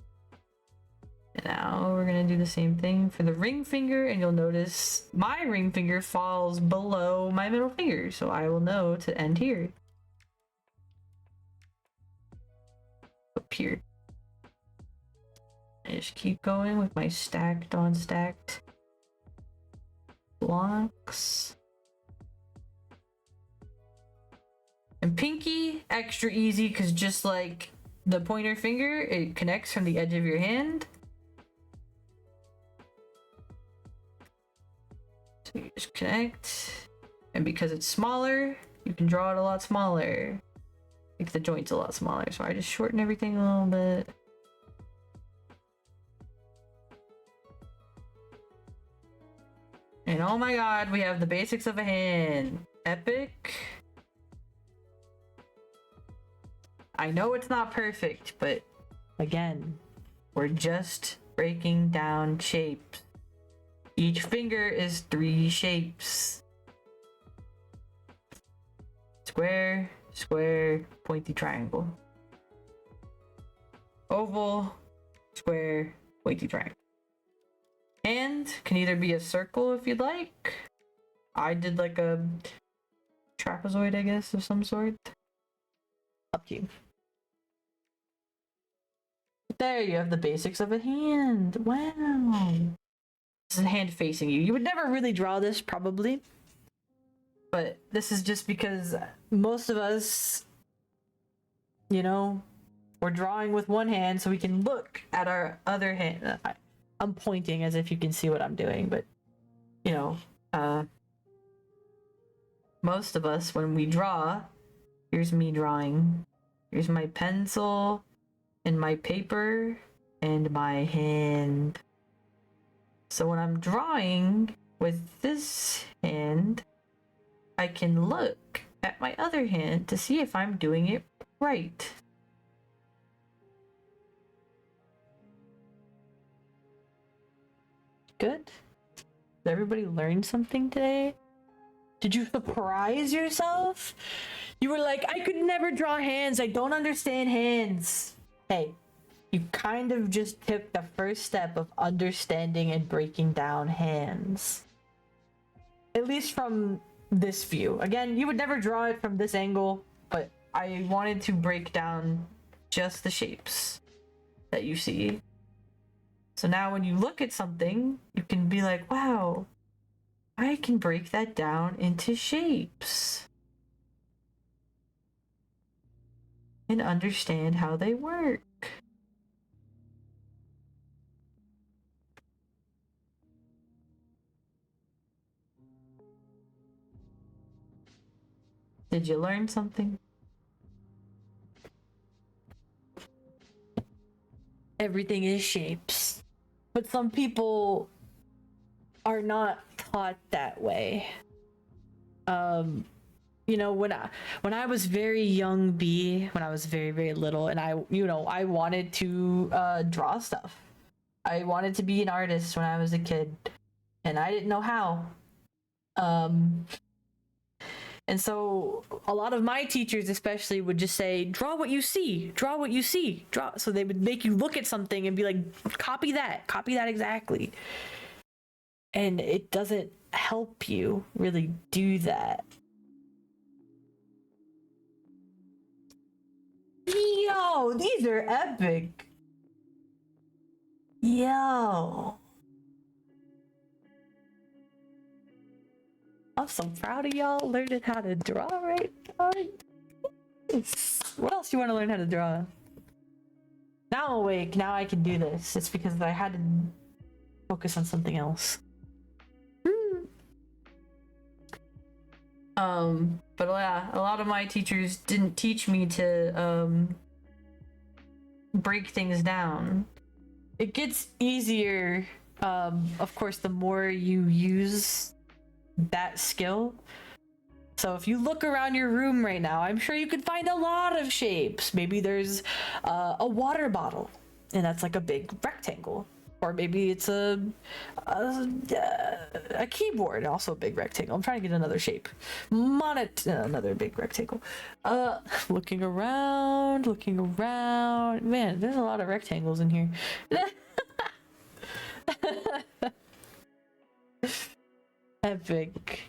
And now we're gonna do the same thing for the ring finger, and you'll notice my ring finger falls below my middle finger, so I will know to end here. Up here. I just keep going with my stacked on stacked blocks. And pinky, extra easy, because just like the pointer finger, it connects from the edge of your hand. So you just connect, and because it's smaller, you can draw it a lot smaller. Like the joint's a lot smaller, so I just shorten everything a little bit. And oh my god, we have the basics of a hand. Epic. I know it's not perfect, but again, we're just breaking down shapes. Each finger is 3 shapes. Square, square, pointy triangle. Oval, square, pointy triangle. Hand can either be a circle if you'd like. I did like a trapezoid, I guess, of some sort. Up to you. There you have the basics of a hand. Wow. This is a hand facing you. You would never really draw this, probably. But this is just because most of us, you know, we're drawing with one hand so we can look at our other hand. I'm pointing as if you can see what I'm doing, but, you know, most of us, when we draw, here's me drawing. Here's my pencil and my paper and my hand. So when I'm drawing with this hand, I can look at my other hand to see if I'm doing it right. Good? Did everybody learn something today? Did you surprise yourself? You were like, I could never draw hands. I don't understand hands. Hey, you kind of just took the first step of understanding and breaking down hands. At least from this view. Again, you would never draw it from this angle, but I wanted to break down just the shapes that you see. So now when you look at something, you can be like, wow, I can break that down into shapes and understand how they work. Did you learn something? Everything is shapes. But some people are not taught that way. You know, when I was very young bee, when I was very, very little, and I wanted to draw stuff. I wanted to be an artist when I was a kid, and I didn't know how. And so a lot of my teachers especially would just say, draw what you see, draw what you see, draw. So they would make you look at something and be like, copy that exactly. And it doesn't help you really do that. Yo, these are epic. Yo. I'm so proud of y'all learning how to draw right now. What else do you want to learn how to draw? Now I'm awake. Now I can do this. It's because I had to focus on something else. But yeah, a lot of my teachers didn't teach me to break things down. It gets easier, of course, the more you use that skill. So if you look around your room right now, I'm sure you could find a lot of shapes. Maybe there's a water bottle, and that's like a big rectangle. Or maybe it's a keyboard, also a big rectangle. I'm trying to get another shape. Another big rectangle. Looking around. Man, there's a lot of rectangles in here. Epic.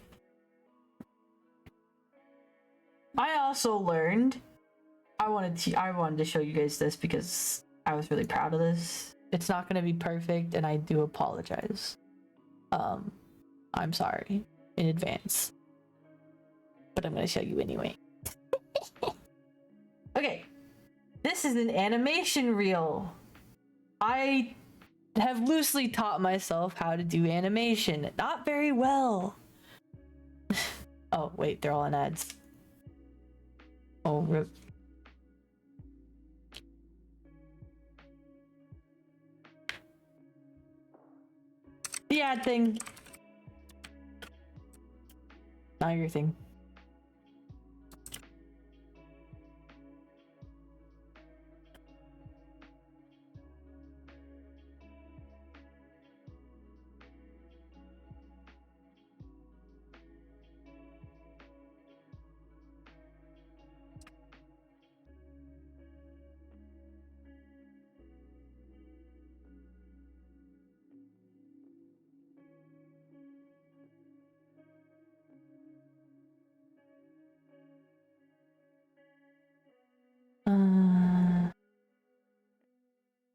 I also learned. I wanted to show you guys this because I was really proud of this. It's not gonna be perfect, and I do apologize. I'm sorry in advance, but I'm gonna show you anyway. Okay, this is an animation reel. I have loosely taught myself how to do animation. Not very well. Oh, wait, they're all in ads. Oh, rip. The ad thing. Not your thing.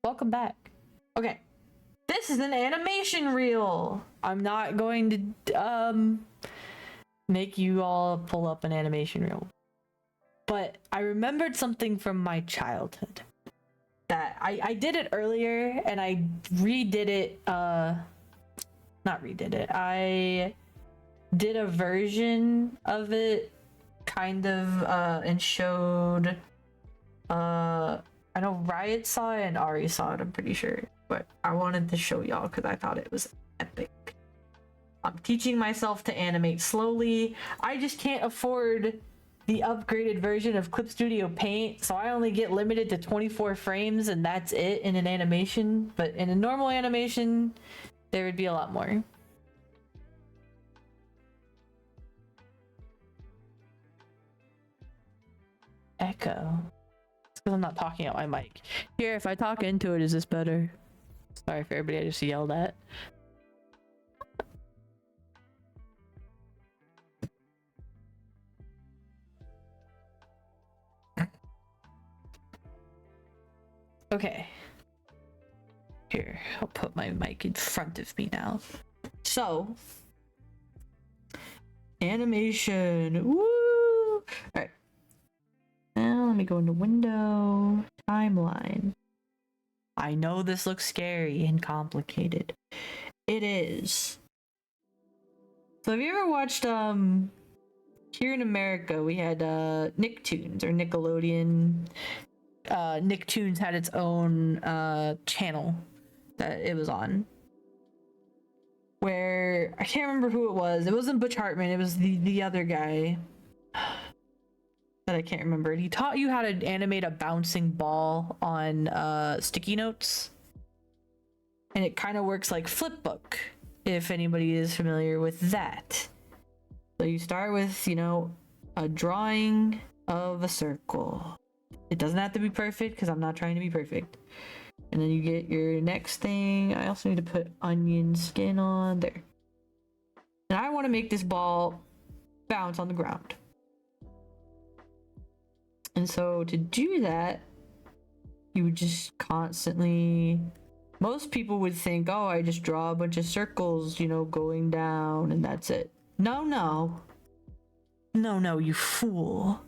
Welcome back. Okay. This is an animation reel. I'm not going to make you all pull up an animation reel. But I remembered something from my childhood. That I did it earlier and I redid it, not redid it. I did a version of it kind of and showed I know Riot saw it and Ari saw it, I'm pretty sure. But I wanted to show y'all because I thought it was epic. I'm teaching myself to animate slowly. I just can't afford the upgraded version of Clip Studio Paint, so I only get limited to 24 frames and that's it in an animation. But in a normal animation, there would be a lot more. Echo. Because I'm not talking at my mic. Here, if I talk into it, is this better? Sorry for everybody I just yelled at. Okay. Here, I'll put my mic in front of me now. So, animation. Woo! Alright. Now let me go into window, timeline. I know this looks scary and complicated. It is. So have you ever watched here in America we had Nicktoons or Nickelodeon. Nicktoons had its own channel that it was on. Where I can't remember who it was. It wasn't Butch Hartman, it was the other guy. That I can't remember. He taught you how to animate a bouncing ball on sticky notes. And it kind of works like Flipbook, if anybody is familiar with that. So you start with, you know, a drawing of a circle. It doesn't have to be perfect because I'm not trying to be perfect. And then you get your next thing. I also need to put onion skin on there. And I want to make this ball bounce on the ground. And so to do that, you would just constantly... Most people would think, oh, I just draw a bunch of circles, you know, going down, and that's it. No, no. No, no, you fool.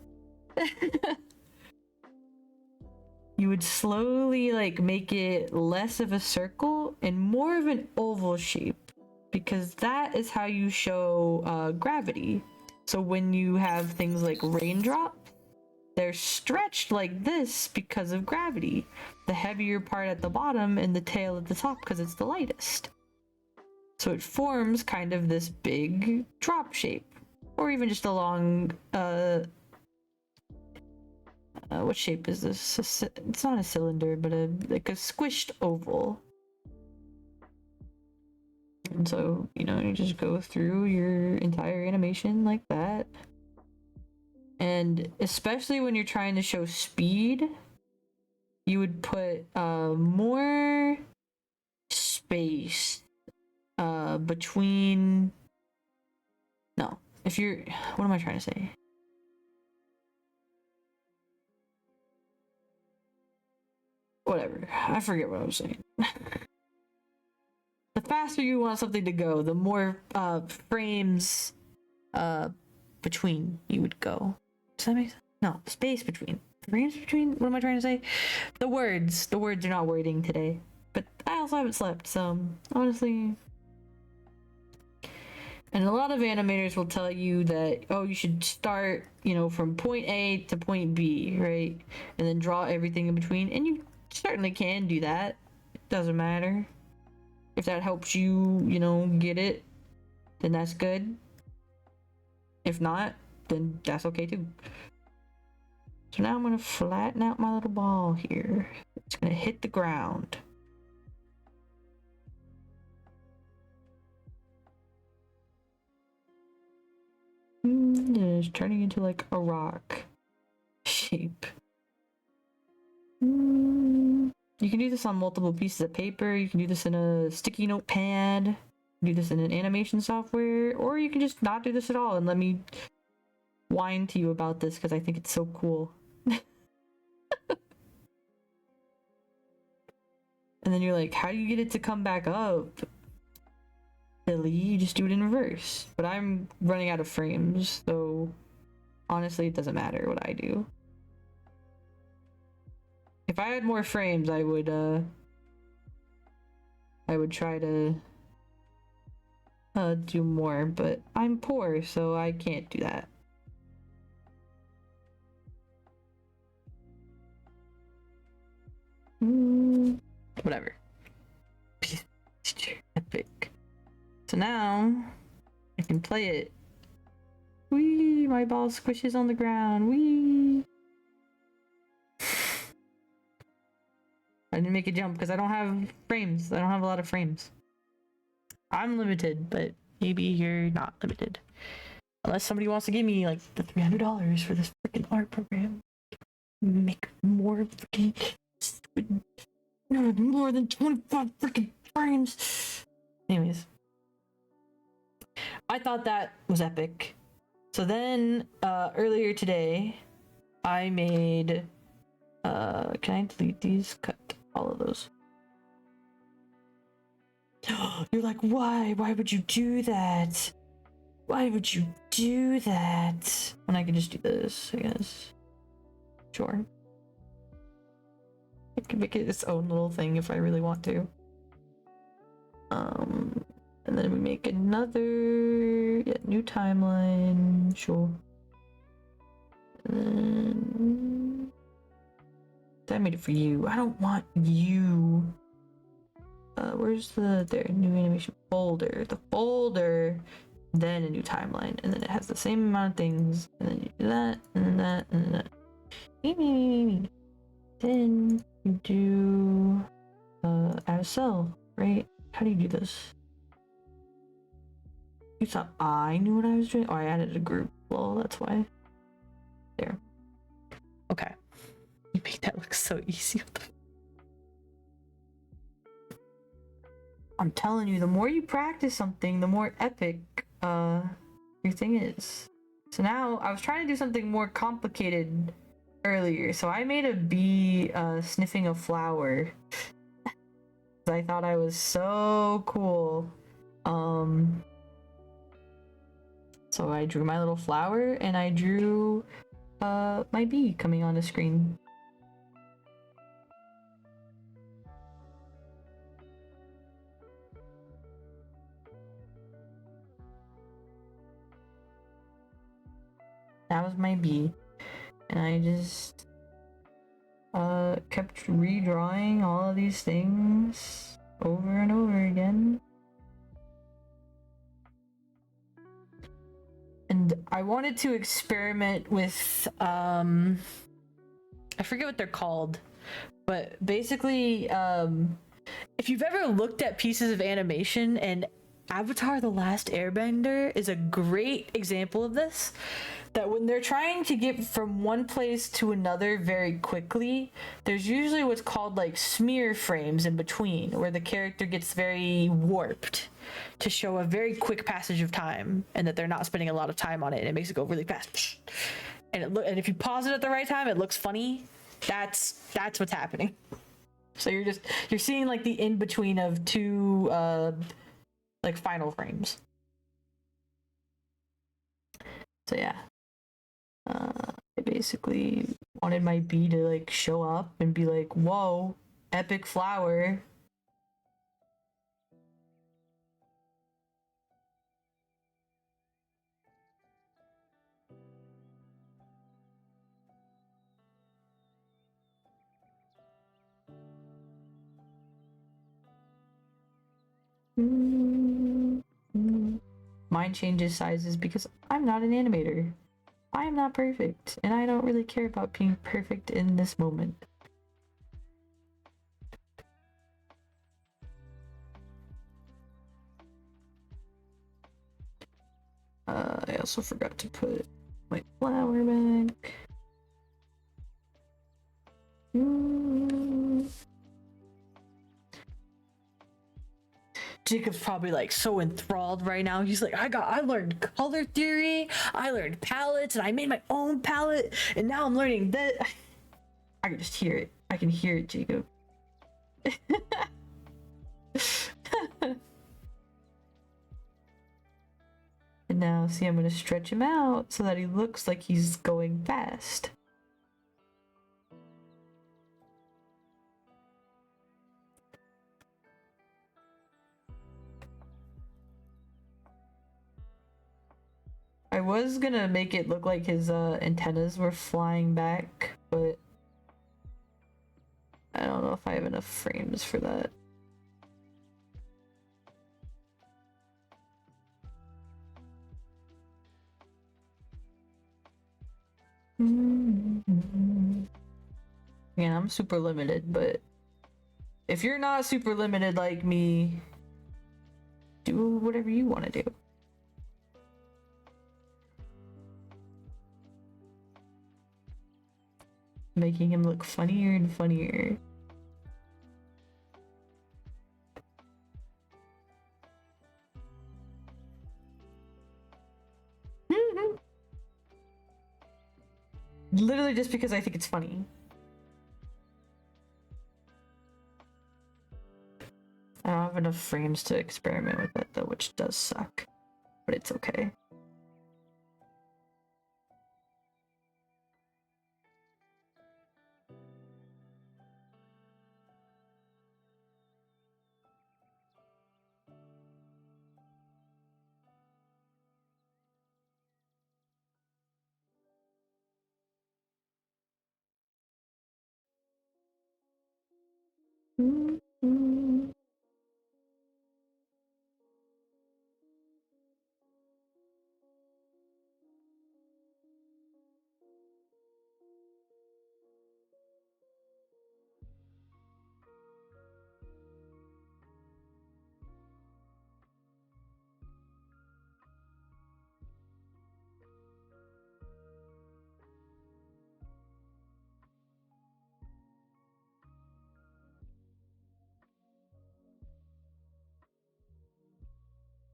You would slowly, like, make it less of a circle and more of an oval shape. Because that is how you show gravity. So when you have things like raindrop, they're stretched like this because of gravity. The heavier part at the bottom and the tail at the top because it's the lightest. So it forms kind of this big drop shape. Or even just a long, what shape is this? It's not a cylinder, but like a squished oval. And so, you know, you just go through your entire animation like that. And especially when you're trying to show speed, you would put more space between... No, if you're... What am I trying to say? Whatever. I forget what I was saying. The faster you want something to go, the more frames between you would go. Does that make sense? No, space between. Frames between? What am I trying to say? The words. The words are not wording today. But I also haven't slept, so honestly... And a lot of animators will tell you that, oh, you should start, you know, from point A to point B, right? And then draw everything in between. And you certainly can do that. It doesn't matter. If that helps you, you know, get it, then that's good. If not, then that's okay too. So now I'm gonna flatten out my little ball here. It's gonna hit the ground. It's turning into like a rock shape. You can do this on multiple pieces of paper. You can do this in a sticky notepad. Do this in an animation software, or you can just not do this at all and let me whine to you about this because I think it's so cool. And then you're like, how do you get it to come back up? Silly, you just do it in reverse. But I'm running out of frames, so honestly, it doesn't matter what I do. If I had more frames, I would try to do more, but I'm poor, so I can't do that. Whatever. Epic. So now I can play it. Whee! My ball squishes on the ground. Whee! I didn't make a jump because I don't have frames. I don't have a lot of frames. I'm limited, but maybe you're not limited. Unless somebody wants to give me like the $300 for this freaking art program. Make more freaking... more than 25 freaking frames. Anyways. I thought that was epic. So then, earlier today, I made... can I delete these? Cut all of those. You're like, why? Why would you do that? Why would you do that? When I can just do this, I guess. Sure. I can make it its own little thing if I really want to. And then we make another new timeline. Sure. And then I made it for you. I don't want you. Where's the new animation folder? The folder, then a new timeline, and then it has the same amount of things, and then you do that, and then that, and then that. Then you do add a cell, right? How do you do this? You thought I knew what I was doing? Oh, I added a group. Well, that's why. There. Okay. You make that look so easy. I'm telling you, the more you practice something, the more epic your thing is. So now, I was trying to do something more complicated earlier. So I made a bee sniffing a flower. I thought I was so cool. So I drew my little flower, and I drew my bee coming on the screen. That was my B. And I just kept redrawing all of these things over and over again. And I wanted to experiment with I forget what they're called, but basically if you've ever looked at pieces of animation, and Avatar: The Last Airbender is a great example of this, that when they're trying to get from one place to another very quickly, there's usually what's called like smear frames in between, where the character gets very warped to show a very quick passage of time, and that they're not spending a lot of time on it, and it makes it go really fast. And and if you pause it at the right time, it looks funny. That's what's happening. So you're seeing like the in between of two like final frames. So yeah. I basically wanted my bee to like show up and be like, whoa, epic flower. Mine changes sizes because I'm not an animator. I am not perfect, and I don't really care about being perfect in this moment. I also forgot to put my flower back. Jacob's probably like so enthralled right now. He's like, I learned color theory, I learned palettes, and I made my own palette, and now I'm learning that. I can just hear it. I can hear it, Jacob. And now, see, I'm gonna stretch him out so that he looks like he's going fast. I was gonna make it look like his antennas were flying back, but I don't know if I have enough frames for that. Yeah, I'm super limited, but if you're not super limited like me, do whatever you want to do. Making him look funnier and funnier. Literally just because I think it's funny. I don't have enough frames to experiment with it though, which does suck, but it's okay.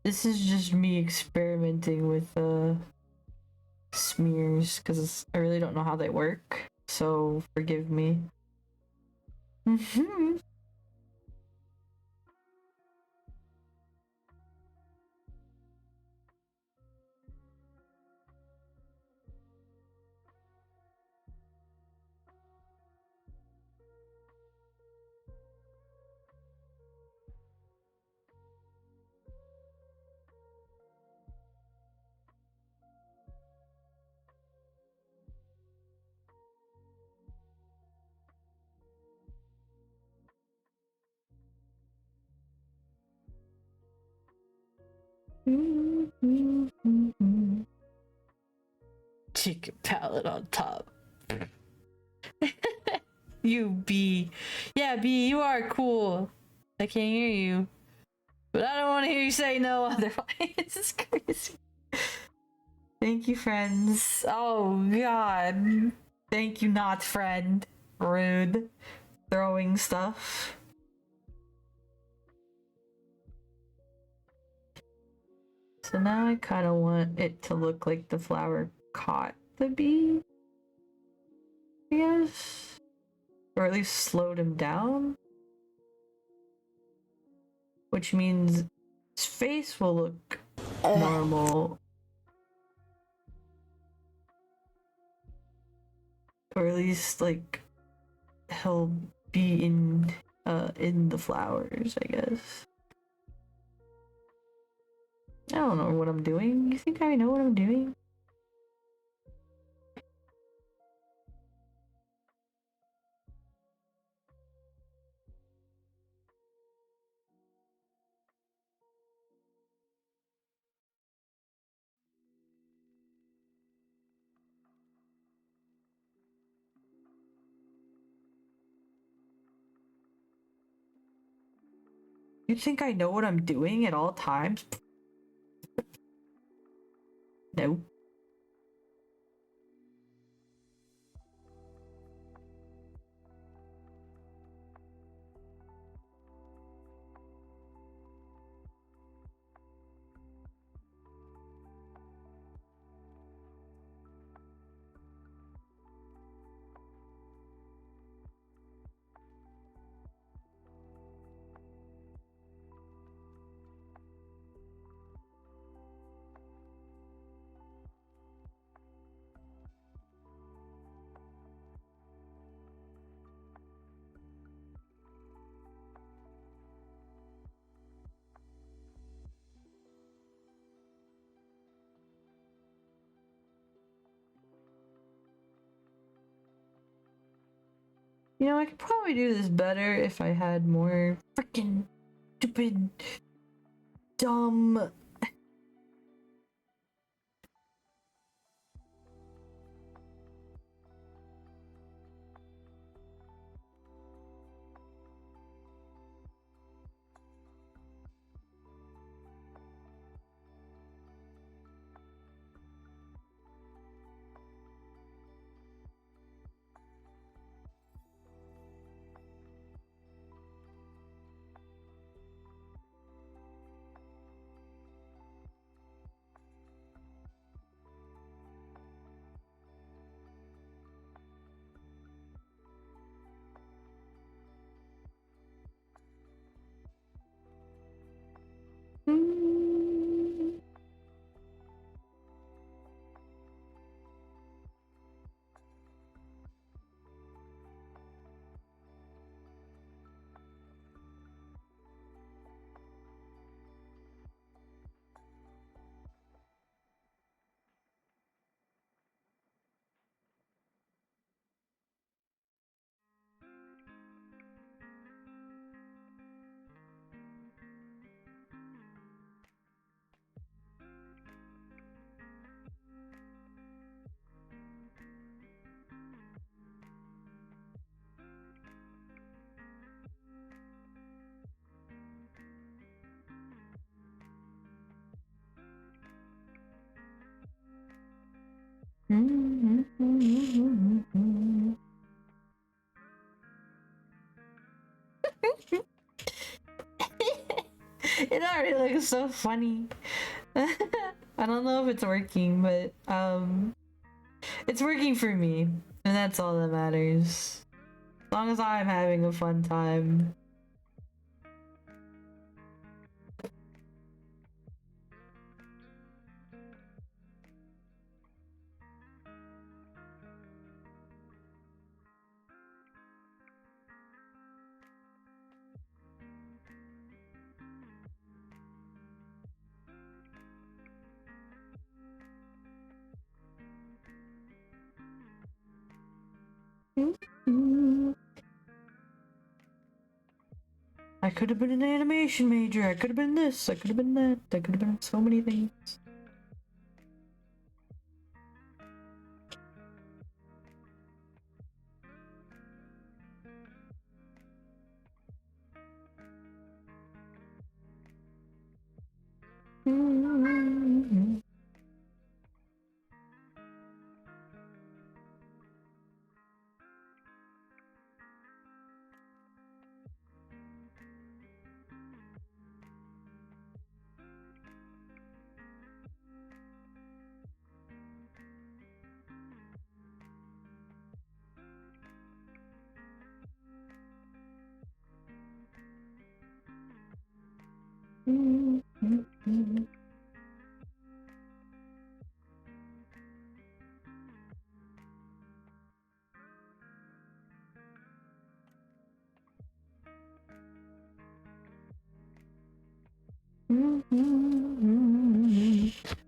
This is just me experimenting with smears because I really don't know how they work, so forgive me. Chicken palette on top. You bee. Yeah, bee, you are cool. I can't hear you. But I don't want to hear you say no otherwise. This is crazy. Thank you, friends. Oh, God. Thank you, not friend. Rude. Throwing stuff. So now I kind of want it to look like the flower caught the bee, I guess? Or at least slowed him down? Which means his face will look normal. Or at least, like, he'll be in the flowers, I guess. I don't know what I'm doing. You think I know what I'm doing? You think I know what I'm doing at all times? No. You know, I could probably do this better if I had more freaking stupid, dumb. It already looks so funny. I don't know if it's working, but it's working for me, and that's all that matters. As long as I'm having a fun time. I could have been an animation major. I could have been this. I could have been that. I could have been so many things.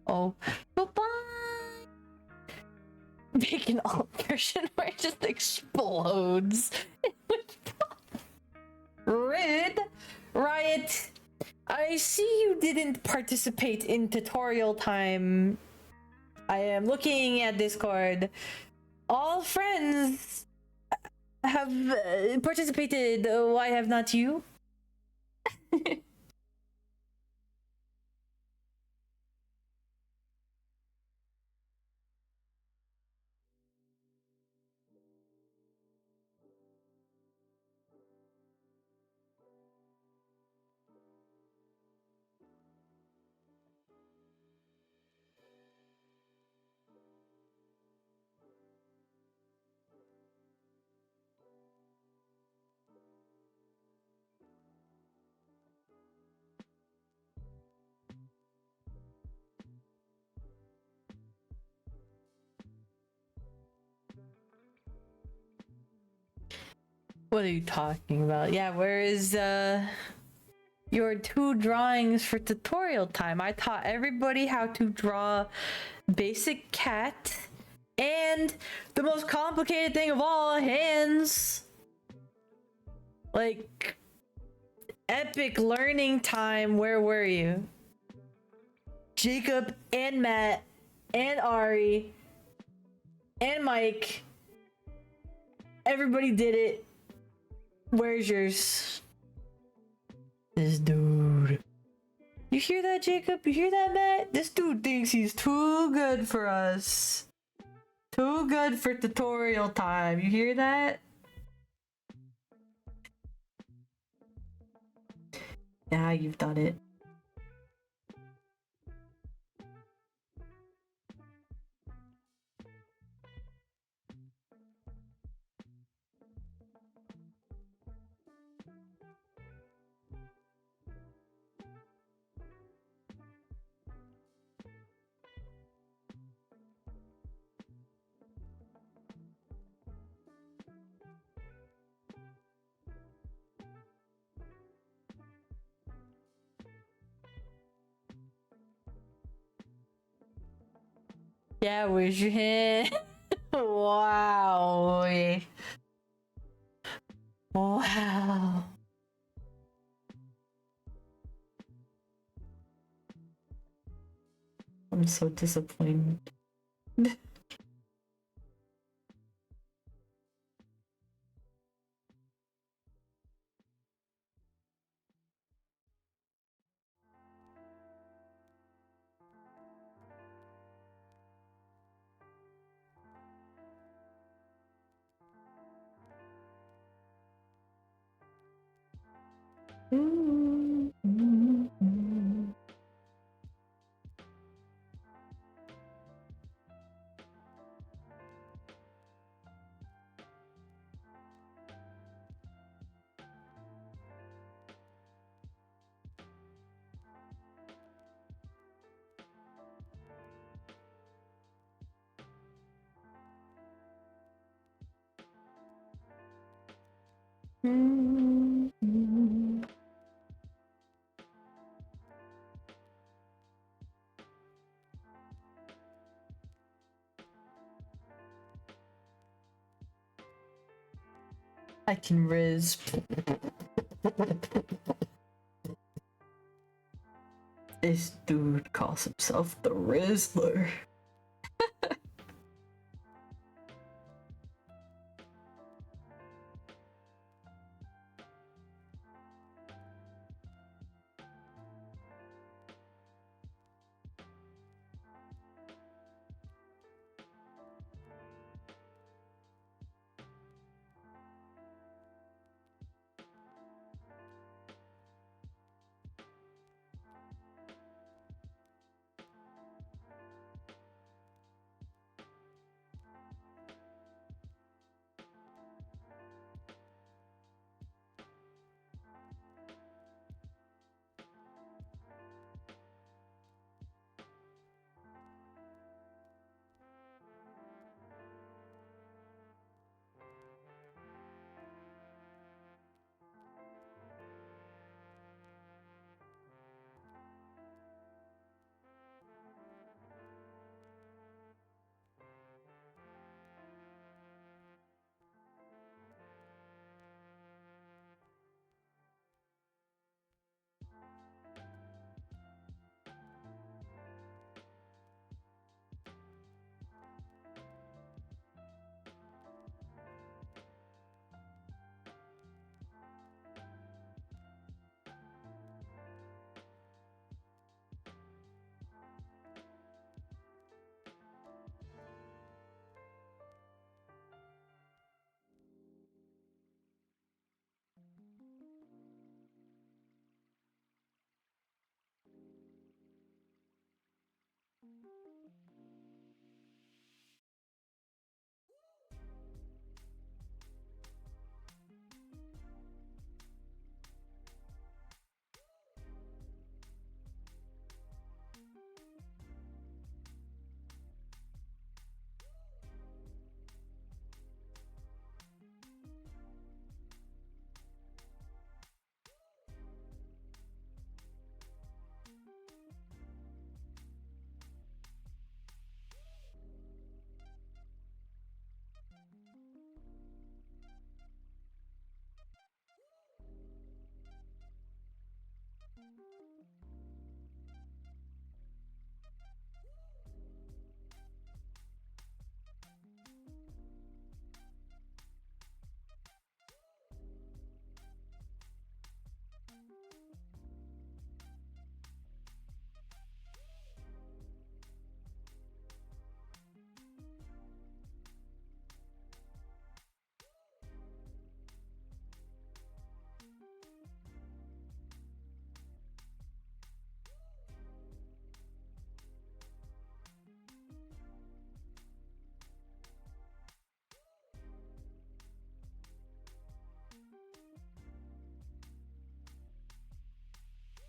Oh, goodbye! Make an alt version where it just explodes. Rude! Riot! I see you didn't participate in tutorial time. I am looking at Discord. All friends have participated. Why have not you? What are you talking about? Yeah, where is your 2 drawings for tutorial time? I taught everybody how to draw basic cat and the most complicated thing of all, hands. Like, epic learning time. Where were you? Jacob and Matt and Ari and Mike. Everybody did it. Where's yours? This dude. You hear that, Jacob? You hear that, Matt? This dude thinks he's too good for us. Too good for tutorial time. You hear that? Yeah, you've done it. Yeah, where's your hand? Wow. Wow. I'm so disappointed. I can riz. This dude calls himself the Rizzler.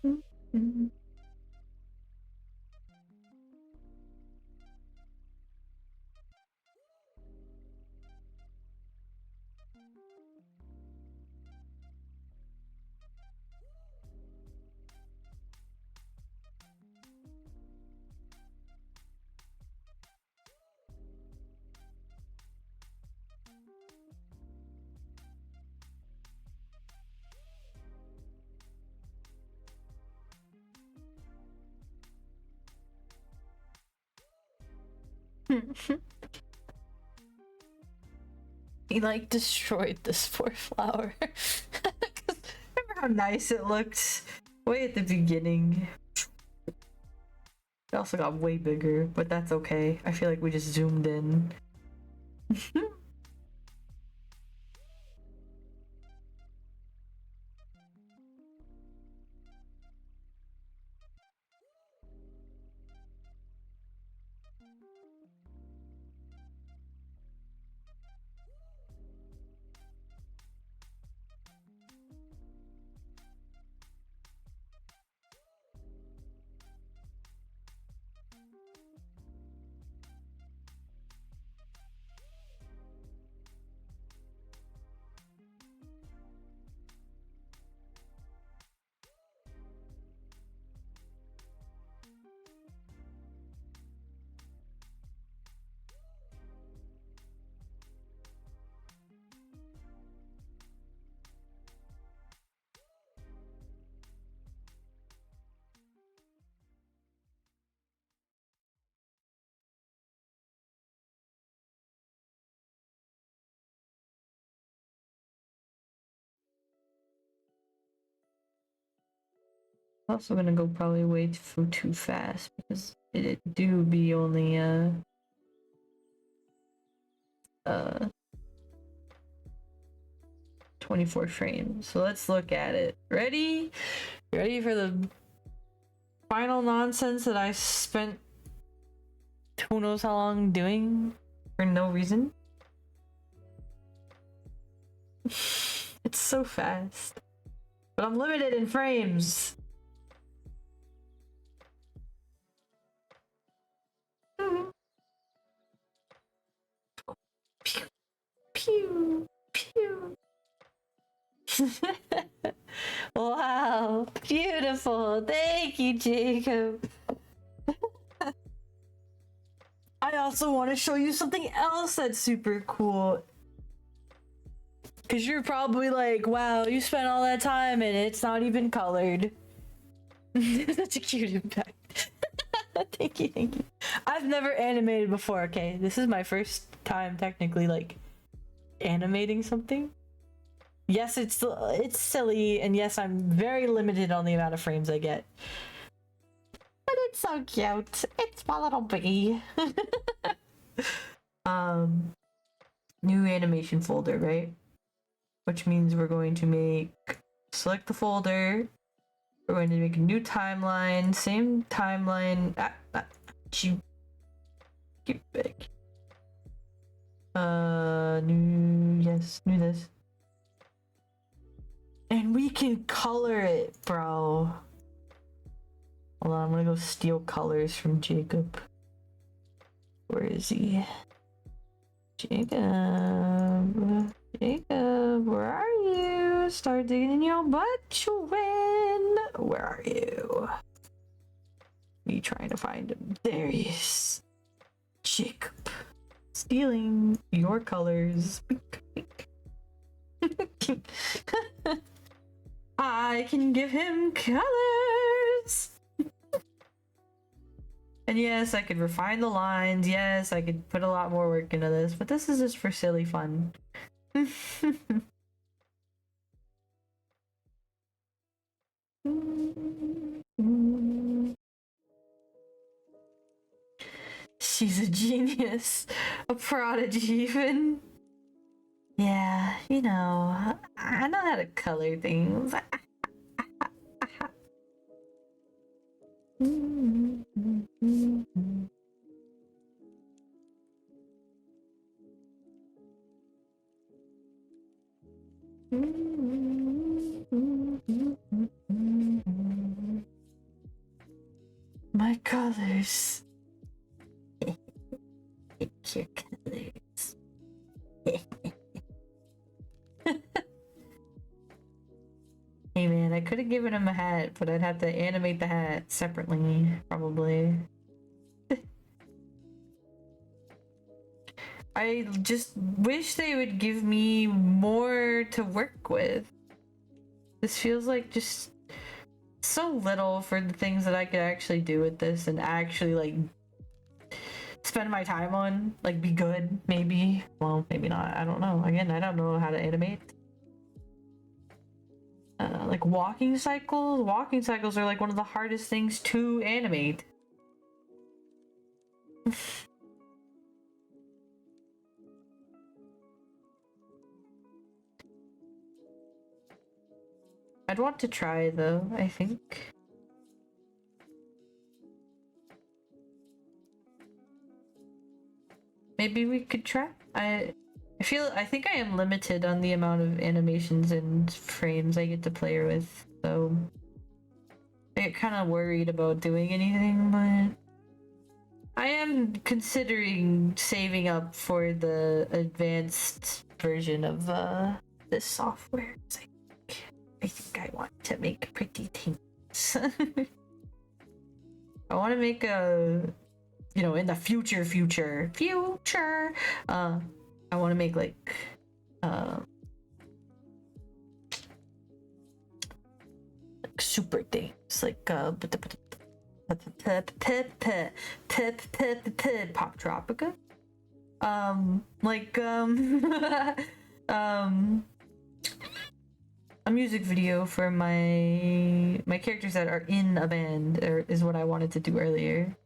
Mm-hmm. He like destroyed this poor flower. Remember how nice it looked way at the beginning? It also got way bigger, but that's okay. I feel like we just zoomed in. Also gonna go probably way too fast because it do be only 24 frames. So let's look at it. Ready? Ready for the final nonsense that I spent who knows how long doing for no reason? It's so fast. But I'm limited in frames. Pew, pew, pew. Wow, beautiful. Thank you, Jacob. I also want to show you something else that's super cool. Because you're probably like, wow, you spent all that time and it's not even colored. Such a cute impact. Thank you, thank you. I've never animated before, okay? This is my first time technically, like, animating something. Yes, it's silly, and yes, I'm very limited on the amount of frames I get. But it's so cute. It's my little bee. New animation folder, right? Which means we're going to select the folder. We're going to make a new timeline, same timeline. You get back. New this. And we can color it, bro. Hold on, I'm gonna go steal colors from Jacob. Where is he? Jacob, where are you? Start digging in your butt, Chuen. Where are you? Me trying to find him. There he is. Jacob. Stealing your colors. I can give him colors. And yes, I could refine the lines. Yes, I could put a lot more work into this, but this is just for silly fun. She's a genius. A prodigy, even. Yeah, you know, I know how to color things. My colors. Pick your colors. Hey man, I could have given him a hat, but I'd have to animate the hat separately, probably. I just wish they would give me more to work with. This feels like just so little for the things that I could actually do with this and actually like spend my time on, like be good, maybe. Well, maybe not, I don't know. Again, I don't know how to animate. Like walking cycles? Walking cycles are like one of the hardest things to animate. I'd want to try though, I think. Maybe we could try. I think I am limited on the amount of animations and frames I get to play with, so I get kind of worried about doing anything, but I am considering saving up for the advanced version of this software. I think I want to make pretty things. I want to make a, you know, in the future, I want to make like, super things, like, Pop Tropica. Like, a music video for my characters that are in a band, is what I wanted to do earlier.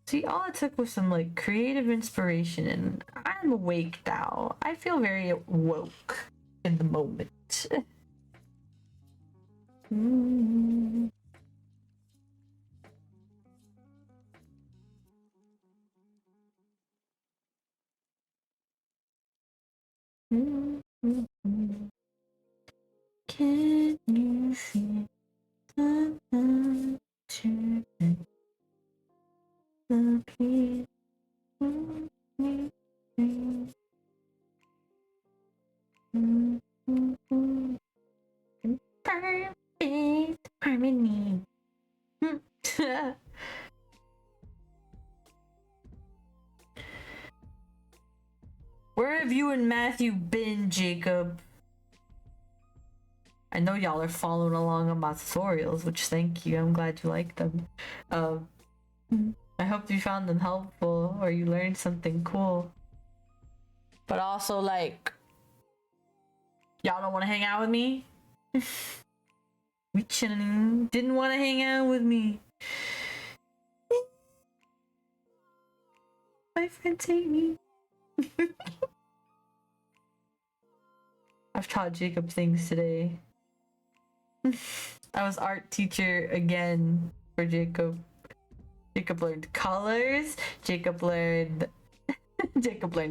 See, all it took was some like creative inspiration, and I'm awake now. I feel very woke in the moment. Can you feel the love tonight? The peace of me. Perfect harmony. Where have you and Matthew been, Jacob? I know y'all are following along on my tutorials, which thank you. I'm glad you like them. I hope you found them helpful or you learned something cool. But also, like, y'all don't want to hang out with me? We chilling. Didn't want to hang out with me. My friends hate me. I've taught Jacob things today. I was art teacher again for Jacob. Jacob learned colors. Jacob learned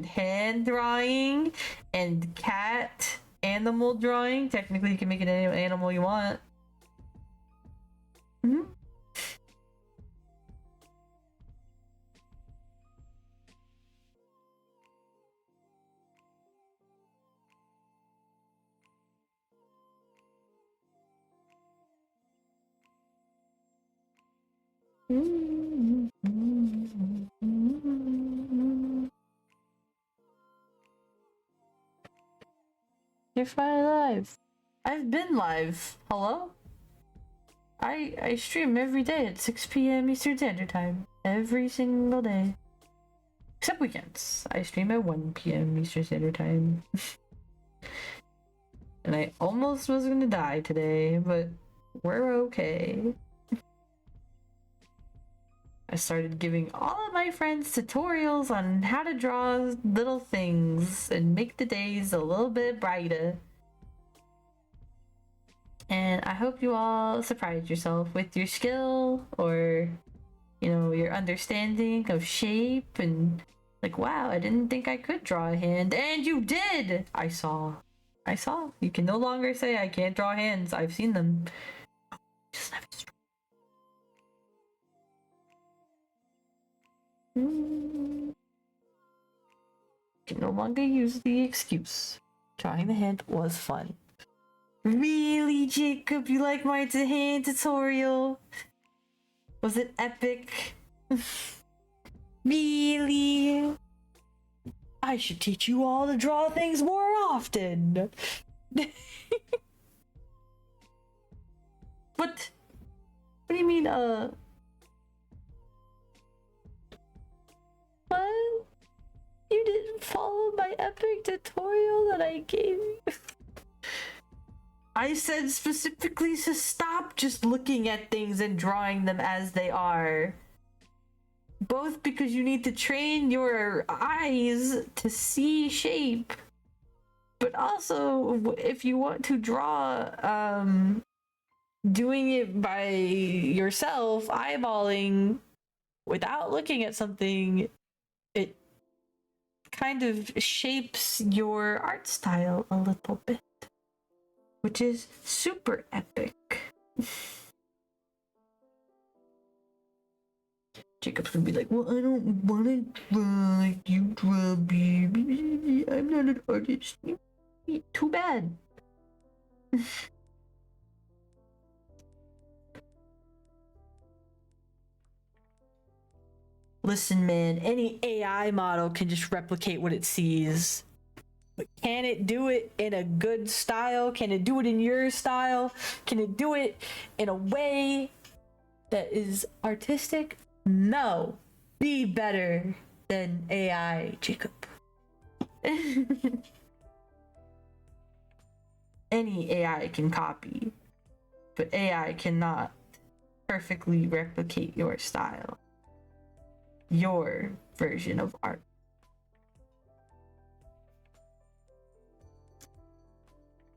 hand drawing and cat animal drawing. Technically, you can make it any animal you want. You're finally live. I've been live. Hello? I stream every day at 6 p.m. Eastern Standard Time. Every single day. Except weekends. I stream at 1 p.m. Eastern Standard Time. And I almost was gonna die today, but we're okay. I started giving all of my friends tutorials on how to draw little things and make the days a little bit brighter. And I hope you all surprised yourself with your skill or, you know, your understanding of shape and like, wow, I didn't think I could draw a hand. And you did! I saw. You can no longer say I can't draw hands. I've seen them. Just have it. You can no longer use the excuse. Drawing the hand was fun. Really, Jacob? You like my hand tutorial? Was it epic? Really? I should teach you all to draw things more often. What? What do you mean, What? You didn't follow my epic tutorial that I gave you? I said specifically to stop just looking at things and drawing them as they are. Both because you need to train your eyes to see shape, but also if you want to draw, doing it by yourself, eyeballing, without looking at something, it kind of shapes your art style a little bit, which is super epic. Jacob's gonna be like, well, I don't want to draw like you draw, baby. I'm not an artist. Too bad. Listen, man, any AI model can just replicate what it sees. But can it do it in a good style? Can it do it in your style? Can it do it in a way that is artistic? No. Be better than AI, Jacob. any AI can copy, but AI cannot perfectly replicate your style, your version of art.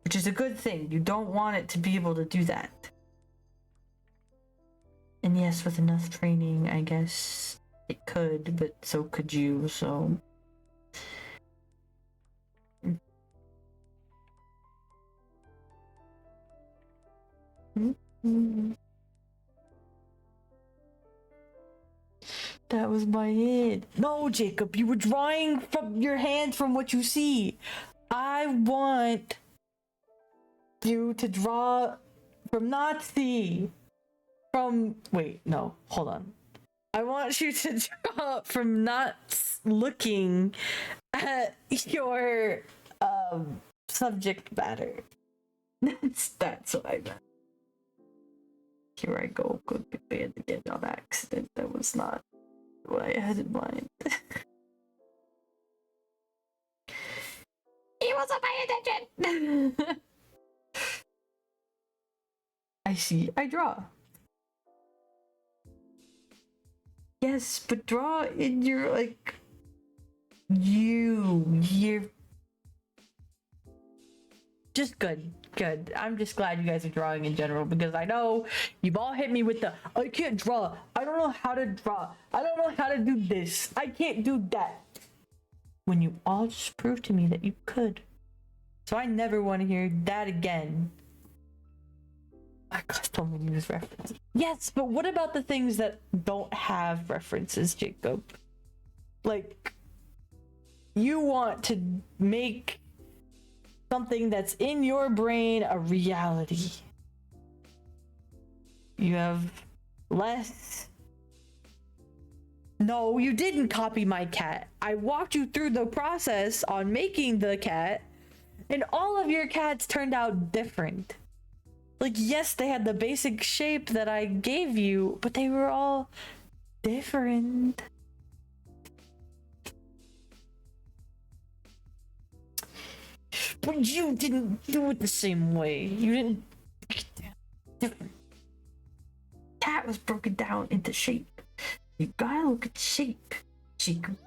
Which is a good thing. You don't want it to be able to do that. And yes, with enough training, I guess it could, but so could you, so... That was my hand. No, Jacob, you were drawing from your hand from what you see. I want you to draw from not see. From, wait, no, hold on. I want you to draw from not looking at your subject matter. That's what I meant. Here I go, good big band again on accident. That was not what I had in mind. He wasn't paying attention! I see, I draw. Yes, but draw in your, like, you're just good. I'm just glad you guys are drawing in general, because I know you've all hit me with the, I can't draw, I don't know how to draw, I don't know how to do this, I can't do that. When you all just proved to me that you could. So I never want to hear that again. I got so many use references. Yes, but what about the things that don't have references, Jacob? Like, you want to make something that's in your brain a reality. You have less... No, you didn't copy my cat. I walked you through the process on making the cat, and all of your cats turned out different. Like, yes, they had the basic shape that I gave you, but they were all different. But you didn't do it the same way. You didn't... Different. Cat was broken down into shape. You gotta look at the shape, Jacob.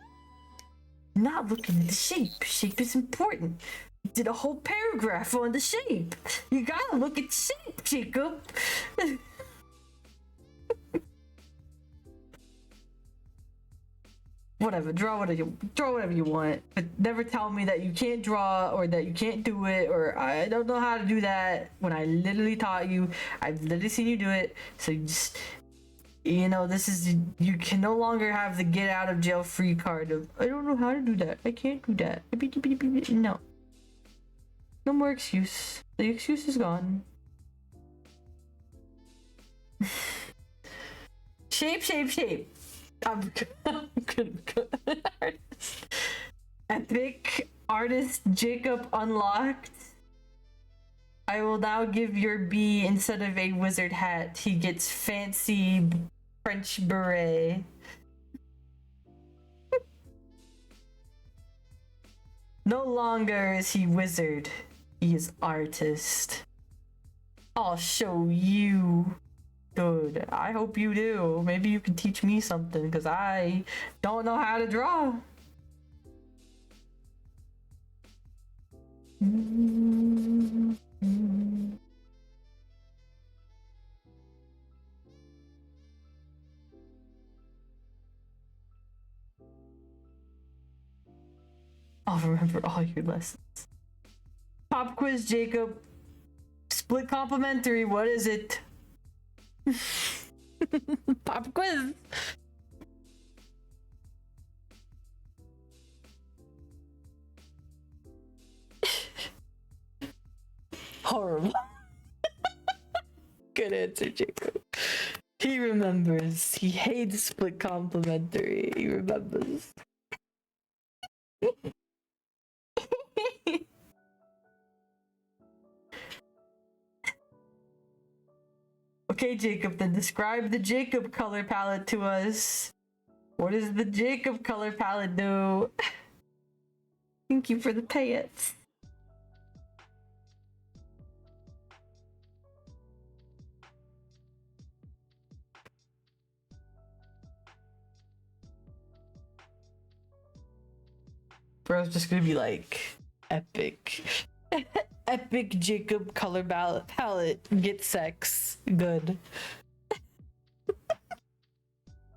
Not looking at the shape. Shape is important. You did a whole paragraph on the shape. You gotta look at the shape, Jacob. Whatever, draw whatever you want, but never tell me that you can't draw or that you can't do it or I don't know how to do that when I literally taught you. I've literally seen you do it. So you just, you know, this is, you can no longer have the get out of jail free card of I don't know how to do that. I can't do that. No. No more excuse. The excuse is gone. Shape. I'm good. Epic artist Jacob unlocked. I will now give your bee instead of a wizard hat. He gets fancy French beret. No longer is he wizard. He is artist. I'll show you. Good. I hope you do. Maybe you can teach me something because I don't know how to draw. I'll remember all your lessons. Pop quiz, Jacob. Split complimentary. What is it? Pop quiz. Horrible. Good answer, Jacob. He remembers. He hates split complimentary. He remembers. Okay, Jacob, then describe the Jacob color palette to us. What does the Jacob color palette do? Thank you for the payets. Bro's just gonna be like, epic. Epic Jacob color palette. Get sex. Good.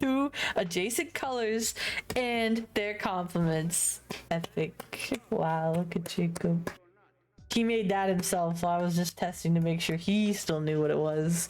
Two adjacent colors and their compliments. Epic. Wow, look at Jacob. He made that himself, so I was just testing to make sure he still knew what it was.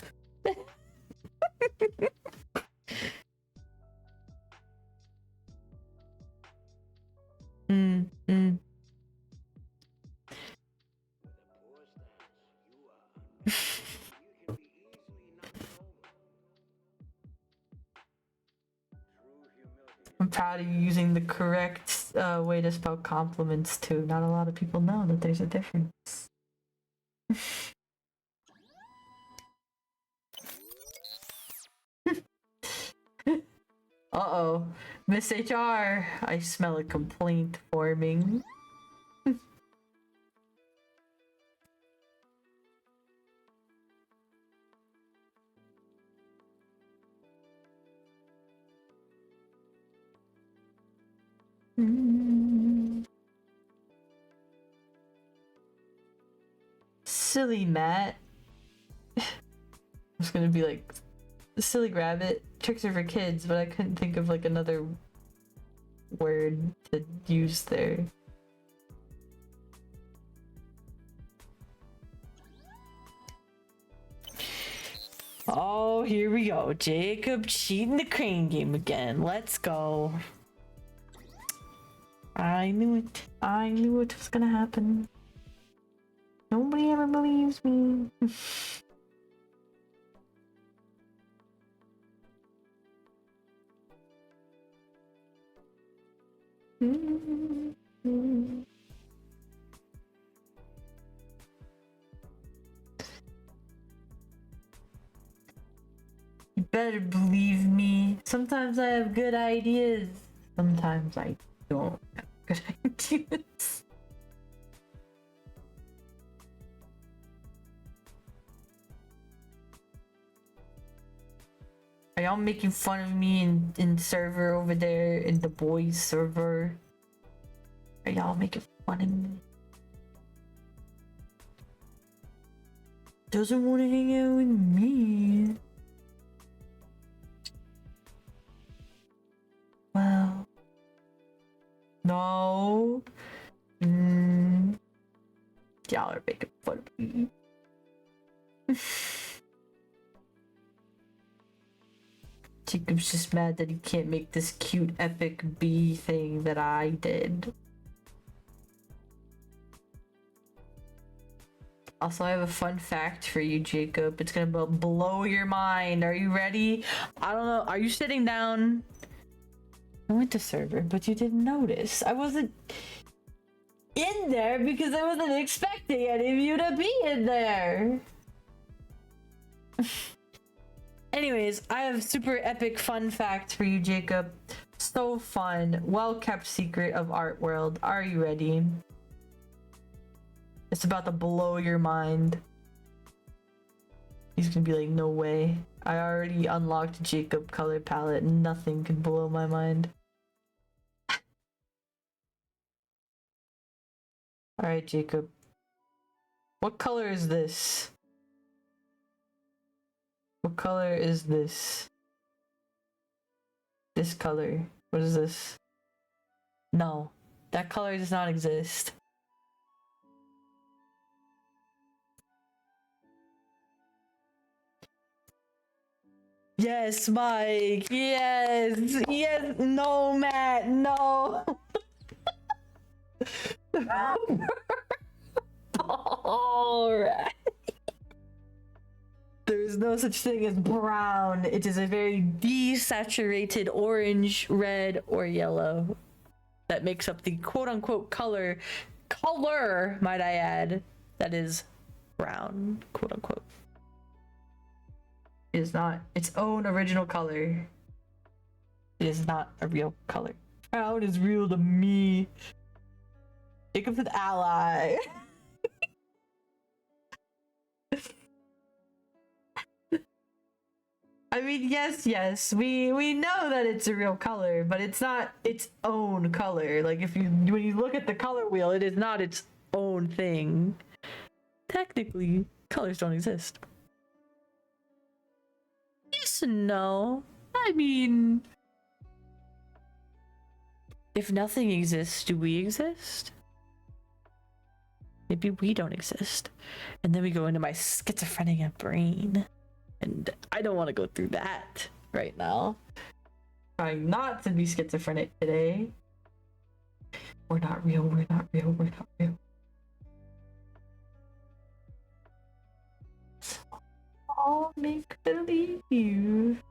I'm proud of you using the correct way to spell compliments too. Not a lot of people know that there's a difference. Uh-oh. Miss HR, I smell a complaint forming. Silly Matt. I was gonna be like, silly rabbit. Tricks are for kids, but I couldn't think of like another word to use there. Oh, here we go. Jacob cheating the crane game again. Let's go. I knew it. I knew it was gonna happen. Nobody ever believes me. You better believe me. Sometimes I have good ideas. Sometimes I don't have good ideas. Are y'all making fun of me in server over there, in the boys server? Are y'all making fun of me? Doesn't want to hang out with me. Well, no. Y'all are making fun of me. Jacob's just mad that he can't make this cute epic bee thing that I did. Also, I have a fun fact for you, Jacob. It's gonna blow your mind. Are you ready? I don't know. Are you sitting down? I went to server, but you didn't notice. I wasn't in there because I wasn't expecting any of you to be in there. Anyways, I have super epic fun fact for you, Jacob. So fun. Well-kept secret of Art World. Are you ready? It's about to blow your mind. He's gonna be like, no way. I already unlocked Jacob color palette. Nothing can blow my mind. Alright, Jacob. What color is this? What color is this? This color. What is this? No. That color does not exist. Yes, Mike. Yes. Yes. No, Matt. No. Alright. There is no such thing as brown. It is a very desaturated orange, red, or yellow that makes up the quote-unquote color, might I add, that is brown, quote-unquote. It is not its own original color. It is not a real color. Brown is real to me. Jacob's an ally. I mean, yes, we know that it's a real color, but it's not its own color. Like if you when you look at the color wheel, it is not its own thing. Technically, colors don't exist. Yes and no. I mean, if nothing exists, do we exist? Maybe we don't exist. And then we go into my schizophrenic brain. And I don't want to go through that right now. Trying not to be schizophrenic today. We're not real, we're not real, we're not real. So all make believe.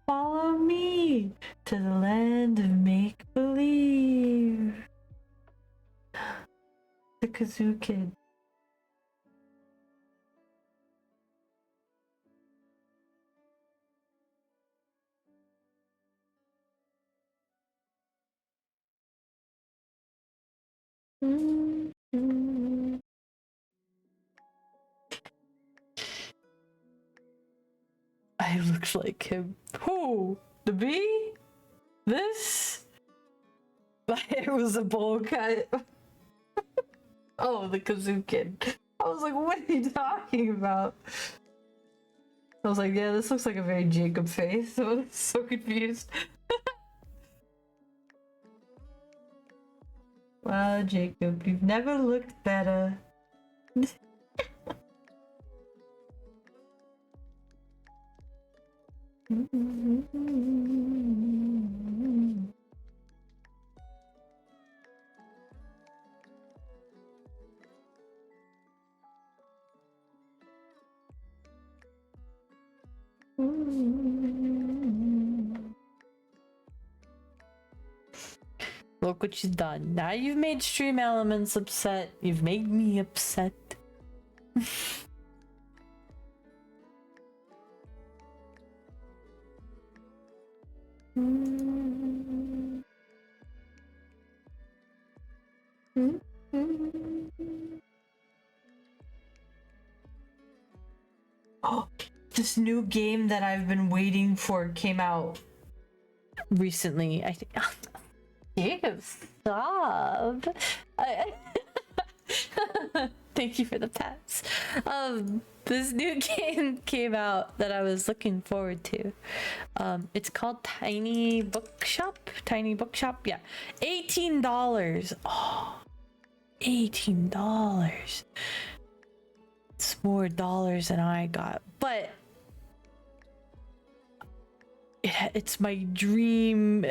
Follow me to the land of make believe. The Kazoo Kid. I look like him. Who? The bee? This? My hair was a bowl cut. Oh, the Kazoo Kid. I was like, what are you talking about? I was like, yeah, this looks like a very Jacob face. I was so confused. Wow, Jacob, you've never looked better. Look what you've done. Now you've made Stream Elements upset. You've made me upset. Oh, this new game that I've been waiting for came out recently. I think. Jacob, stop. Thank you for the pats. This new game came out that I was looking forward to. It's called Tiny Bookshop. Yeah, $18. Oh, $18. It's more dollars than I got, but it's my dream.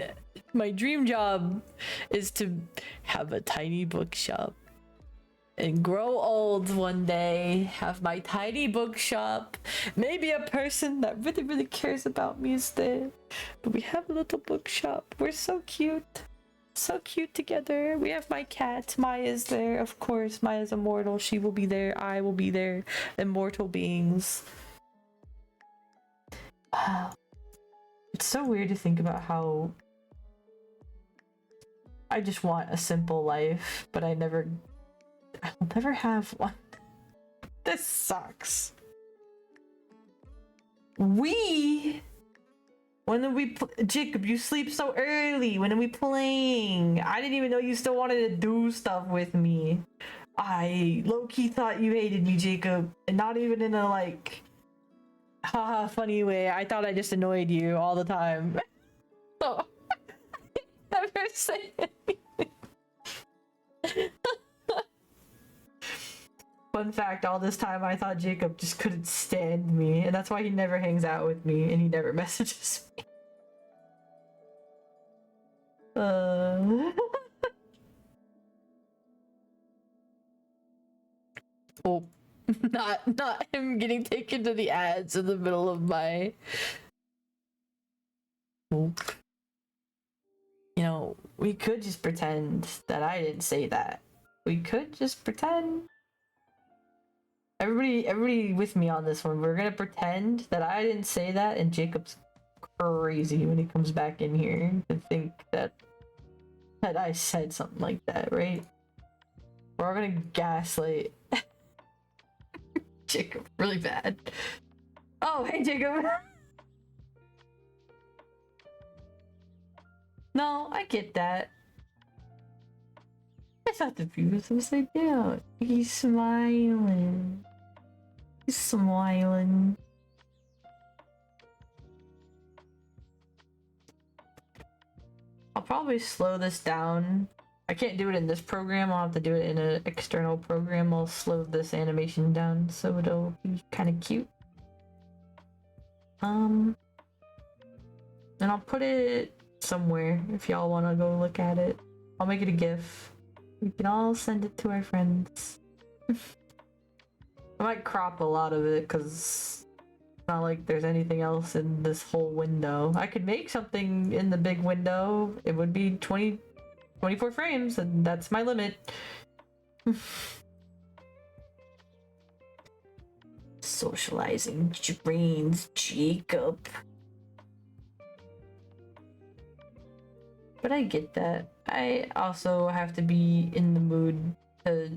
My dream job is to have a tiny bookshop and grow old one day, have my tiny bookshop. Maybe a person that really cares about me is there, but we have a little bookshop. We're so cute together. We have my cat. Maya's there, of course. Maya's immortal. She will be there. I will be there. Immortal beings. Wow. It's so weird to think about how I just want a simple life, but I will never have one. This sucks. Jacob, you sleep so early. When are we playing? I didn't even know you still wanted to do stuff with me. I low-key thought you hated me, Jacob, and not even in a like haha funny way. I thought I just annoyed you all the time. So never say anything. Fun fact, all this time I thought Jacob just couldn't stand me, and that's why he never hangs out with me and he never messages me. Oh, not him getting taken to the ads in the middle of my. Oh. You know, we could just pretend that I didn't say that. We could just pretend. Everybody with me on this one. We're gonna pretend that I didn't say that, and Jacob's crazy when he comes back in here to think that I said something like that, right? We're all gonna gaslight Jacob really bad. Oh, hey, Jacob. No, I get that. I thought the view was upside down. He's smiling. He's smiling. I'll probably slow this down. I can't do it in this program. I'll have to do it in an external program. I'll slow this animation down so it'll be kind of cute. And I'll put it somewhere if y'all want to go look at it. I'll make it a GIF. We can all send it to our friends. I might crop a lot of it because it's not like there's anything else in this whole window. I could make something in the big window. It would be 24 frames, and that's my limit. Socializing brains, Jacob. But I get that. I also have to be in the mood to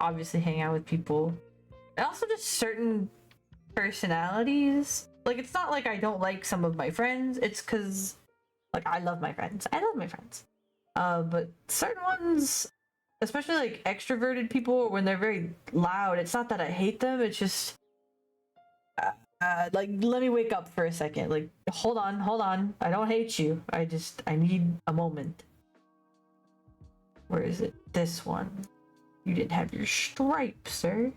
obviously hang out with people. And also just certain personalities. Like, it's not like I don't like some of my friends. It's because, like, I love my friends. I love my friends. But certain ones, especially like extroverted people, when they're very loud, it's not that I hate them. It's just, like, let me wake up for a second. Like, hold on. I don't hate you. I need a moment. Where is it? This one. You didn't have your stripe, sir.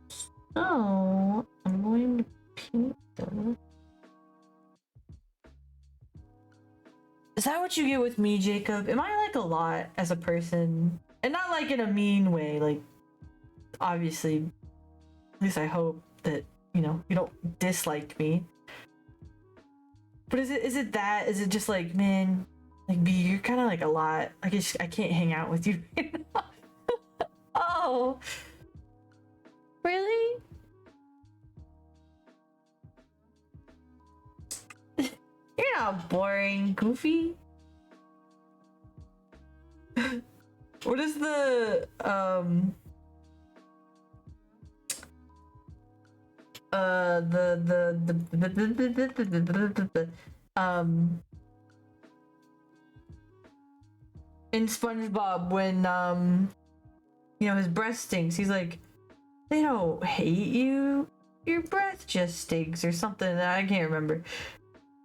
So, I'm going to paint them. Is that what you get with me, Jacob? Am I like a lot as a person? And not like in a mean way, like, obviously, at least I hope that, you know, you don't dislike me. But is it that? Is it just like, man, like, B, you're kind of like a lot. I can't hang out with you right now. Oh. Really? You're not boring, Goofy. What is the in SpongeBob when you know, his breath stinks, he's like, they don't hate you, your breath just stinks, or something. I can't remember.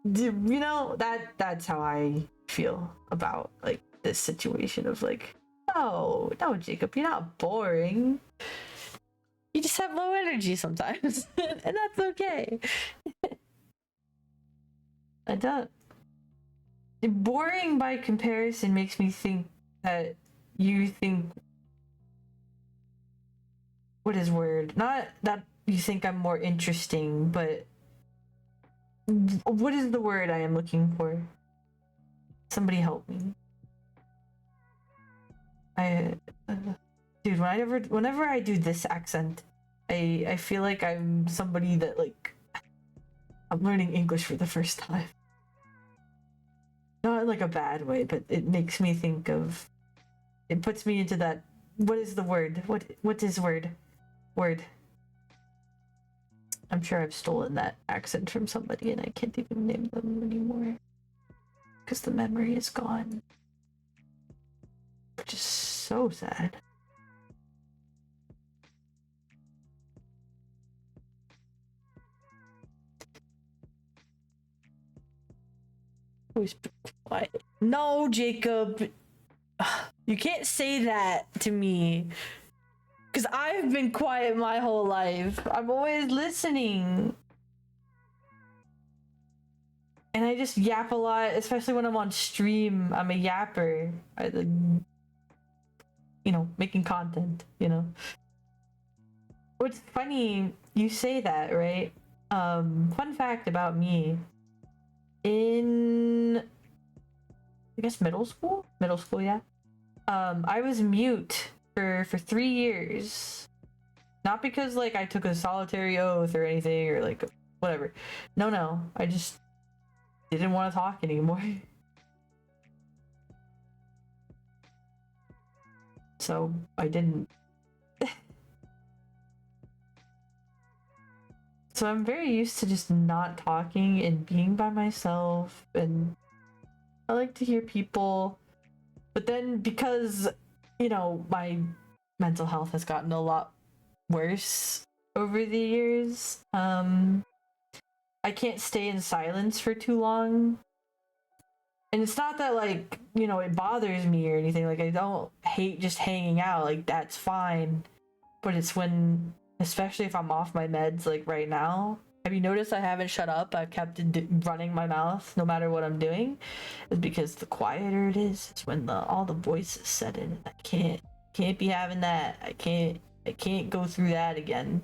You know, that's how I feel about like this situation of like, no, Jacob, you're not boring. You just have low energy sometimes, and that's okay. I don't. Boring by comparison makes me think that you think. What is word? Not that you think I'm more interesting, but what is the word I am looking for? Somebody help me. Dude, whenever I do this accent, I feel like I'm somebody that, like, I'm learning English for the first time. Not in like a bad way, but it makes me think of, it puts me into that, what is the word? What is word? Word. I'm sure I've stolen that accent from somebody and I can't even name them anymore. Because the memory is gone. Which is so sad. Always be quiet. No, Jacob. You can't say that to me. Because I've been quiet my whole life. I'm always listening. And I just yap a lot, especially when I'm on stream. I'm a yapper. I, like, you know, making content, you know. What's funny, you say that, right? Fun fact about me. In, I guess, middle school? Middle school, yeah. I was mute for 3 years. Not because, like, I took a solitary oath or anything, or, like, whatever. No. I just didn't want to talk anymore. So, I didn't. So I'm very used to just not talking and being by myself, and I like to hear people. But then because, you know, my mental health has gotten a lot worse over the years, I can't stay in silence for too long. And it's not that, like, you know, it bothers me or anything. Like, I don't hate just hanging out. Like, that's fine. But it's when, especially if I'm off my meds, like right now. Have you noticed I haven't shut up? I've kept running my mouth no matter what I'm doing. It's because the quieter it is, it's when all the voices set in. I can't be having that. I can't go through that again.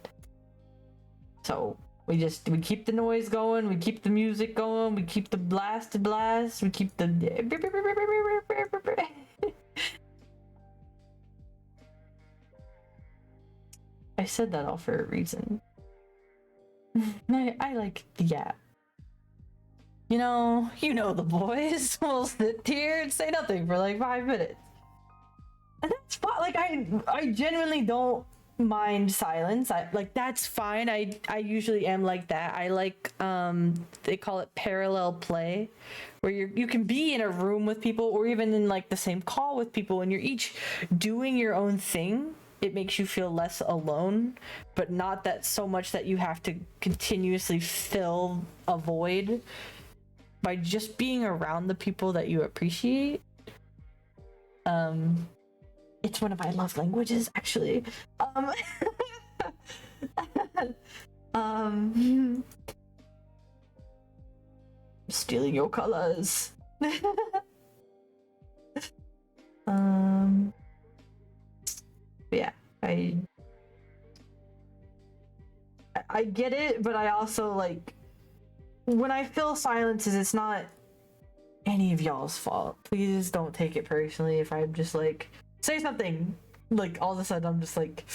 So we keep the noise going, we keep the music going, we keep the blast, we keep the I said that all for a reason. I like the Yap. You know the boys will sit here and say nothing for like 5 minutes. And that's fine. Like, I genuinely don't mind silence. That's fine. I usually am like that. I like they call it parallel play, where you can be in a room with people or even in like the same call with people and you're each doing your own thing. It makes you feel less alone, but not that so much that you have to continuously fill a void by just being around the people that you appreciate. It's one of my love languages, actually. Stealing your colors. Yeah, I get it, but I also, like, when I feel silences, it's not any of y'all's fault. Please don't take it personally if I'm just like, say something, like all of a sudden I'm just like,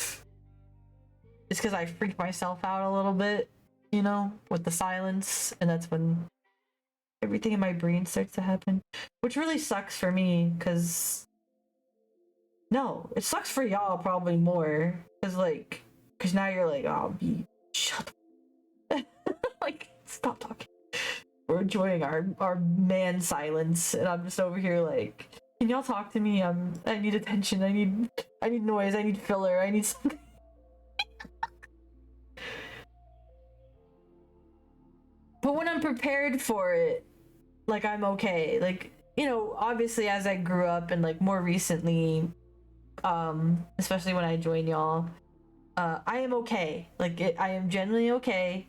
it's because I freak myself out a little bit, you know, with the silence, and that's when everything in my brain starts to happen, which really sucks for me, because no, it sucks for y'all probably more, because now you're like, oh, shut up. Like, stop talking. We're enjoying our man silence, and I'm just over here like, can y'all talk to me? I need attention. I need noise. I need filler. I need something. But when I'm prepared for it, like, I'm okay. Like, you know, obviously as I grew up and like more recently, especially when I joined y'all, I am okay. Like, I am genuinely okay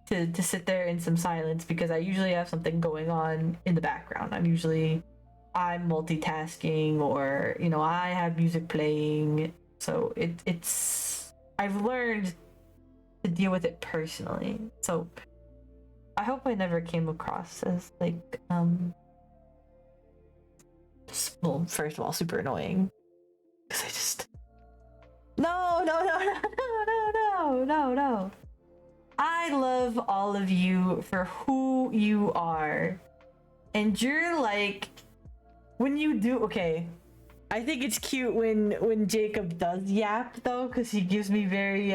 to sit there in some silence, because I usually have something going on in the background. I'm multitasking, or, you know, I have music playing. So it's I've learned to deal with it personally. So I hope I never came across as like well, first of all, super annoying, because I just no. I love all of you for who you are, and you're like, when you do, okay, I think it's cute when Jacob does yap though, because he gives me very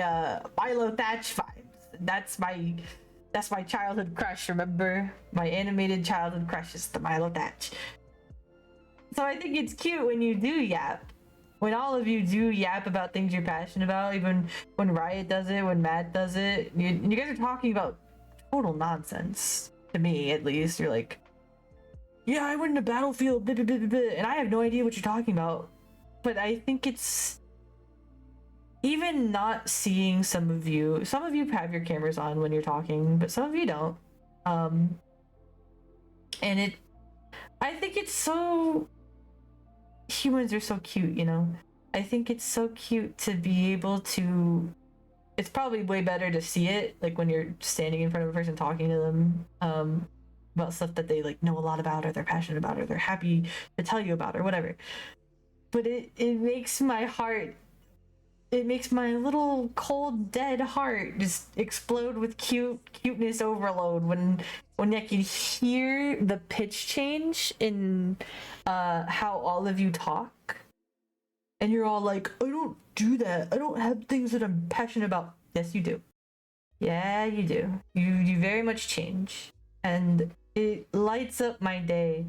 Milo Thatch vibes. That's my childhood crush. Remember, my animated childhood crush is the Milo Thatch. So I think it's cute when you do yap. When all of you do yap about things you're passionate about, even when Riot does it, when Matt does it, you guys are talking about total nonsense. To me, at least, you're like, yeah, I went in a battlefield, blah, blah, blah, blah, and I have no idea what you're talking about. But I think it's even not seeing some of you have your cameras on when you're talking, but some of you don't. And I think it's so, humans are so cute, you know. I think it's so cute to be able to, it's probably way better to see it, like when you're standing in front of a person talking to them about stuff that they like know a lot about, or they're passionate about, or they're happy to tell you about, or whatever. But it makes my heart, it makes my little cold dead heart just explode with cuteness overload when I can hear the pitch change in how all of you talk, and you're all like, I don't do that, I don't have things that I'm passionate about. Yes, you do. Yeah, you do. You very much change. And it lights up my day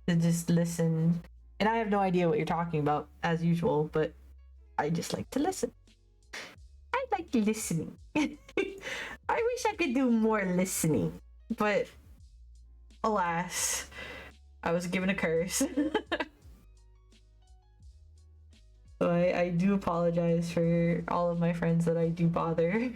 to just listen. And I have no idea what you're talking about, as usual, but I just like to listen. I like listening. I wish I could do more listening, but alas, I was given a curse. So I do apologize for all of my friends that I do bother.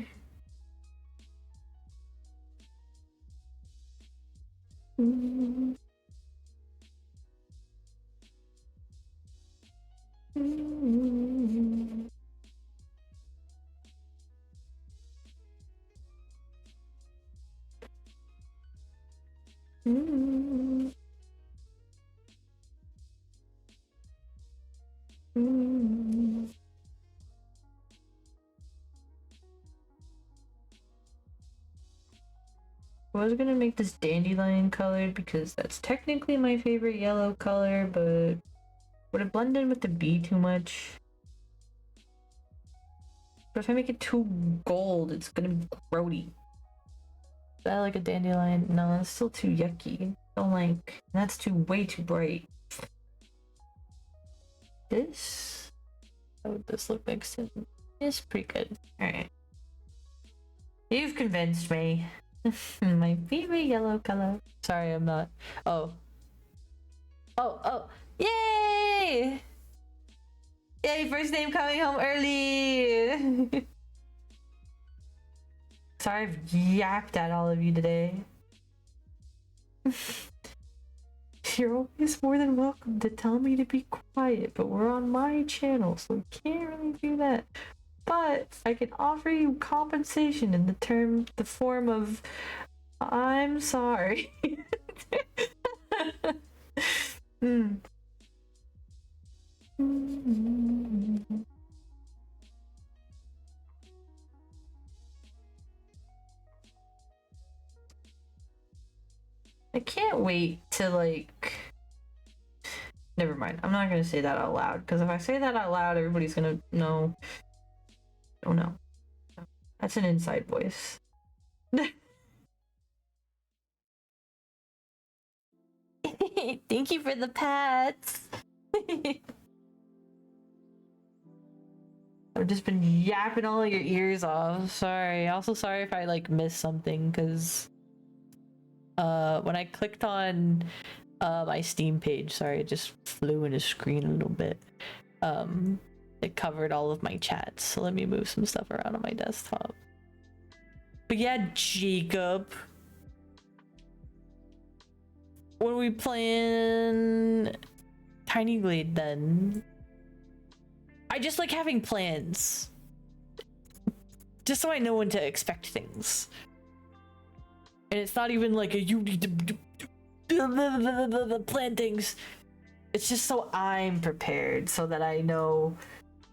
I was gonna make this dandelion colored because that's technically my favorite yellow color, but would it blend in with the bee too much? But if I make it too gold, it's gonna be grody. Is that like a dandelion? No, that's still too yucky. Don't like, that's way too bright. This? How would this look mixed in? It's pretty good. Alright. You've convinced me. My favorite yellow color. Sorry, I'm not. Oh. Oh. Yay! Yay, first name coming home early! Sorry, I've yapped at all of you today. You're always more than welcome to tell me to be quiet, but we're on my channel, so we can't really do that. But I can offer you compensation in the form of I'm sorry. I can't wait to like. Never mind. I'm not gonna say that out loud because if I say that out loud, everybody's gonna know. Oh no. That's an inside voice. Thank you for the pats. I've just been yapping all your ears off. Sorry. Also sorry if I like missed something because when I clicked on my Steam page, sorry, it just flew in the screen a little bit. It covered all of my chats, so let me move some stuff around on my desktop. But yeah, Jacob, when we playing Tiny Glade then? I just like having plans. Just so I know when to expect things. And it's not even like a you need to plan things. It's just so I'm prepared so that I know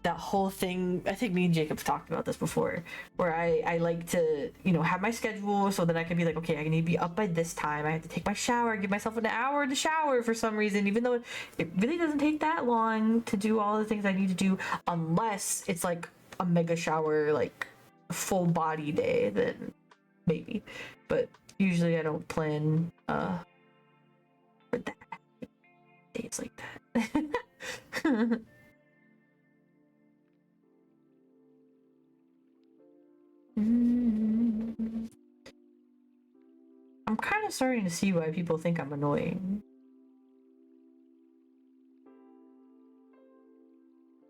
that whole thing. I think me and Jacob talked about this before, where I like to, you know, have my schedule so that I can be like, okay, I need to be up by this time. I have to take my shower, give myself an hour to shower for some reason, even though it really doesn't take that long to do all the things I need to do, unless it's like a mega shower, like full body day, then maybe. But usually I don't plan for that. Days like that. I'm kind of starting to see why people think I'm annoying.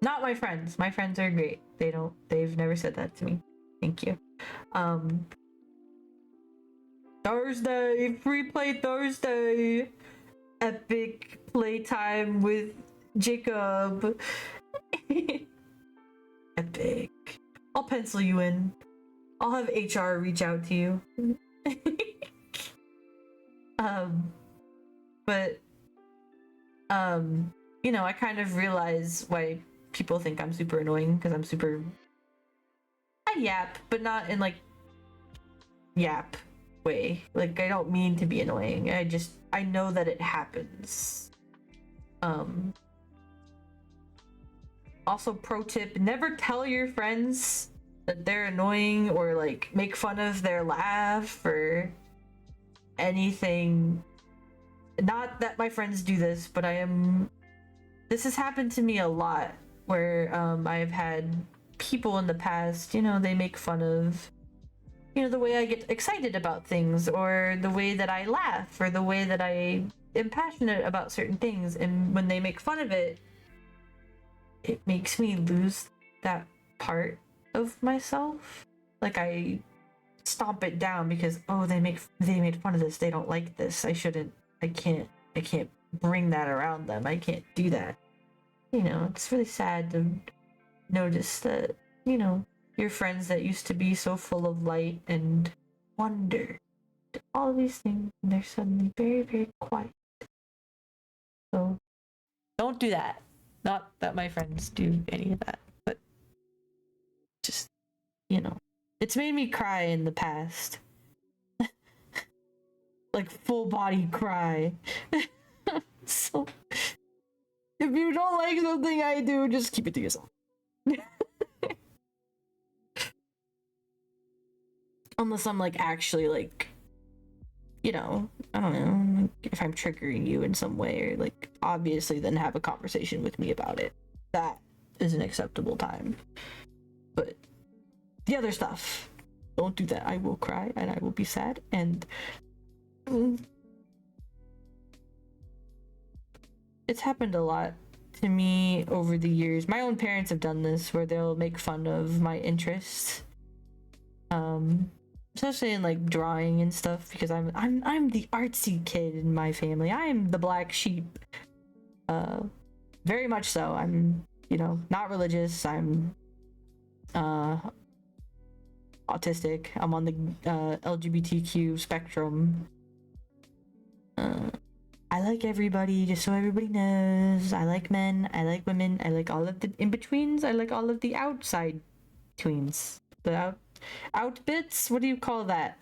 Not my friends. My friends are great. They've never said that to me. Thank you. Thursday, free play Thursday. Epic playtime with Jacob. Epic. I'll pencil you in. I'll have HR reach out to you. But you know, I kind of realize why people think I'm super annoying because I'm super. I yap, but not in like yap way. Like I don't mean to be annoying. I know that it happens. Also, pro tip: never tell your friends that they're annoying or like make fun of their laugh or anything. Not that my friends do this, but this has happened to me a lot where I've had people in the past, you know, they make fun of, you know, the way I get excited about things or the way that I laugh or the way that I am passionate about certain things. And when they make fun of it, it makes me lose that part of myself. Like I stomp it down because, oh, they made fun of this. They don't like this. I can't bring that around them. I can't do that. You know, it's really sad to notice that, you know, your friends that used to be so full of light and wonder, all these things, and they're suddenly very, very quiet. So don't do that. Not that my friends do any of that, but just, you know, it's made me cry in the past. Like full body cry. So if you don't like something I do, just keep it to yourself. Unless I'm like actually like, you know, I don't know, like if I'm triggering you in some way or like obviously then have a conversation with me about it. That is an acceptable time. But the other stuff, don't do that. I will cry and I will be sad and it's happened a lot to me over the years. My own parents have done this where they'll make fun of my interests. Especially in like drawing and stuff because I'm the artsy kid in my family. I'm the black sheep. Very much so. I'm, you know, not religious. I'm autistic. I'm on the LGBTQ spectrum. I like everybody, just so everybody knows. I like men, I like women, I like all of the in-betweens, I like all of the outside tweens. The out bits? What do you call that?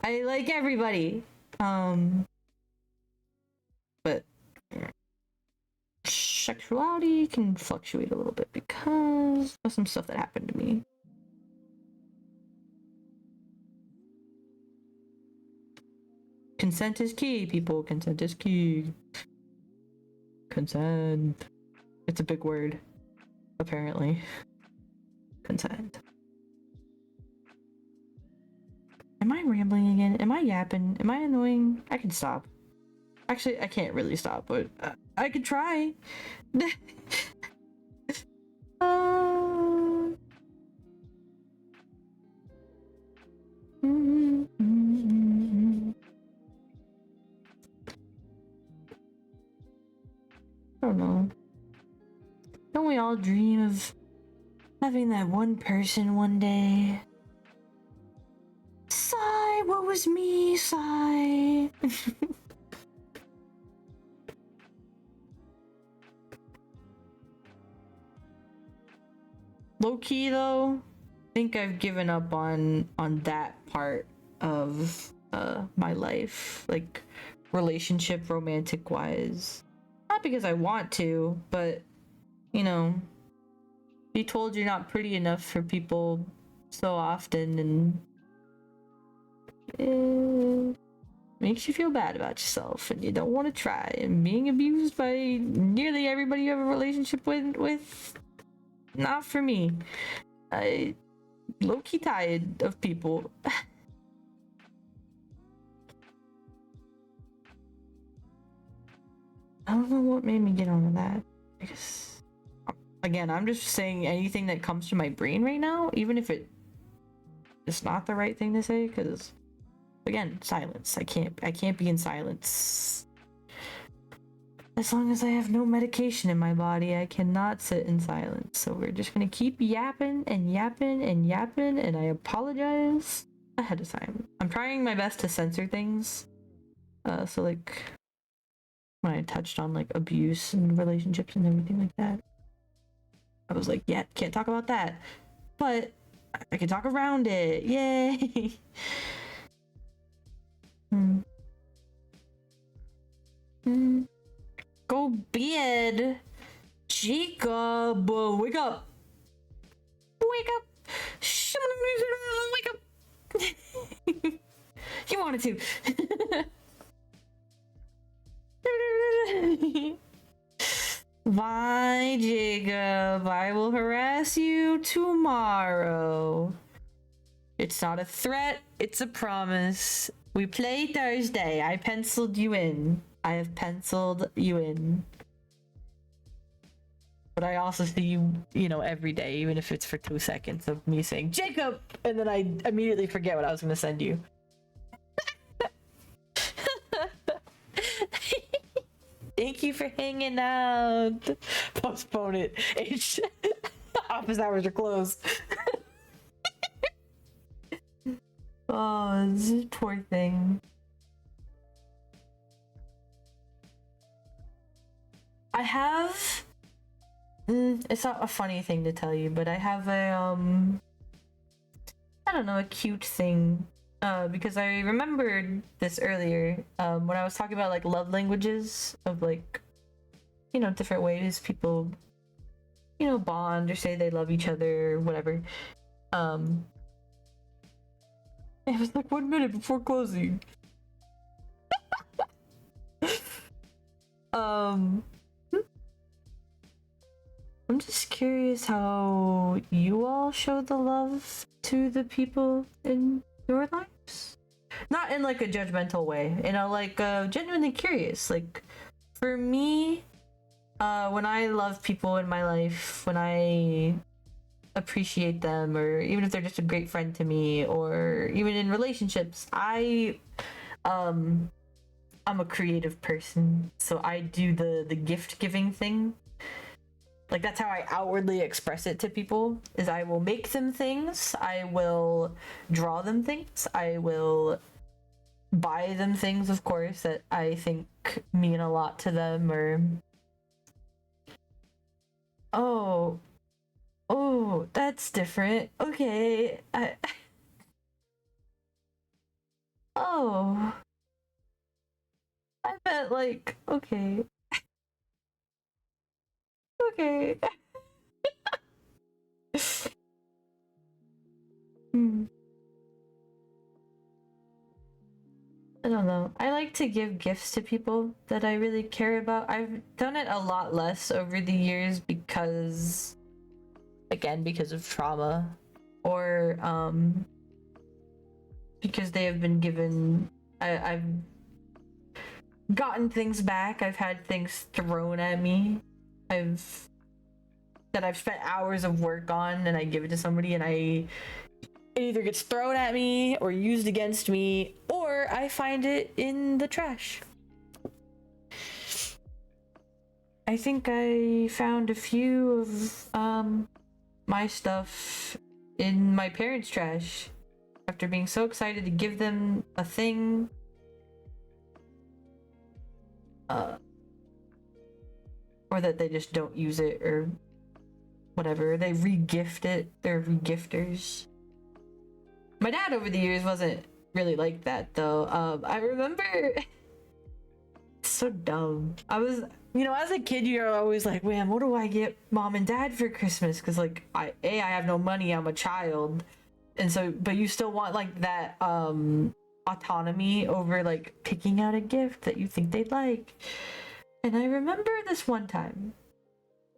I like everybody. But sexuality can fluctuate a little bit because of some stuff that happened to me. Consent is key, people. Consent is key. Consent. It's a big word, apparently. Consent. Am I rambling again? Am I yapping? Am I annoying? I can stop. Actually, I can't really stop, but I could try. I don't know. Don't we all dream of having that one person one day? Sigh, what was me? Sigh. Low key though, I think I've given up on that part of my life, like relationship romantic wise. Not because I want to, but you know, be told you're not pretty enough for people so often and makes you feel bad about yourself and you don't want to try, and being abused by nearly everybody you have a relationship with not for me. I low-key tired of people. I don't know what made me get onto that. Because again, I'm just saying anything that comes to my brain right now, even if it's not the right thing to say, because again, silence. I can't be in silence. As long as I have no medication in my body, I cannot sit in silence. So we're just gonna keep yapping and yapping and yapping, and I apologize ahead of time. I'm trying my best to censor things. So like when I touched on like abuse and relationships and everything like that, I was like, yeah, can't talk about that. But I can talk around it. Yay! Go bed, Jacob. Wake up! Wake wanted to. Bye, Jacob. I will harass you tomorrow. It's not a threat, it's a promise. We play Thursday. I penciled you in. I have penciled you in. But I also see you, you know, every day, even if it's for 2 seconds of me saying, Jacob! And then I immediately forget what I was going to send you. Thank you for hanging out. Postpone it. Office hours are closed. Oh, this poor thing. I have... it's not a funny thing to tell you, but I have a, I don't know, a cute thing. Because I remembered this earlier, when I was talking about, like, love languages of, like, you know, different ways people, you know, bond or say they love each other or whatever. It was like 1 minute before closing. I'm just curious how you all show the love to the people in your lives. Not in like a judgmental way, you know, like genuinely curious. Like for me, when I love people in my life, when I appreciate them, or even if they're just a great friend to me, or even in relationships, I'm a creative person, so I do the gift giving thing. Like that's how I outwardly express it to people, is I will make them things, I will draw them things, I will buy them things, of course, that I think mean a lot to them, or oh, that's different. Okay. Oh. I bet, like, okay. Okay. I don't know. I like to give gifts to people that I really care about. I've done it a lot less over the years because, again, because of trauma, or because they have been given. I've gotten things back. I've had things thrown at me. I've spent hours of work on, and I give it to somebody, and it either gets thrown at me or used against me, or I find it in the trash. I think I found a few of my stuff in my parents' trash after being so excited to give them a thing. Or that they just don't use it, or whatever. They re-gift it. They're re-gifters. My dad over the years wasn't really like that, though. I remember... It's so dumb. I was... You know, as a kid, you're always like, man, what do I get mom and dad for Christmas? Because, like, I have no money, I'm a child. And so, but you still want, like, that, autonomy over, like, picking out a gift that you think they'd like. And I remember this one time,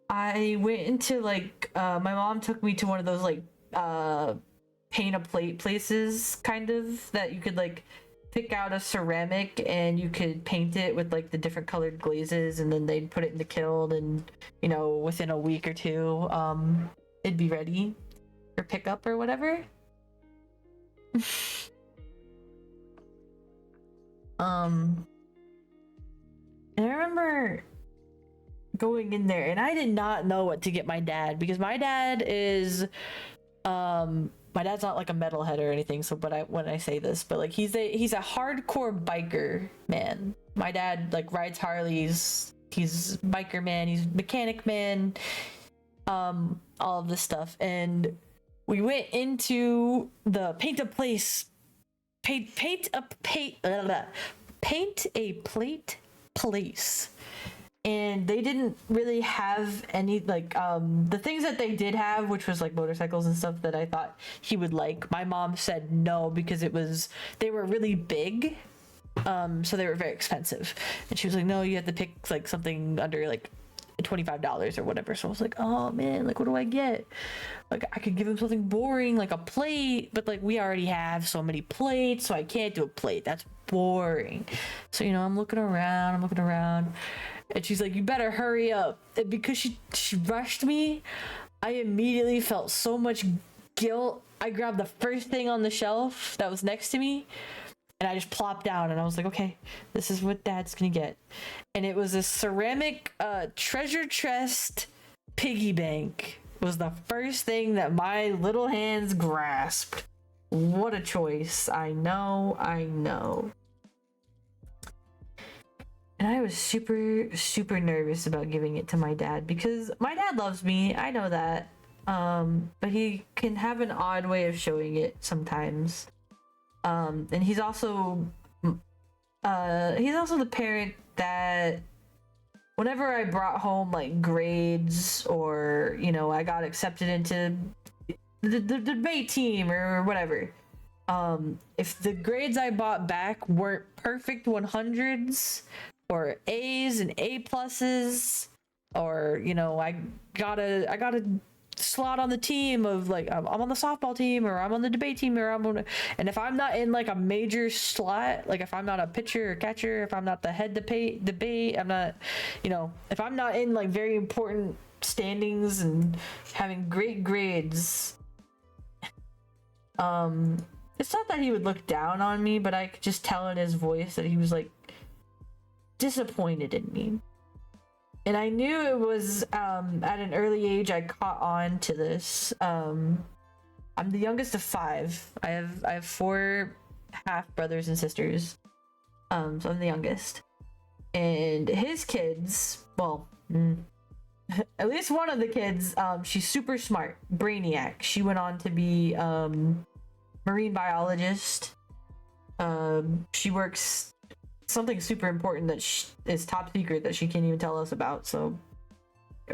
I went into, like, my mom took me to one of those, like, paint a plate places, kind of, that you could, like, pick out a ceramic and you could paint it with, like, the different colored glazes, and then they'd put it in the kiln, and, you know, within a week or two, it'd be ready for pickup or whatever. And I remember going in there, and I did not know what to get my dad, because my dad is, my dad's not like a metalhead or anything, so, but when I say this, but like he's a hardcore biker man. My dad like rides Harleys, he's biker man, he's mechanic man, all of this stuff. And we went into the paint a plate place, and they didn't really have any like the things that they did have, which was like motorcycles and stuff that I thought he would like. My mom said no because they were really big, so they were very expensive, and she was like, no, you have to pick like something under like $25 or whatever. So I was like, oh man, like what do I get? Like I could give him something boring like a plate, but like we already have so many plates, so I can't do a plate, that's boring. So I'm looking around, and she's like, you better hurry up. And because she rushed me, I immediately felt so much guilt. I grabbed the first thing on the shelf that was next to me, and I just plopped down, and I was like, okay, this is what Dad's gonna get. And it was a ceramic treasure chest piggy bank. Was the first thing that my little hands grasped. What a choice. I know. And I was super, super nervous about giving it to my dad because my dad loves me. I know that. But he can have an odd way of showing it sometimes. And he's also the parent that whenever I brought home like grades or I got accepted into the debate team or whatever, if the grades I bought back weren't perfect 100s or A's and A pluses, or I got a slot on the team of like I'm on the softball team or I'm on the debate team or and if I'm not in like a major slot, like if I'm not a pitcher or catcher, if I'm not the head debate, I'm not, if I'm not in like very important standings and having great grades, it's not that he would look down on me, but I could just tell in his voice that he was like disappointed in me. And I knew it was at an early age I caught on to this. I'm the youngest of 5. I have 4 half brothers and sisters. So I'm the youngest. And his kids, well, at least one of the kids, she's super smart, brainiac. She went on to be marine biologist. She works something super important that is top secret that she can't even tell us about, so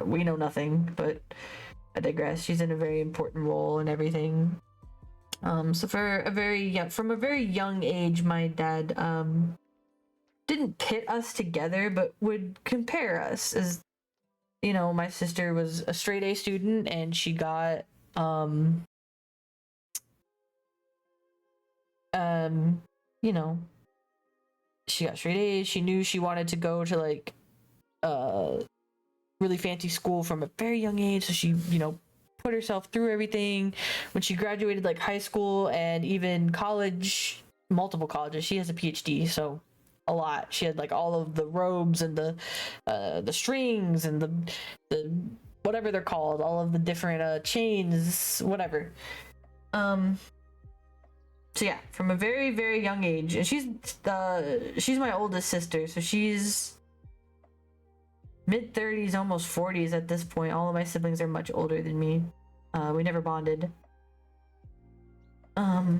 we know nothing, but I digress. She's in a very important role and everything. So from a very young age, my dad didn't pit us together, but would compare us. As my sister was a straight A student and she got she got straight A's. She knew she wanted to go to like really fancy school from a very young age, so she put herself through everything. When she graduated like high school and even college, multiple colleges, she has a PhD, so a lot. She had like all of the robes and the strings and the whatever they're called, all of the different chains, whatever. So yeah, from a very, very young age, and she's my oldest sister, so she's mid-30s, almost 40s at this point. All of my siblings are much older than me. We never bonded. So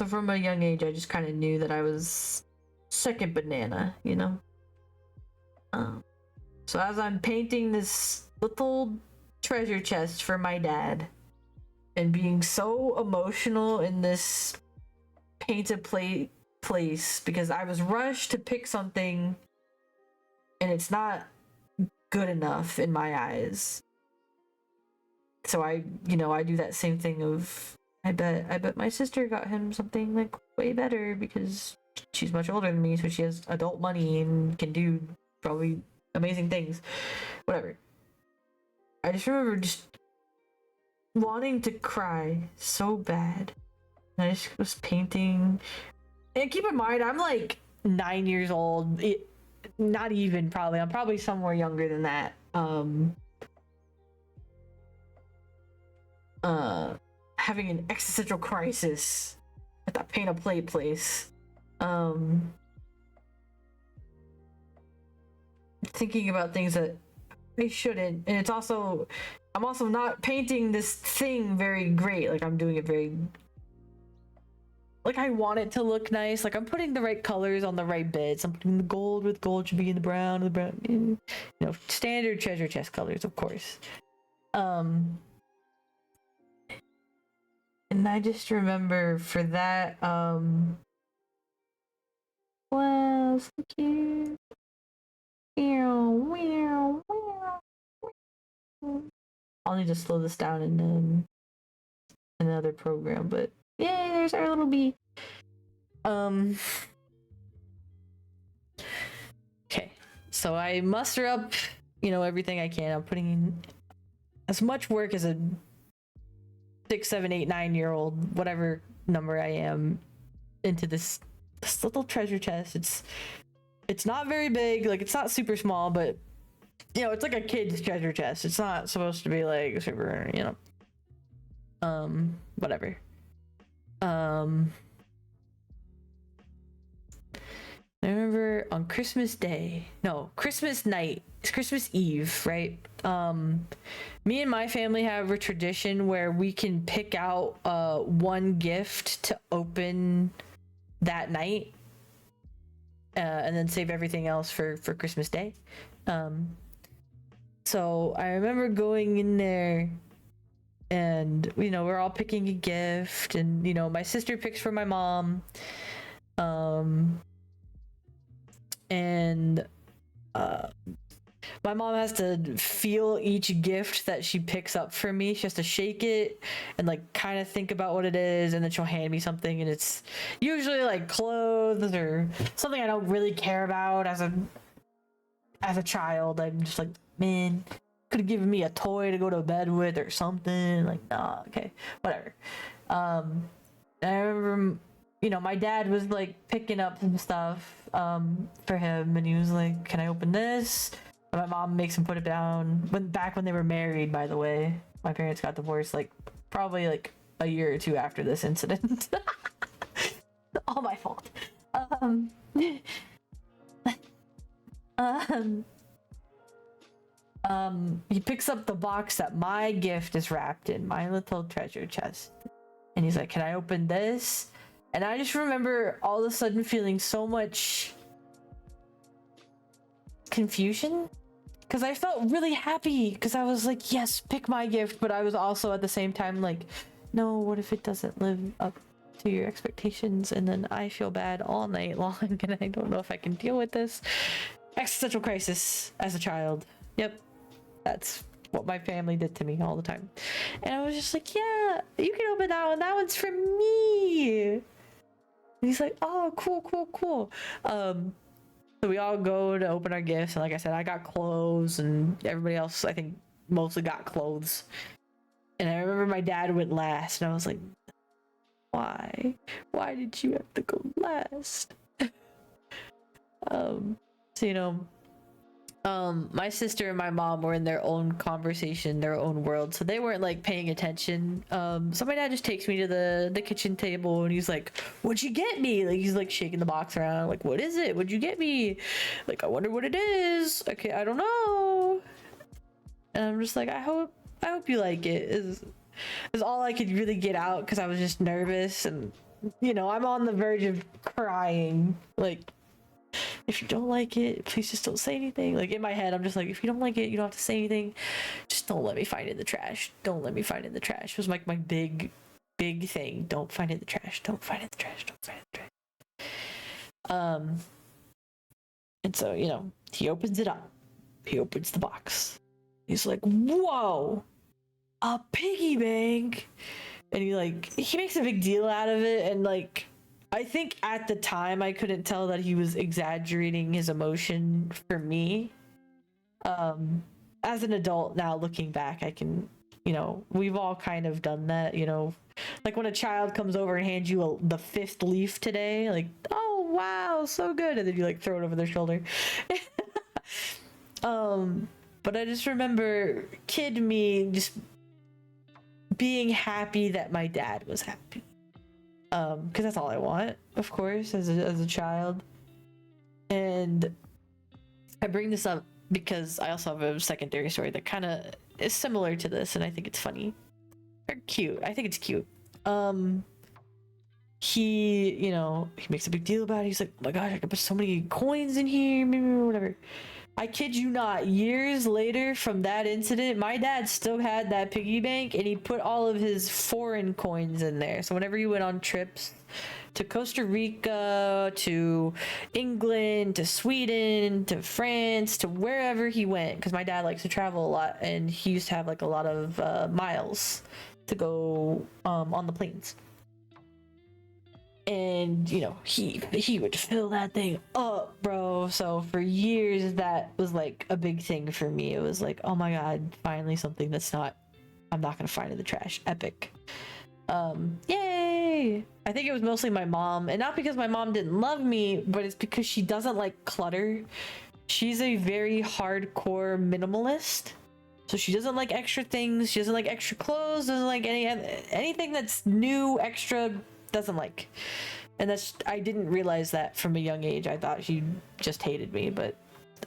from a young age, I just kind of knew that I was second banana, So as I'm painting this little treasure chest for my dad, and being so emotional in this painted place because I was rushed to pick something and it's not good enough in my eyes. So I do that same thing of I bet my sister got him something like way better because she's much older than me, so she has adult money and can do probably amazing things. Whatever. I just remember just wanting to cry so bad. And I just was painting. And keep in mind, I'm like 9 years old. Not even probably. I'm probably somewhere younger than that. Having an existential crisis at the paint a play place. Thinking about things that I shouldn't. And I'm also not painting this thing very great. Like I'm doing it very like I want it to look nice. Like I'm putting the right colors on the right bits. I'm putting the gold with gold should be in the brown, you know, standard treasure chest colors, of course. And I just remember for that, wow, so cute. I'll need to slow this down in another program, but yay, there's our little bee. Okay, so I muster up, you know, everything I can. I'm putting in as much work as a 6, 7, 8, 9-year-old, whatever number I am, into this little treasure chest. It's not very big, like it's not super small, but you know, it's like a kid's treasure chest. It's not supposed to be like super, you know, whatever. I remember on Christmas night, it's Christmas Eve, right? Me and my family have a tradition where we can pick out one gift to open that night, and then save everything else for Christmas Day. So I remember going in there, and you know, we're all picking a gift, and you know, my sister picks for my mom, and my mom has to feel each gift that she picks up for me. She has to shake it and like kind of think about what it is, and then she'll hand me something, and it's usually like clothes or something I don't really care about as a child. I'm just like, man, could have given me a toy to go to bed with or something. Like, nah, okay, whatever. I remember, you know, my dad was like picking up some stuff for him, and he was like, can I open this? And my mom makes him put it down. Back when they were married, by the way. My parents got divorced like probably like a year or two after this incident. All my fault. He picks up the box that my gift is wrapped in, my little treasure chest, and he's like, can I open this? And I just remember all of a sudden feeling so much confusion, because I felt really happy, because I was like, yes, pick my gift, but I was also at the same time like, no, what if it doesn't live up to your expectations, and then I feel bad all night long, and I don't know if I can deal with this. Existential crisis as a child. Yep, that's what my family did to me all the time. And I was just like, yeah, you can open that one, that one's for me. And he's like, oh, cool. So we all go to open our gifts, and like I said, I got clothes, and everybody else, I think, mostly got clothes. And I remember my dad went last, and I was like, why did you have to go last? So you know, my sister and my mom were in their own conversation, their own world, so they weren't like paying attention. So my dad just takes me to the kitchen table, and he's like, what'd you get me? Like, he's like shaking the box around, like, what is it? What'd you get me? Like, I wonder what it is. Okay, I don't know. And I'm just like, I hope you like it, is all I could really get out, because I was just nervous, and you know, I'm on the verge of crying. Like, if you don't like it, please just don't say anything. Like, in my head, I'm just like, if you don't like it, you don't have to say anything. Just don't let me find it in the trash. Don't let me find it in the trash. It was like my big thing. Don't find it in the trash. Don't find it in the trash. Don't find it in the trash. And so, you know, he opens it up. He opens the box. He's like, whoa, a piggy bank. And he makes a big deal out of it, and like, I think at the time I couldn't tell that he was exaggerating his emotion for me. As an adult now, looking back, I can, you know, we've all kind of done that, you know, like when a child comes over and hands you the 5th leaf today, like, oh wow, so good, and then you like throw it over their shoulder. But I just remember kid me just being happy that my dad was happy. Because that's all I want, of course, as a child. And I bring this up because I also have a secondary story that kind of is similar to this, and I think it's funny or cute. I think it's cute. he, you know, he makes a big deal about it. He's like, oh my gosh, I could put so many coins in here, whatever. I kid you not, years later from that incident, my dad still had that piggy bank and he put all of his foreign coins in there. So whenever he went on trips to Costa Rica, to England, to Sweden, to France, to wherever he went, because my dad likes to travel a lot and he used to have like a lot of miles to go on the planes. And you know, he would fill that thing up, bro. So for years that was like a big thing for me. It was like, oh my god, finally something that's not, I'm not gonna find in the trash. Epic. Yay. I think it was mostly my mom, and not because my mom didn't love me, but it's because she doesn't like clutter. She's a very hardcore minimalist, so she doesn't like extra things. She doesn't like extra clothes, doesn't like anything that's new, extra, doesn't like. And that's, I didn't realize that from a young age. I thought she just hated me, but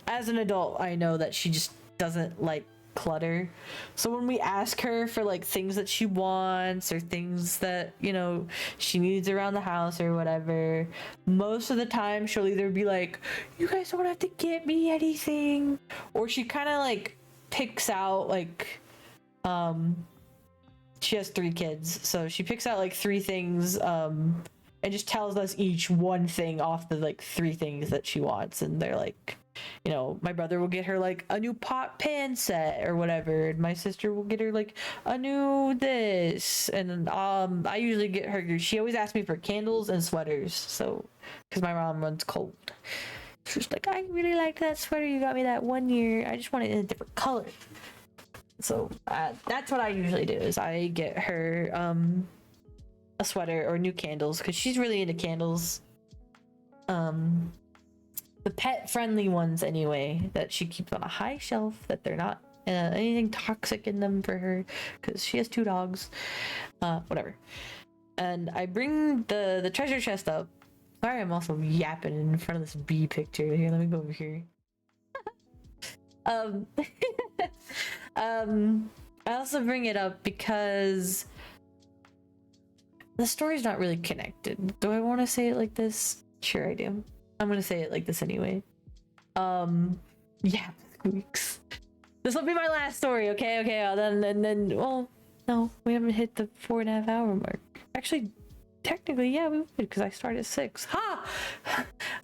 as an adult I know that she just doesn't like clutter. So when we ask her for like things that she wants or things that, you know, she needs around the house or whatever, most of the time she'll either be like, you guys don't have to get me anything, or she kind of like picks out like, she has 3 kids, so she picks out like 3 things, and just tells us each one thing off the like 3 things that she wants. And they're like, you know, my brother will get her like a new pot pan set or whatever, and my sister will get her like a new this, and I usually get her, she always asks me for candles and sweaters, so because my mom runs cold. She's like, I really liked that sweater you got me that one year, I just want it in a different color. So that's what I usually do, is I get her a sweater or new candles, because she's really into candles. The pet friendly ones anyway, that she keeps on a high shelf, that they're not anything toxic in them for her, because she has 2 dogs. Whatever. And I bring the treasure chest up. Sorry, I'm also yapping in front of this bee picture. Here, let me go over here. I also bring it up because the story's not really connected. Do I want to say it like this? Sure I do. I'm gonna say it like this anyway. Yeah, squeaks. This will be my last story, okay? Okay, then, well, no, we haven't hit the 4.5 hour mark. Actually, technically, yeah, we would, because I start at 6. Ha!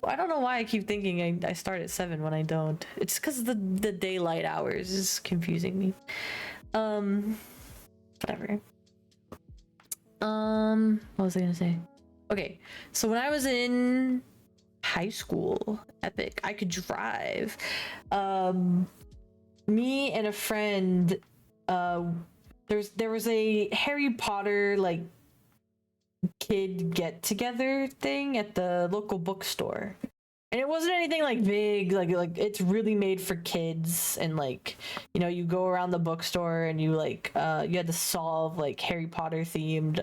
Well, I don't know why I keep thinking I start at 7 when I don't. It's because the daylight hours is confusing me. Whatever. What was I gonna say? Okay, so when I was in high school, epic, I could drive. Me and a friend, there was a Harry Potter like kid get together thing at the local bookstore, and it wasn't anything like big, like it's really made for kids. And like, you know, you go around the bookstore and you like you had to solve like Harry Potter themed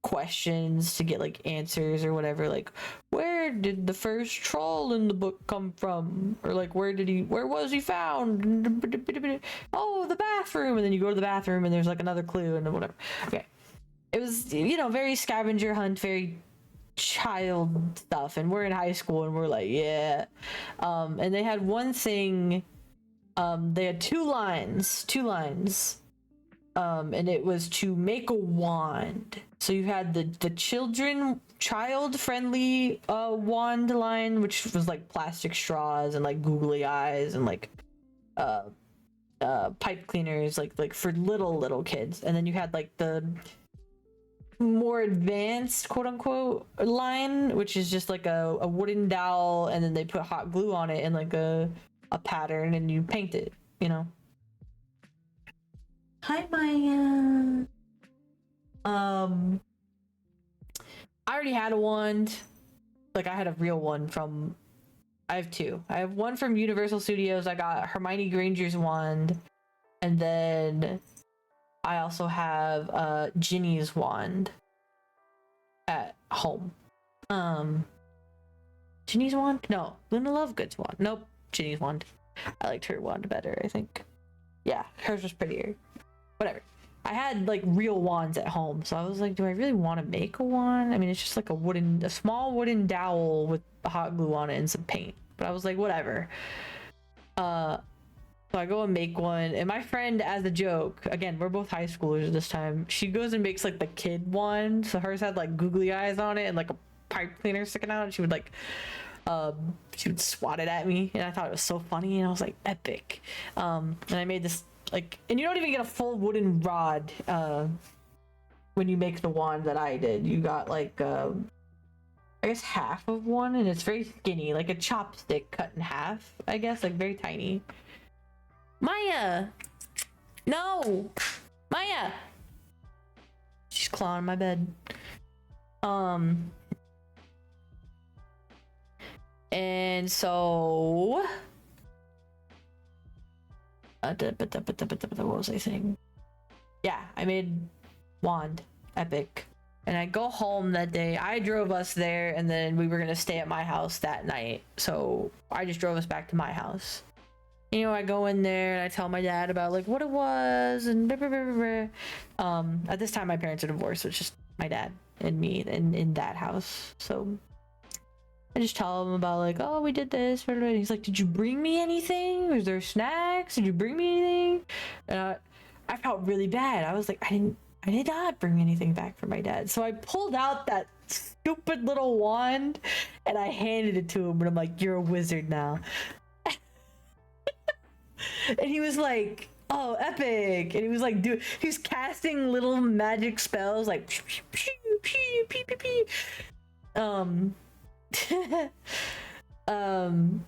questions to get like answers or whatever, like where did the first troll in the book come from, or like where was he found, oh, the bathroom, and then you go to the bathroom and there's like another clue and whatever. Okay, it was, you know, very scavenger hunt, very child stuff, and we're in high school and we're like, yeah. And they had one thing, they had two lines, and it was to make a wand. So you had the child friendly wand line, which was like plastic straws and like googly eyes and like pipe cleaners, like for little kids. And then you had like the more advanced quote unquote line, which is just like a wooden dowel, and then they put hot glue on it and like a pattern, and you paint it, you know. Hi, Maya. I already had a wand. Like, I had a real one from, I have 2. I have one from Universal Studios. I got Hermione Granger's wand, and then I also have Ginny's wand at home. Ginny's wand? No, Luna Lovegood's wand. Nope, Ginny's wand. I liked her wand better, I think. Yeah, hers was prettier. Whatever. I had like real wands at home, so I was like, do I really want to make a wand? I mean, it's just like a small wooden dowel with hot glue on it and some paint. But I was like, whatever. So I go and make one, and my friend, as a joke, again, we're both high schoolers this time, she goes and makes like the kid one. So hers had like googly eyes on it and like a pipe cleaner sticking out, and she would like she would swat it at me, and I thought it was so funny, and I was like, epic. And I made this like, and you don't even get a full wooden rod when you make the wand that I did. You got like I guess half of one, and it's very skinny, like a chopstick cut in half, I guess, like very tiny. Maya! No! Maya! She's clawing my bed. And so what was I saying? Yeah, I made wand. Epic. And I go home that day. I drove us there, and then we were gonna stay at my house that night. So I just drove us back to my house. You know, I go in there and I tell my dad about like what it was and blah, blah, blah, blah, blah. At this time my parents are divorced, so it's just my dad and me in that house. So I just tell him about like, oh, we did this, and he's like, did you bring me anything? Was there snacks? Did you bring me anything? And I felt really bad. I was like, I did not bring anything back for my dad. So I pulled out that stupid little wand and I handed it to him, and I'm like, you're a wizard now. And he was like, oh, epic. And he was like, he was casting little magic spells like pew, pew, pew, pew, pew, pew. And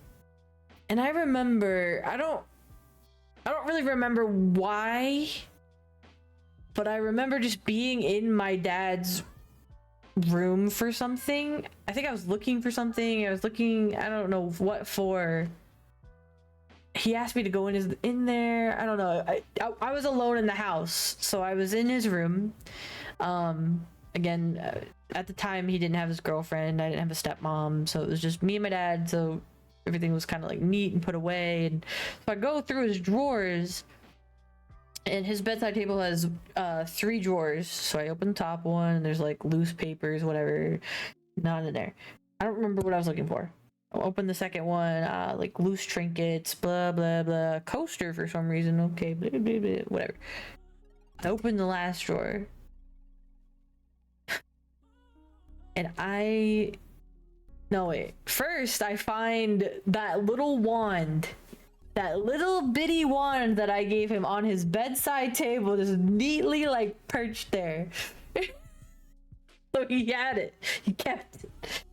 I remember, I don't really remember why, but I remember just being in my dad's room for something. I think I was looking for something. I was looking, I don't know what for. He asked me to go in there. I don't know. I was alone in the house, so I was in his room. Again, at the time he didn't have his girlfriend. I didn't have a stepmom, so it was just me and my dad. So everything was kind of like neat and put away. And so I go through his drawers, and his bedside table has 3 drawers. So I open the top one, and there's like loose papers, whatever, not in there. I don't remember what I was looking for. I'll open the second one, like loose trinkets, blah blah blah, coaster for some reason. Okay, blah, blah, blah, whatever. I open the last drawer, and first I find that little wand, that little bitty wand that I gave him on his bedside table, just neatly like perched there. So he had it. He kept it.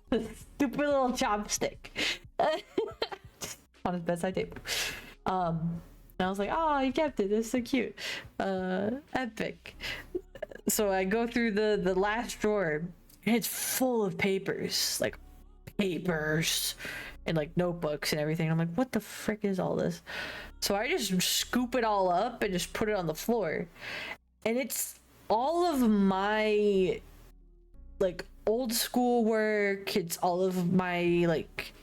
The stupid little chopstick on his bedside table. And I was like, oh, he kept it. It's so cute. Epic. So I go through the last drawer, and it's full of papers, like papers and like notebooks and everything. I'm like, what the frick is all this? So I just scoop it all up and just put it on the floor, and it's all of my like old school work. It's all of my like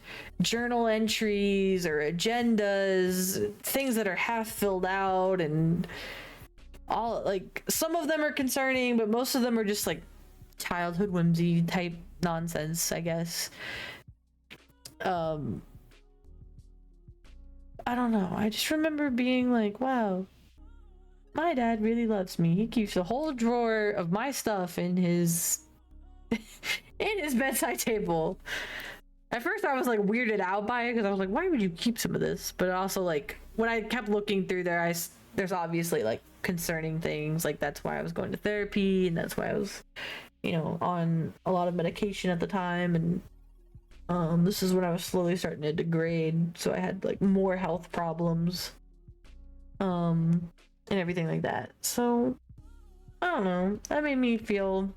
journal entries or agendas, things that are half filled out, and all like some of them are concerning, but most of them are just like childhood whimsy type nonsense, I guess. I don't know. I just remember being like, wow, my dad really loves me. He keeps a whole drawer of my stuff in his bedside table. At first I was like weirded out by it, because I was like, why would you keep some of this? But also, like, when I kept looking through there, there's obviously like concerning things. Like, that's why I was going to therapy, and that's why I was, you know, on a lot of medication at the time. And this is when I was slowly starting to degrade, so I had like more health problems and everything like that. So I don't know, that made me feel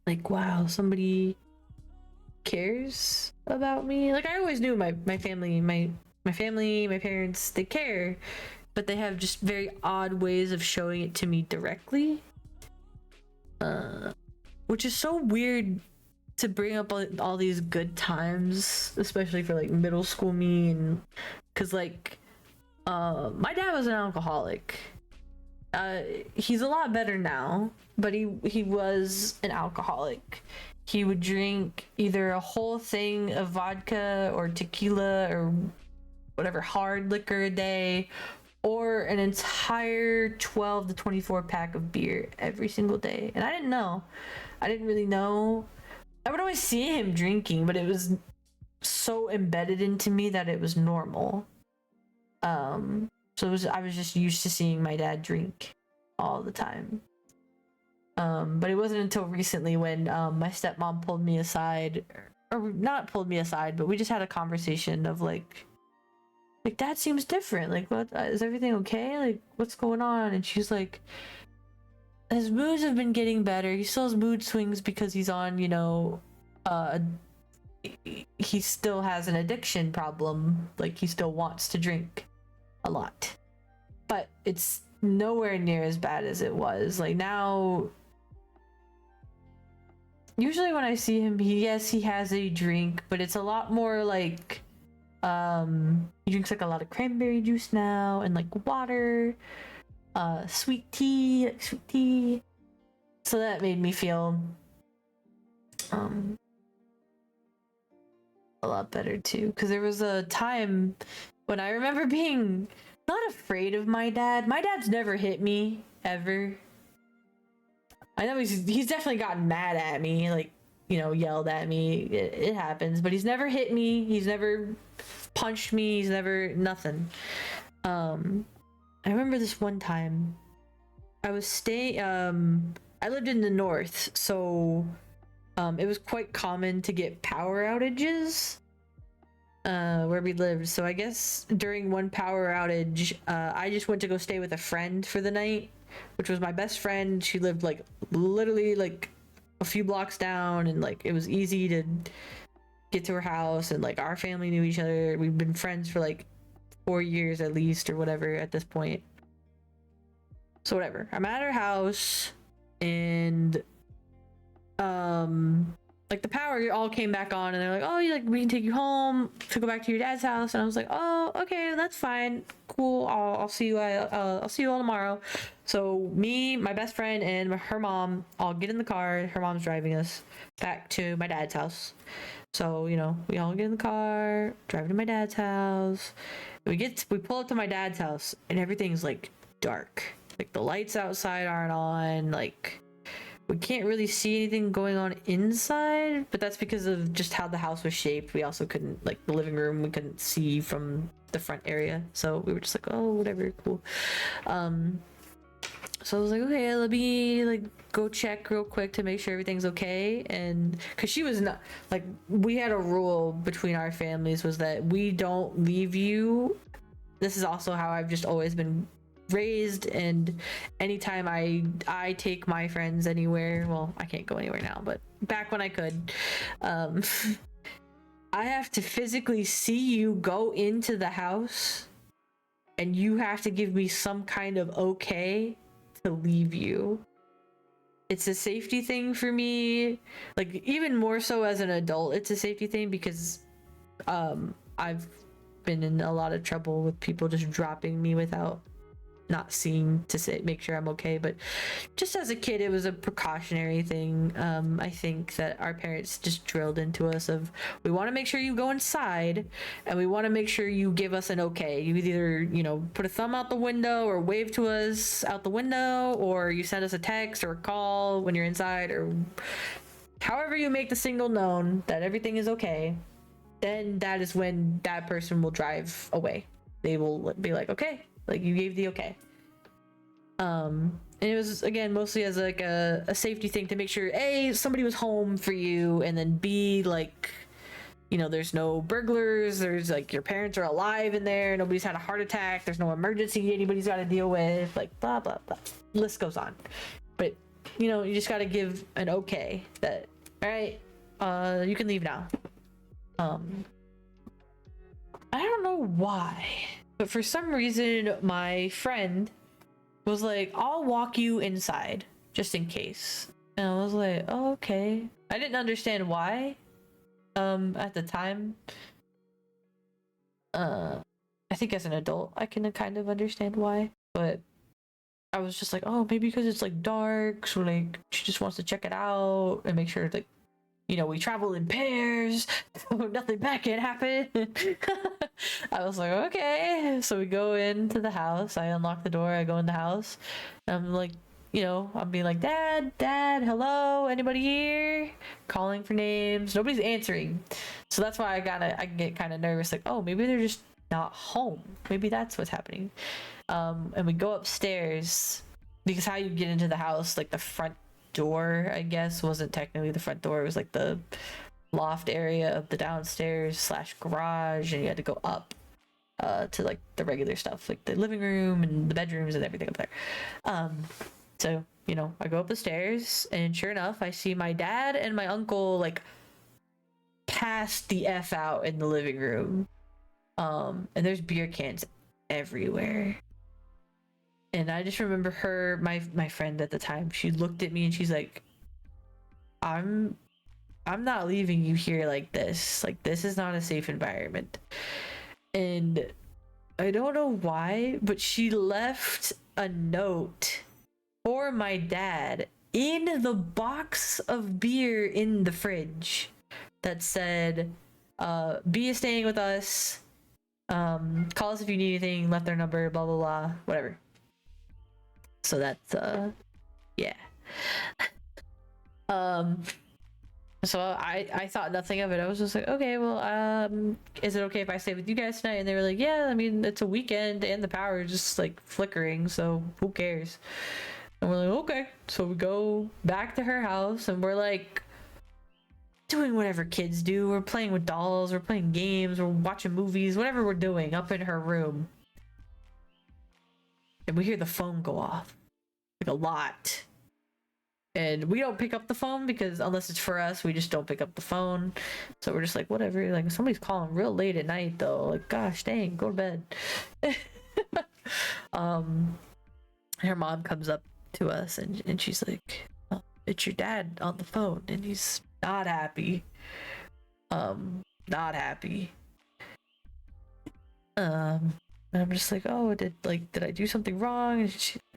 like, wow, somebody cares about me. Like, I always knew my family, my parents, they care, but they have just very odd ways of showing it to me directly, which is so weird to bring up all these good times, especially for like middle school me. And because like my dad was an alcoholic, He's a lot better now, but he was an alcoholic. He would drink either a whole thing of vodka or tequila or whatever hard liquor a day, or an entire 12 to 24 pack of beer every single day. And I didn't know. I didn't really know. I would always see him drinking, but it was so embedded into me that it was normal. So I was just used to seeing my dad drink all the time. But it wasn't until recently when my stepmom pulled me aside, or not pulled me aside, but we just had a conversation of like dad seems different. Like, what is everything okay? Like, what's going on? And she's like, his moods have been getting better. He still has mood swings because he's on, you know, he still has an addiction problem. Like, he still wants to drink a lot, but it's nowhere near as bad as it was. Like, now, usually when I see him, he has a drink, but it's a lot more like he drinks like a lot of cranberry juice now and like water, sweet tea. So that made me feel a lot better too, because there was a time when I remember being not afraid of my dad. My dad's never hit me ever. I know he's definitely gotten mad at me, like, you know, yelled at me. It happens, but he's never hit me. He's never punched me. He's never nothing. I remember this one time I was staying. I lived in the north, so it was quite common to get power outages where we lived. So I guess during one power outage, I just went to go stay with a friend for the night, which was my best friend. She lived like literally like a few blocks down, and like it was easy to get to her house, and like our family knew each other. We've been friends for like 4 years at least, or whatever at this point. So whatever, I'm at her house, and like the power all came back on, and they're like, oh, we can take you home to go back to your dad's house. And I was like, oh, okay, that's fine, cool. I'll see you. I'll see you all tomorrow. So me, my best friend, and her mom all get in the car. Her mom's driving us back to my dad's house. So, you know, we all get in the car, drive to my dad's house. We pull up to my dad's house, and everything's like dark. Like the lights outside aren't on. Like, we can't really see anything going on inside, but that's because of just how the house was shaped. We also couldn't, like, the living room, we couldn't see from the front area. So we were just like, oh, whatever, cool. So I was like, okay, let me like go check real quick to make sure everything's okay. And because she was not, like, we had a rule between our families was that we don't leave you. This is also how I've just always been raised, and anytime I take my friends anywhere, well, I can't go anywhere now, but back when I could, I have to physically see you go into the house, and you have to give me some kind of okay to leave you. It's a safety thing for me, like even more so as an adult. It's a safety thing because I've been in a lot of trouble with people just dropping me without not seeing to make sure I'm okay. But just as a kid, it was a precautionary thing. I think that our parents just drilled into us of, we want to make sure you go inside, and we want to make sure you give us an okay. You either, you know, put a thumb out the window or wave to us out the window, or you send us a text or a call when you're inside, or however you make the signal known that everything is okay. Then that is when that person will drive away. They will be like, okay, like, you gave the okay. And it was, again, mostly as like a safety thing to make sure A, somebody was home for you, and then B, like, you know, there's no burglars, there's like your parents are alive in there, nobody's had a heart attack, there's no emergency anybody's got to deal with, like, blah blah blah, list goes on. But, you know, you just got to give an okay that, all right, you can leave now. I don't know why, but for some reason my friend was like, I'll walk you inside just in case. And I was like, oh, okay. I didn't understand why at the time. I think as an adult I can kind of understand why, but I was just like, oh, maybe because it's like dark, so like she just wants to check it out and make sure like, you know, we travel in pairs, so nothing bad can happen. I was like, okay. So we go into the house. I unlock the door. I go in the house. I'm like, you know, I'm being like, Dad, hello, anybody here? Calling for names. Nobody's answering. So that's why I get kind of nervous. Like, oh, maybe they're just not home. Maybe that's what's happening. And we go upstairs because how you get into the house, like the front door, I guess, wasn't technically the front door. It was like the loft area of the downstairs slash garage, and you had to go up to like the regular stuff, like the living room and the bedrooms and everything up there. So, you know, I go up the stairs, and sure enough, I see my dad and my uncle like passed the F out in the living room. And there's beer cans everywhere. And I just remember my friend at the time, she looked at me and she's like, I'm not leaving you here like this. Like, this is not a safe environment. And I don't know why, but she left a note for my dad in the box of beer in the fridge that said, B is staying with us. Call us if you need anything, left their number, blah, blah, blah, whatever. So that's, yeah. So I thought nothing of it. I was just like, okay, well, is it okay if I stay with you guys tonight? And they were like, yeah, I mean, it's a weekend and the power is just like flickering, so who cares? And we're like, okay. So we go back to her house and we're like doing whatever kids do. We're playing with dolls, we're playing games, we're watching movies, whatever we're doing up in her room. And we hear the phone go off, like a lot. And we don't pick up the phone because unless it's for us, we just don't pick up the phone. So we're just like, whatever. Like, somebody's calling real late at night though. Like, gosh dang, go to bed. Her mom comes up to us and she's like, oh, it's your dad on the phone and he's not happy. Not happy. And I'm just like, oh, did I do something wrong? And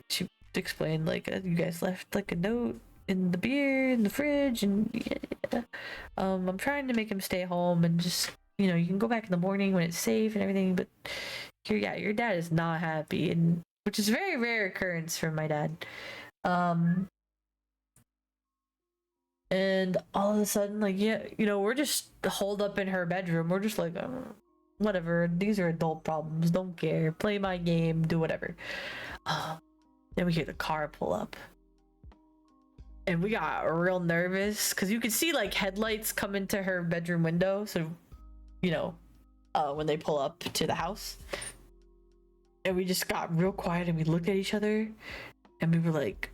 she explained like, you guys left like a note in the beer in the fridge, and yeah. I'm trying to make him stay home and just, you know, you can go back in the morning when it's safe and everything, but your dad is not happy, and which is very rare occurrence for my dad. And all of a sudden, like, yeah, you know, we're just holed up in her bedroom. We're just like, whatever, these are adult problems, don't care, play my game, do whatever. Then we hear the car pull up. And we got real nervous because you could see like headlights come into her bedroom window. So, you know, when they pull up to the house. And we just got real quiet and we looked at each other and we were like,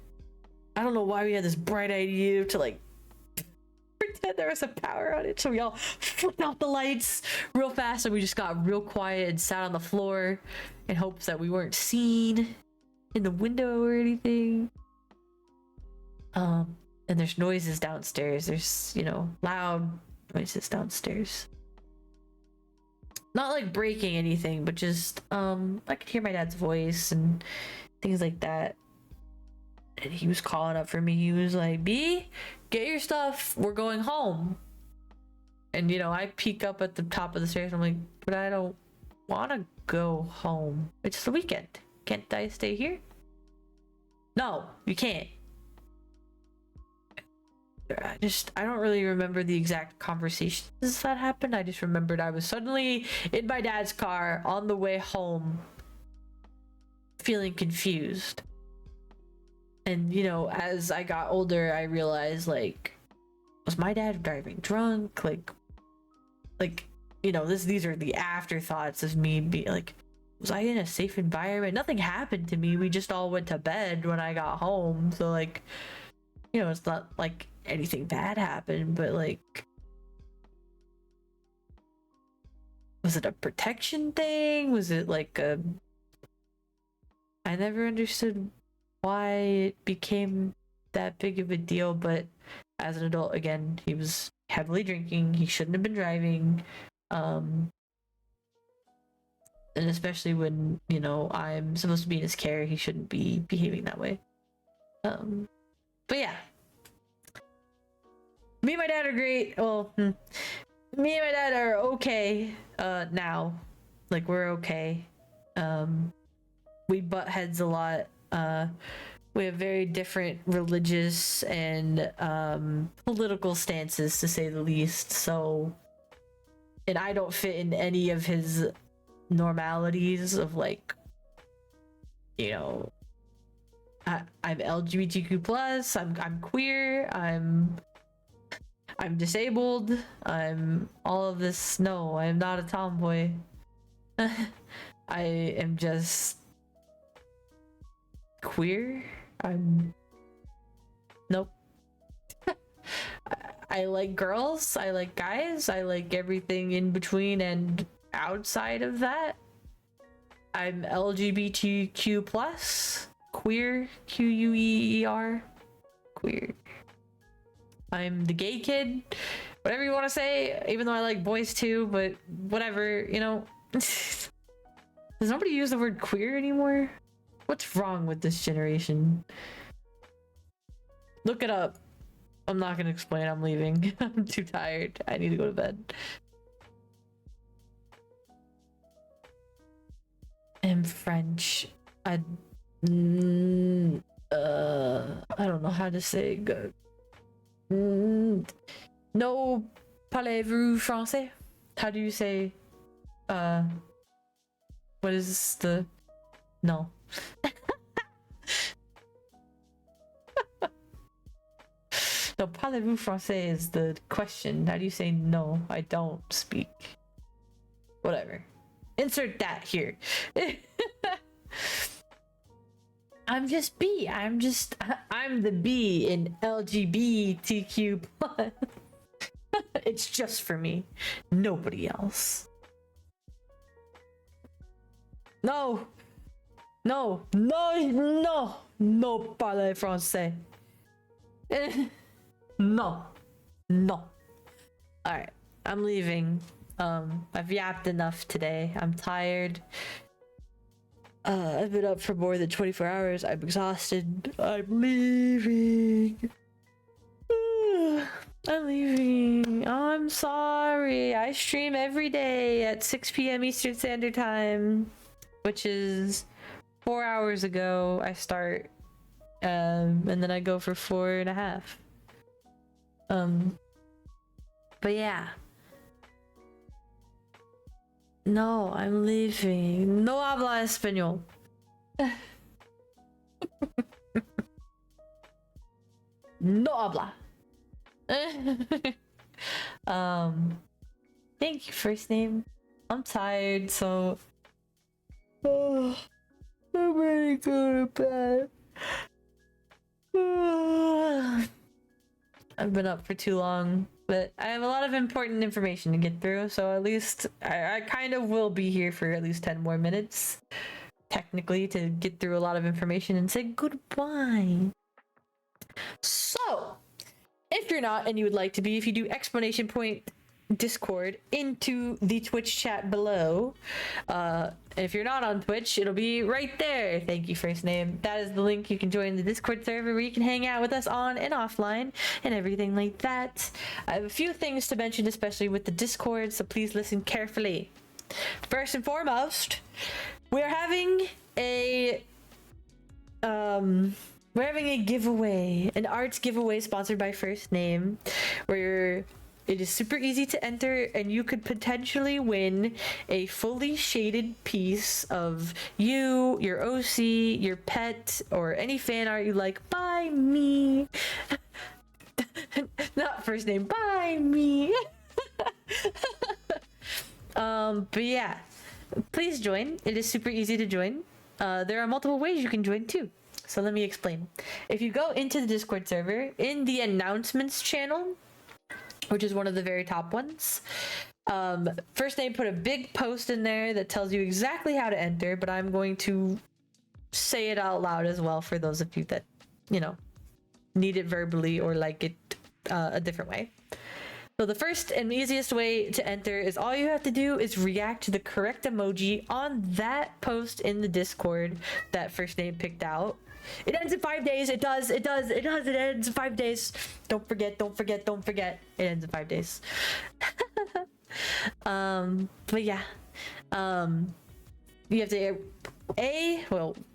I don't know why we had this bright idea to like pretend there was a power outage. So we all flipped out the lights real fast and we just got real quiet and sat on the floor in hopes that we weren't seen in the window or anything. And there's noises downstairs. There's, you know, loud noises downstairs. Not like breaking anything, but just I could hear my dad's voice and things like that. And he was calling up for me. He was like, B, get your stuff, we're going home. And you know, I peek up at the top of the stairs. I'm like, but I don't want to go home. It's the weekend. Can't I stay here? No, you can't. I don't really remember the exact conversations that happened. I just remembered I was suddenly in my dad's car on the way home feeling confused. And you know, as I got older, I realized, like, was my dad driving drunk? Like, you know, these are the afterthoughts of me being like, was I in a safe environment? Nothing happened to me. We just all went to bed when I got home. So like, you know, it's not like anything bad happened, but like, was it a protection thing? Was it like a... I never understood why it became that big of a deal, but as an adult, again, he was heavily drinking. He shouldn't have been driving. And especially when, you know, I'm supposed to be in his care, he shouldn't be behaving that way. But yeah. Me and my dad are great. Well, me and my dad are okay now. Like, we're okay. We butt heads a lot. We have very different religious and political stances, to say the least. So, and I don't fit in any of his normalities of, like, you know, I'm LGBTQ plus, I'm queer, I'm disabled, I'm all of this. No, I'm not a tomboy. I am just queer. Nope. I like girls, I like guys, I like everything in between and outside of that. I'm LGBTQ plus, queer, QUEER, queer. I'm the gay kid, whatever you want to say, even though I like boys too, but whatever, you know. Does nobody use the word queer anymore? What's wrong with this generation? Look it up. I'm not gonna explain, I'm leaving. I'm too tired. I need to go to bed. I'm French. I don't know how to say good. No parlez-vous français? How do you say what is the no? No, parlez-vous français is the question. How do you say no? I don't speak. Whatever. Insert that here. I'm just B. I'm the B in LGBTQ plus. It's just for me. Nobody else. No. No. No. No. No parler français. No. No. Alright. I'm leaving. I've yapped enough today. I'm tired. I've been up for more than 24 hours. I'm exhausted. I'm leaving. I'm leaving. Oh, I'm sorry. I stream every day at 6 p.m. Eastern Standard Time, which is 4 hours ago. I start, and then I go for 4.5. But yeah. No, I'm leaving. No habla español. No habla. Thank you, first name. I'm tired, so I'm ready to go to bed. I've been up for too long, but I have a lot of important information to get through, so at least I kind of will be here for at least 10 more minutes, technically, to get through a lot of information and say goodbye. So, if you're not and you would like to be, if you do exclamation point Discord into the Twitch chat below, if you're not on Twitch, it'll be right there. Thank you, first name. That is the link. You can join the Discord server where you can hang out with us on and offline and everything like that. I have a few things to mention, especially with the Discord, so please listen carefully. First and foremost, we're having a giveaway, an arts giveaway sponsored by First Name, where it is super easy to enter, and you could potentially win a fully shaded piece of you, your OC, your pet, or any fan art you like by me. Not First Name, by me. But yeah, please join. It is super easy to join. There are multiple ways you can join too. So let me explain. If you go into the Discord server, in the announcements channel, which is one of the very top ones, First Name put a big post in there that tells you exactly how to enter, but I'm going to say it out loud as well for those of you that, you know, need it verbally or like it a different way. So the first and easiest way to enter is all you have to do is react to the correct emoji on that post in the Discord that first name picked out. It ends in 5 days. It ends in 5 days. Don't forget. It ends in 5 days. But yeah. You have to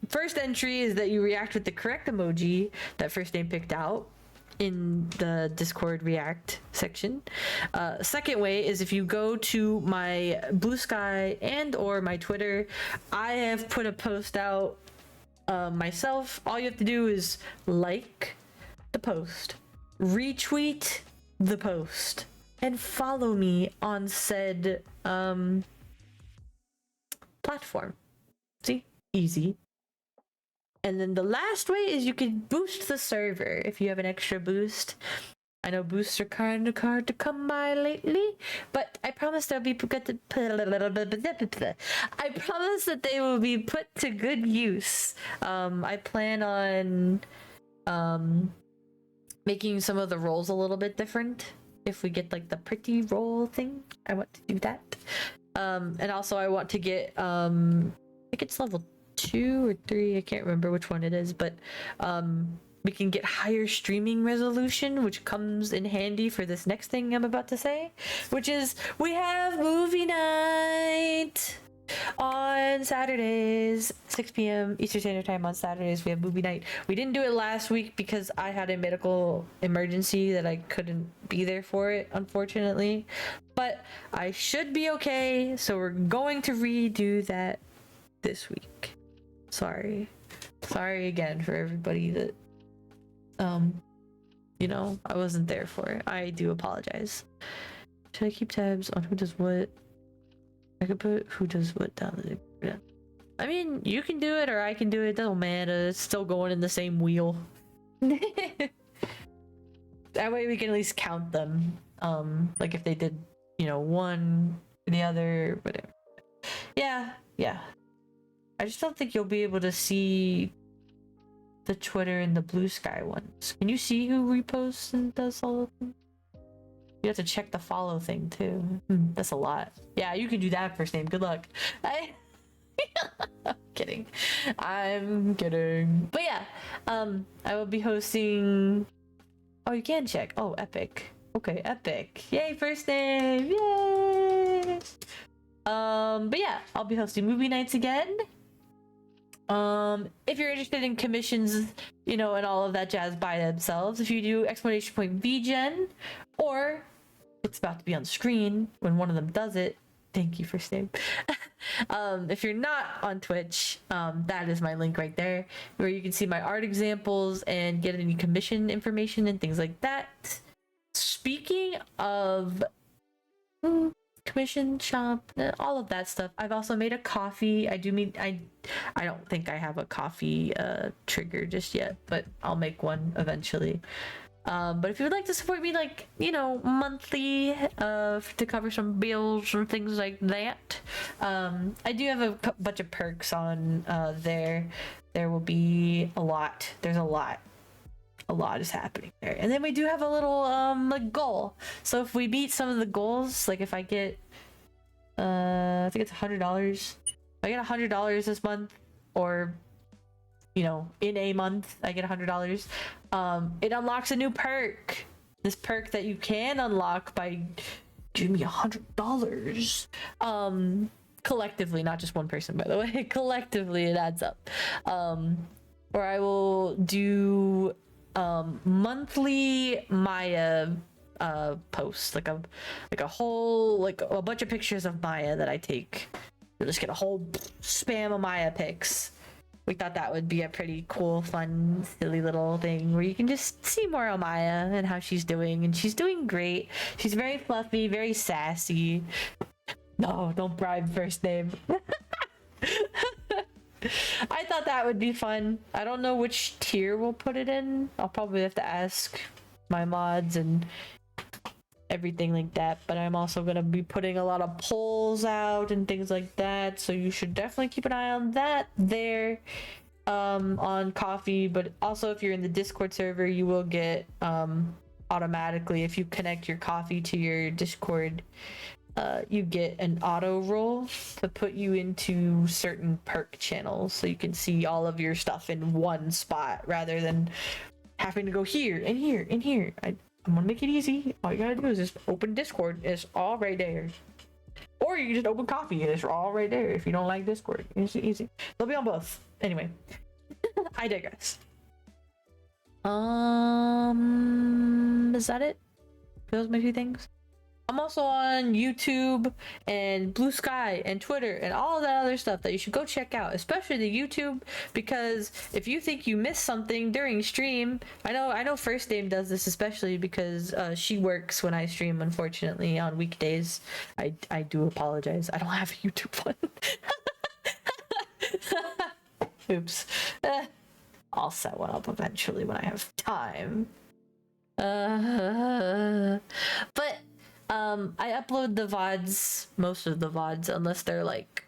first entry is that you react with the correct emoji that first name picked out in the Discord React section. Second way is if you go to my Blue Sky and or my Twitter, I have put a post out myself. All you have to do is like the post, retweet the post, and follow me on said platform. See? Easy. And then the last way is you can boost the server if you have an extra boost. I know boosts are kind of hard to come by lately, but I promise they'll be put to I promise that they will be put to good use. I plan on making some of the roles a little bit different. If we get like the pretty role thing, I want to do that. And also I want to get I think it's level 2 or 3, I can't remember which one it is, but we can get higher streaming resolution, which comes in handy for this next thing I'm about to say, which is we have movie night on Saturdays, 6 p.m. Eastern Standard Time. On Saturdays we have movie night. We didn't do it last week because I had a medical emergency that I couldn't be there for it, unfortunately, but I should be okay, so we're going to redo that this week. Sorry again for everybody that you know, I wasn't there for it. I do apologize. Should I keep tabs on who does what? I could put who does what down there. I mean, you can do it or I can do it. It doesn't matter. It's still going in the same wheel. That way we can at least count them. Like if they did, you know, one, the other, whatever. Yeah. I just don't think you'll be able to see the Twitter and the Blue Sky ones. Can you see who reposts and does all of them? You have to check the follow thing too. That's a lot. Yeah, you can do that first name. Good luck. I'm kidding. But yeah, I will be hosting. Oh, you can check. Oh, epic. Okay, epic. Yay, first name. Yay. But yeah, I'll be hosting movie nights again. If you're interested in commissions, you know, and all of that jazz by themselves, if you do !VGen, or it's about to be on screen when one of them does it. Thank you for staying. If you're not on Twitch, that is my link right there, where you can see my art examples and get any commission information and things like that. Speaking of commission shop, all of that stuff, I've also made a coffee. I don't think I have a coffee trigger just yet, but I'll make one eventually. But if you would like to support me, like, you know, monthly, to cover some bills or things like that, I do have a bunch of perks on there. There will be a lot. There's a lot is happening there. And then we do have a little like goal. So if we meet some of the goals, like if I get I think it's $100. If I get $100 this month, or you know, in a month I get $100, it unlocks a new perk. This perk that you can unlock by giving me $100. Collectively, not just one person, by the way. Collectively it adds up. Where I will do monthly Maya posts, like a whole, like a bunch of pictures of Maya that I take. You'll just get a whole spam of Maya pics. We thought that would be a pretty cool, fun, silly little thing where you can just see more of Maya and how she's doing, and she's doing great. She's very fluffy, very sassy. No, don't bribe first name. I thought that would be fun. I don't know which tier we'll put it in. I'll probably have to ask my mods and everything like that, but I'm also going to be putting a lot of polls out and things like that, so you should definitely keep an eye on that there on coffee. But also if you're in the Discord server, you will get automatically, if you connect your coffee to your Discord, you get an auto roll to put you into certain perk channels, so you can see all of your stuff in one spot rather than having to go here and here and here. I'm gonna make it easy. All you gotta do is just open Discord. It's all right there. Or you can just open coffee and it's all right there if you don't like Discord. It's easy. They'll be on both. Anyway, I digress. Is that it? Those my two things. I'm also on YouTube and Blue Sky and Twitter and all that other stuff that you should go check out, especially the YouTube, because if you think you missed something during stream, I know First Name does this especially because she works when I stream, unfortunately, on weekdays. I do apologize. I don't have a YouTube one. Oops. I'll set one up eventually when I have time. But I upload the VODs, most of the VODs, unless they're like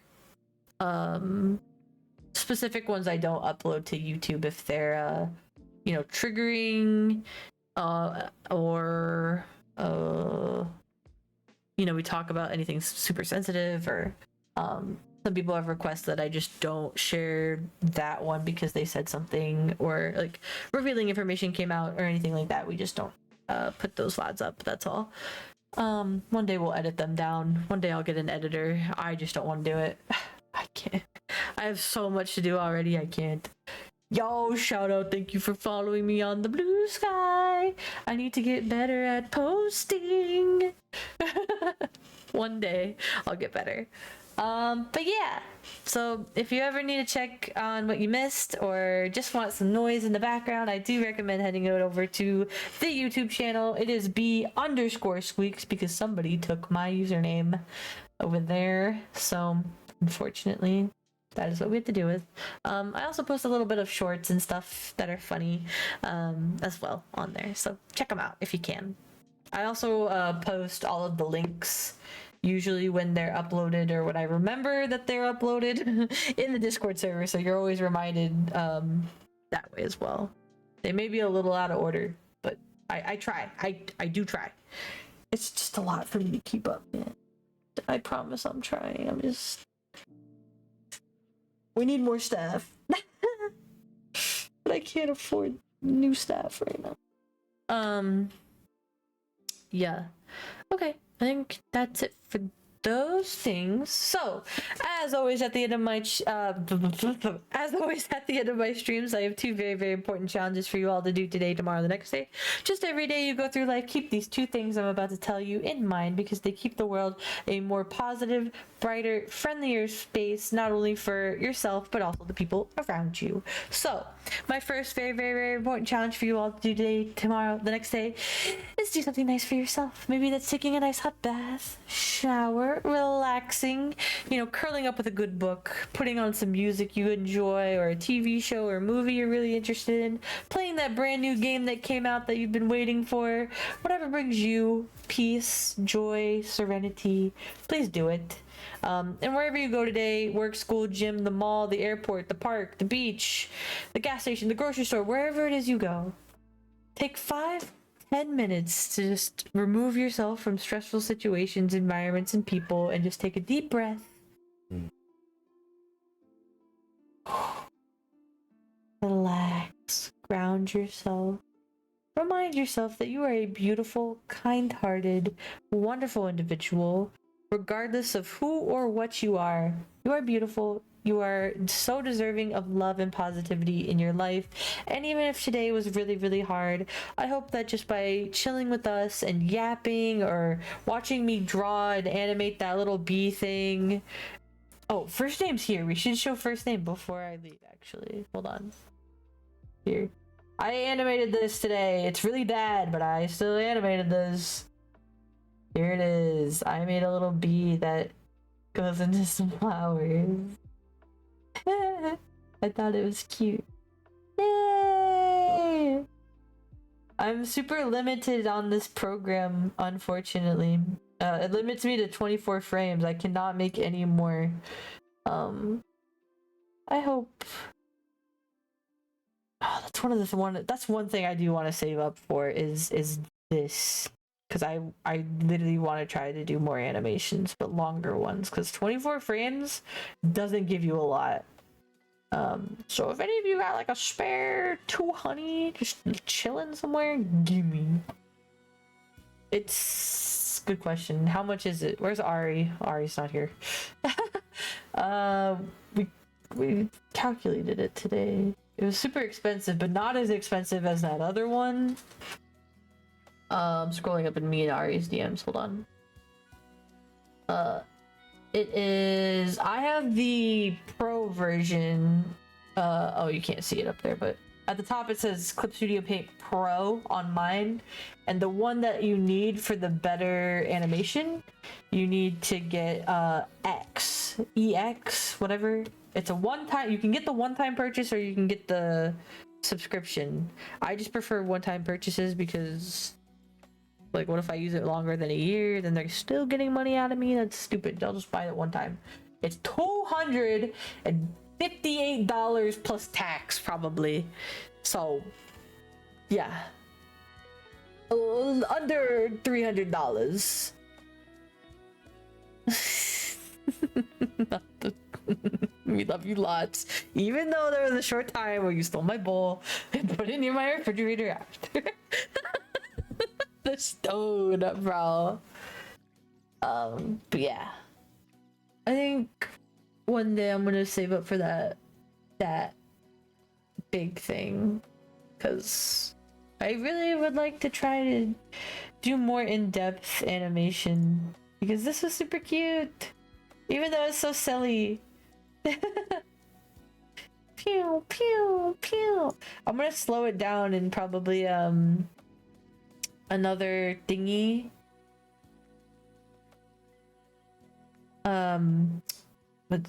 specific ones I don't upload to YouTube if they're you know, triggering or you know, we talk about anything super sensitive, or some people have requests that I just don't share that one because they said something, or like revealing information came out or anything like that. We just don't put those VODs up, that's all. One day we'll edit them down. One day I'll get an editor. I just don't want to do it. I can't. I have so much to do already. I can't. Yo, shout out. Thank you for following me on the Blue Sky. I need to get better at posting. One day I'll get better. But yeah, so if you ever need to check on what you missed or just want some noise in the background, I do recommend heading it over to the YouTube channel. It is B_squeaks because somebody took my username over there. So unfortunately, that is what we have to do with. I also post a little bit of shorts and stuff that are funny as well on there. So check them out if you can. I also post all of the links usually when they're uploaded or when I remember that they're uploaded in the Discord server, so you're always reminded that way as well. They may be a little out of order, but I try. I do try. It's just a lot for me to keep up, man. I promise I'm trying. I'm just... We need more staff. But I can't afford new staff right now. Yeah. Okay. I think that's it for those things. So, as always at the end of my streams, I have two very, very important challenges for you all to do today, tomorrow, the next day. Just every day you go through life, keep these two things I'm about to tell you in mind, because they keep the world a more positive, brighter, friendlier space, not only for yourself, but also the people around you. So, my first very, very, very important challenge for you all to do today, tomorrow, the next day, is do something nice for yourself. Maybe that's taking a nice hot bath, shower, relaxing, you know, curling up with a good book, putting on some music you enjoy, or a TV show or movie you're really interested in, playing that brand new game that came out that you've been waiting for, whatever brings you peace, joy, serenity, please do it. And wherever you go today, work, school, gym, the mall, the airport, the park, the beach, the gas station, the grocery store, wherever it is you go, take 5-10 minutes to just remove yourself from stressful situations, environments, and people, and just take a deep breath. Relax, ground yourself. Remind yourself that you are a beautiful, kind-hearted, wonderful individual. Regardless of who or what you are beautiful. You are so deserving of love and positivity in your life. And even if today was really, really hard, I hope that just by chilling with us and yapping or watching me draw and animate that little bee thing. Oh, First Name's here. We should show First Name before I leave, actually. Hold on. Here. I animated this today. It's really bad, but I still animated this. Here it is. I made a little bee that goes into some flowers. I thought it was cute. Yay! I'm super limited on this program, unfortunately. It limits me to 24 frames. I cannot make any more. I hope... Oh, that's one thing I do want to save up for is this because I literally want to try to do more animations, but longer ones, because 24 frames doesn't give you a lot. So if any of you got like a spare 200 just chilling somewhere, gimme. It's good question. How much is it? Where's Ari? Ari's not here. We calculated it today. It was super expensive, but not as expensive as that other one. Scrolling up in me and Ari's DMs. Hold on. It is. I have the pro version. Oh, you can't see it up there, but at the top it says Clip Studio Paint Pro on mine, and the one that you need for the better animation, you need to get EX, whatever. It's a one-time. You can get the one-time purchase, or you can get the subscription. I just prefer one-time purchases because, like, what if I use it longer than a year? Then they're still getting money out of me. That's stupid. I'll just buy it one time. It's $258 plus tax, probably. So, yeah, under $300. We love you lots, even though there was a short time where you stole my bowl and put it near my refrigerator after. The stone, bro. But yeah, I think one day I'm gonna save up for that big thing, because I really would like to try to do more in-depth animation, because this was super cute, even though it's so silly. Pew pew pew. I'm gonna slow it down and probably another thingy.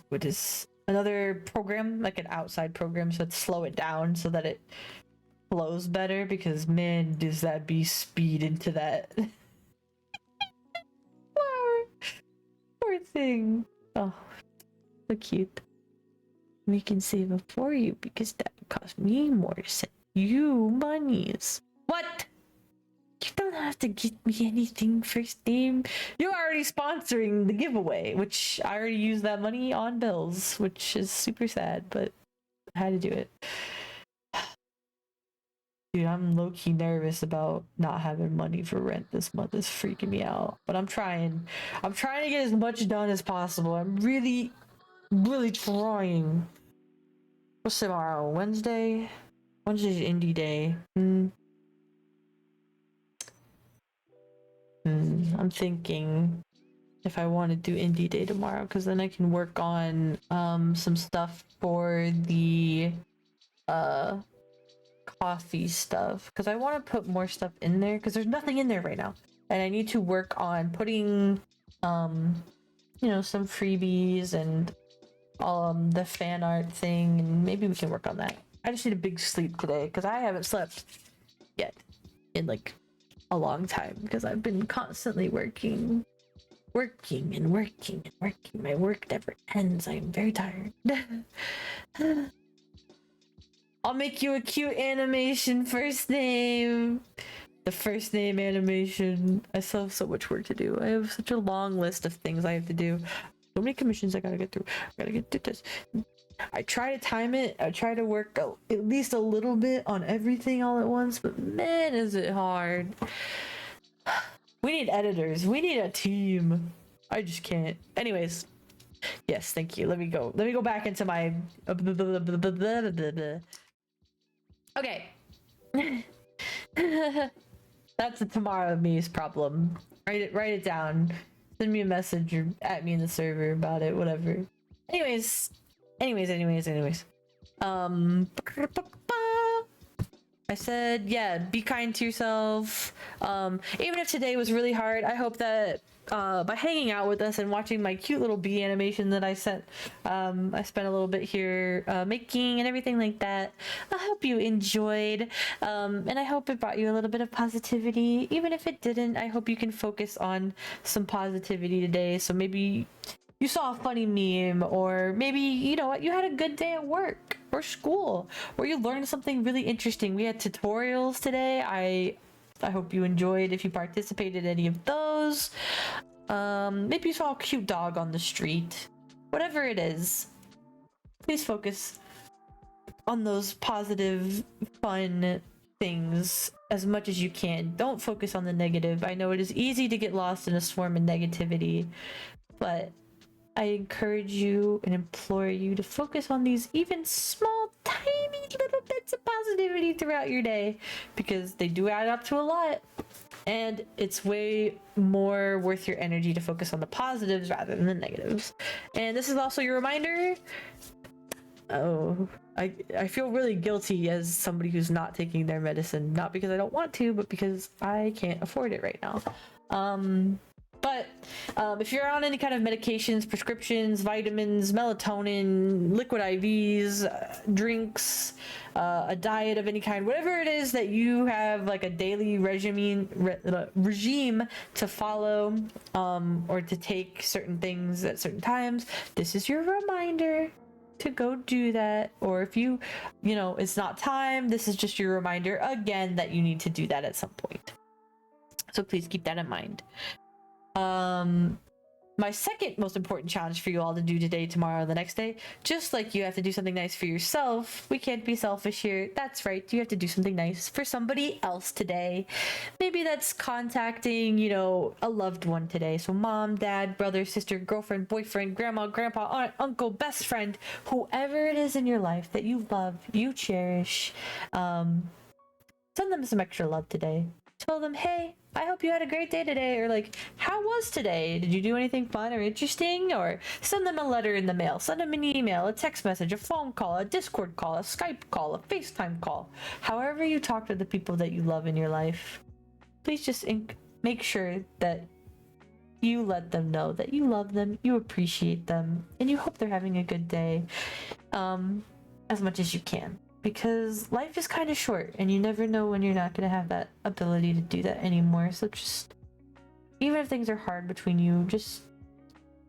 What is another program, like an outside program, so let's slow it down so that it flows better, because man, does that be speed into that. Poor thing. Oh, so cute. We can save it for you because that would cost me more to send you monies. What? You don't have to get me anything, first name. You're already sponsoring the giveaway, which I already used that money on bills, which is super sad, but I had to do it. Dude, I'm low-key nervous about not having money for rent this month. It's freaking me out, but I'm trying. I'm trying to get as much done as possible. I'm really trying. What's tomorrow? Wednesday? Wednesday's indie day. I'm thinking if I want to do indie day tomorrow, because then I can work on some stuff for the coffee stuff, because I want to put more stuff in there, because there's nothing in there right now, and I need to work on putting some freebies and the fan art thing, and maybe we can work on that. I just need a big sleep today, because I haven't slept yet in like a long time, because I've been constantly working. My work never ends. I am very tired. I'll make you a cute animation first name. The first name animation. I still have so much work to do. I have such a long list of things I have to do. So many commissions I gotta get through. I gotta get through this. I try to time it. I try to work at least a little bit on everything all at once, but man, is it hard. We need editors. We need a team. I just can't. Anyways, yes, thank you. Let me go back into my okay. That's a tomorrow me's problem. Write it down. Send me a message or at me in the server about it, whatever. Anyways. I said, yeah, be kind to yourself. Even if today was really hard, I hope that by hanging out with us and watching my cute little bee animation that I spent a little bit here making and everything like that, I hope you enjoyed, and I hope it brought you a little bit of positivity. Even if it didn't, I hope you can focus on some positivity today. So maybe you saw a funny meme, or maybe, you know what, you had a good day at work or school, or you learned something really interesting. We had tutorials today. I I hope you enjoyed if you participated in any of those. Maybe you saw a cute dog on the street. Whatever it is, please focus on those positive, fun things as much as you can. Don't focus on the negative. I know it is easy to get lost in a swarm of negativity, but I encourage you and implore you to focus on these even small, tiny little bits of positivity throughout your day, because they do add up to a lot. And it's way more worth your energy to focus on the positives rather than the negatives. And this is also your reminder. Oh, I feel really guilty as somebody who's not taking their medicine, not because I don't want to, but because I can't afford it right now. But if you're on any kind of medications, prescriptions, vitamins, melatonin, liquid IVs, drinks, a diet of any kind, whatever it is that you have like a daily regime to follow, or to take certain things at certain times, this is your reminder to go do that. Or if you know it's not time, this is just your reminder again that you need to do that at some point. So please keep that in mind. My second most important challenge for you all to do today, tomorrow, the next day, just like you have to do something nice for yourself, we can't be selfish here. That's right, you have to do something nice for somebody else today. Maybe that's contacting, you know, a loved one today. So mom, dad, brother, sister, girlfriend, boyfriend, grandma, grandpa, aunt, uncle, best friend, whoever it is in your life that you love, you cherish. Send them some extra love today. Tell them, hey, I hope you had a great day today, or like, how was today? Did you do anything fun or interesting? Or send them a letter in the mail, send them an email, a text message, a phone call, a Discord call, a Skype call, a FaceTime call. However you talk to the people that you love in your life, please just make sure that you let them know that you love them, you appreciate them, and you hope they're having a good day, as much as you can. Because life is kind of short and you never know when you're not going to have that ability to do that anymore. So just, even if things are hard between you, just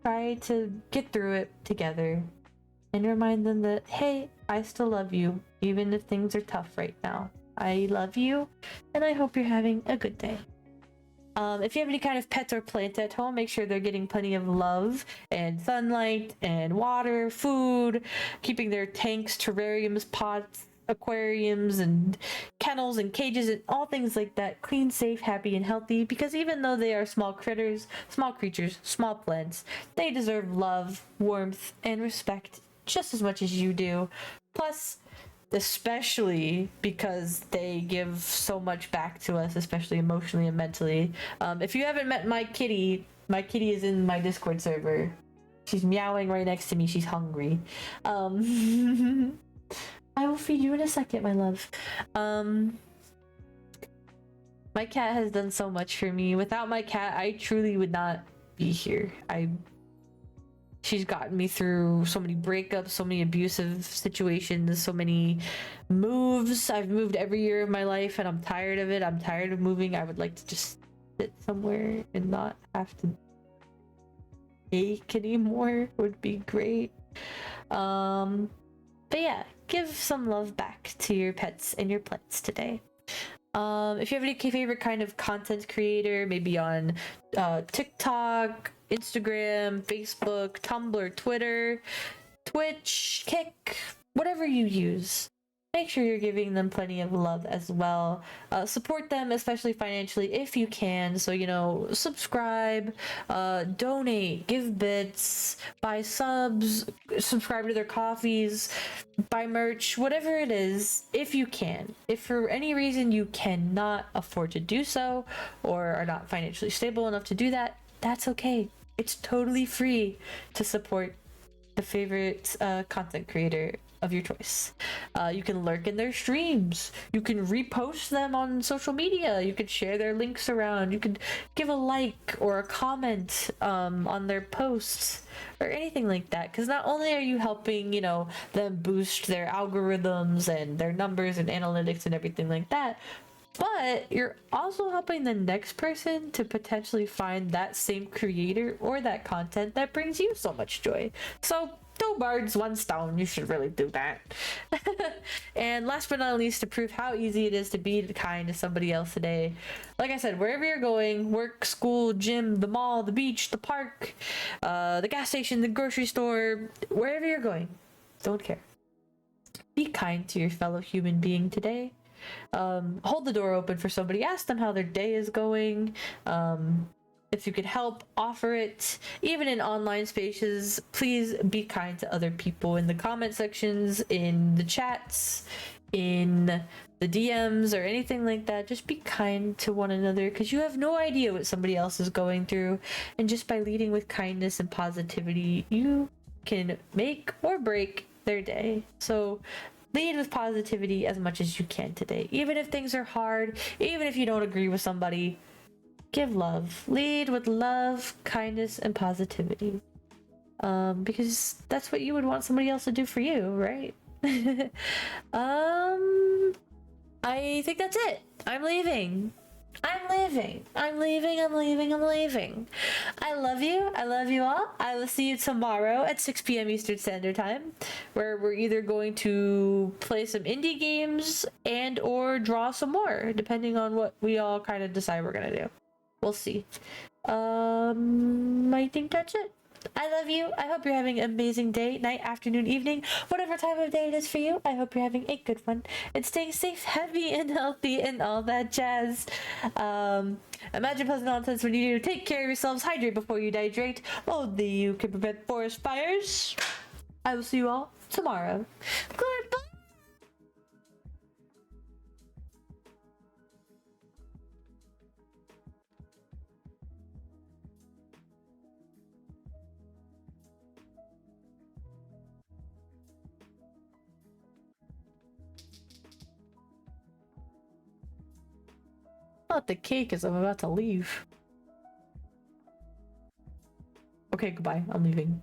try to get through it together and remind them that, hey, I still love you, even if things are tough right now. I love you and I hope you're having a good day. If you have any kind of pets or plants at home, make sure they're getting plenty of love and sunlight and water, food, keeping their tanks, terrariums, pots, aquariums, and kennels and cages and all things like that clean, safe, happy, and healthy, because even though they are small critters, small creatures, small plants, they deserve love, warmth, and respect just as much as you do. Plus, especially because they give so much back to us, especially emotionally and mentally. If you haven't met my kitty is in my Discord server. She's meowing right next to me. She's hungry. I will feed you in a second, my love. My cat has done so much for me. Without my cat, I truly would not be here. She's gotten me through so many breakups, so many abusive situations, so many moves. I've moved every year of my life and I'm tired of it. I'm tired of moving. I would like to just sit somewhere and not have to ache anymore. Would be great. But yeah, give some love back to your pets and your plants today. If you have any favorite kind of content creator, maybe on TikTok, Instagram, Facebook, Tumblr, Twitter, Twitch, Kick, whatever you use, make sure you're giving them plenty of love as well. Support them, especially financially, if you can. So, you know, subscribe, donate, give bits, buy subs, subscribe to their coffees, buy merch, whatever it is, if you can. If for any reason you cannot afford to do so, or are not financially stable enough to do that, that's okay. It's totally free to support the favorite content creator of your choice. You can lurk in their streams. You can repost them on social media. You can share their links around. You can give a like or a comment on their posts or anything like that. Because not only are you helping, you know, them boost their algorithms and their numbers and analytics and everything like that, but you're also helping the next person to potentially find that same creator or that content that brings you so much joy. So Two birds, one stone. You should really do that. And last but not least, to prove how easy it is to be kind to somebody else today, like I said, wherever you're going, work, school, gym, the mall, the beach, the park, the gas station, the grocery store, wherever you're going, don't care. Be kind to your fellow human being today. Hold the door open for somebody. Ask them how their day is going. If you could help, offer it. Even in online spaces, please be kind to other people in the comment sections, in the chats, in the DMs, or anything like that. Just be kind to one another, because you have no idea what somebody else is going through. And just by leading with kindness and positivity, you can make or break their day. So lead with positivity as much as you can today. Even if things are hard, even if you don't agree with somebody, give love. Lead with love, kindness, and positivity. Because that's what you would want somebody else to do for you, right? I think that's it. I'm leaving. I'm leaving. I love you. I love you all. I will see you tomorrow at 6 p.m. Eastern Standard Time, where we're either going to play some indie games and or draw some more, depending on what we all kind of decide we're gonna do. We'll see. I think that's it. I love you. I hope you're having an amazing day, night, afternoon, evening, whatever time of day it is for you. I hope you're having a good one and staying safe, happy, and healthy, and all that jazz. Imagine pleasant nonsense when you do. Take care of yourselves, hydrate before you dehydrate. Only you can prevent forest fires. I will see you all tomorrow. Goodbye. Not the cake as I'm about to leave. Okay, goodbye. I'm leaving.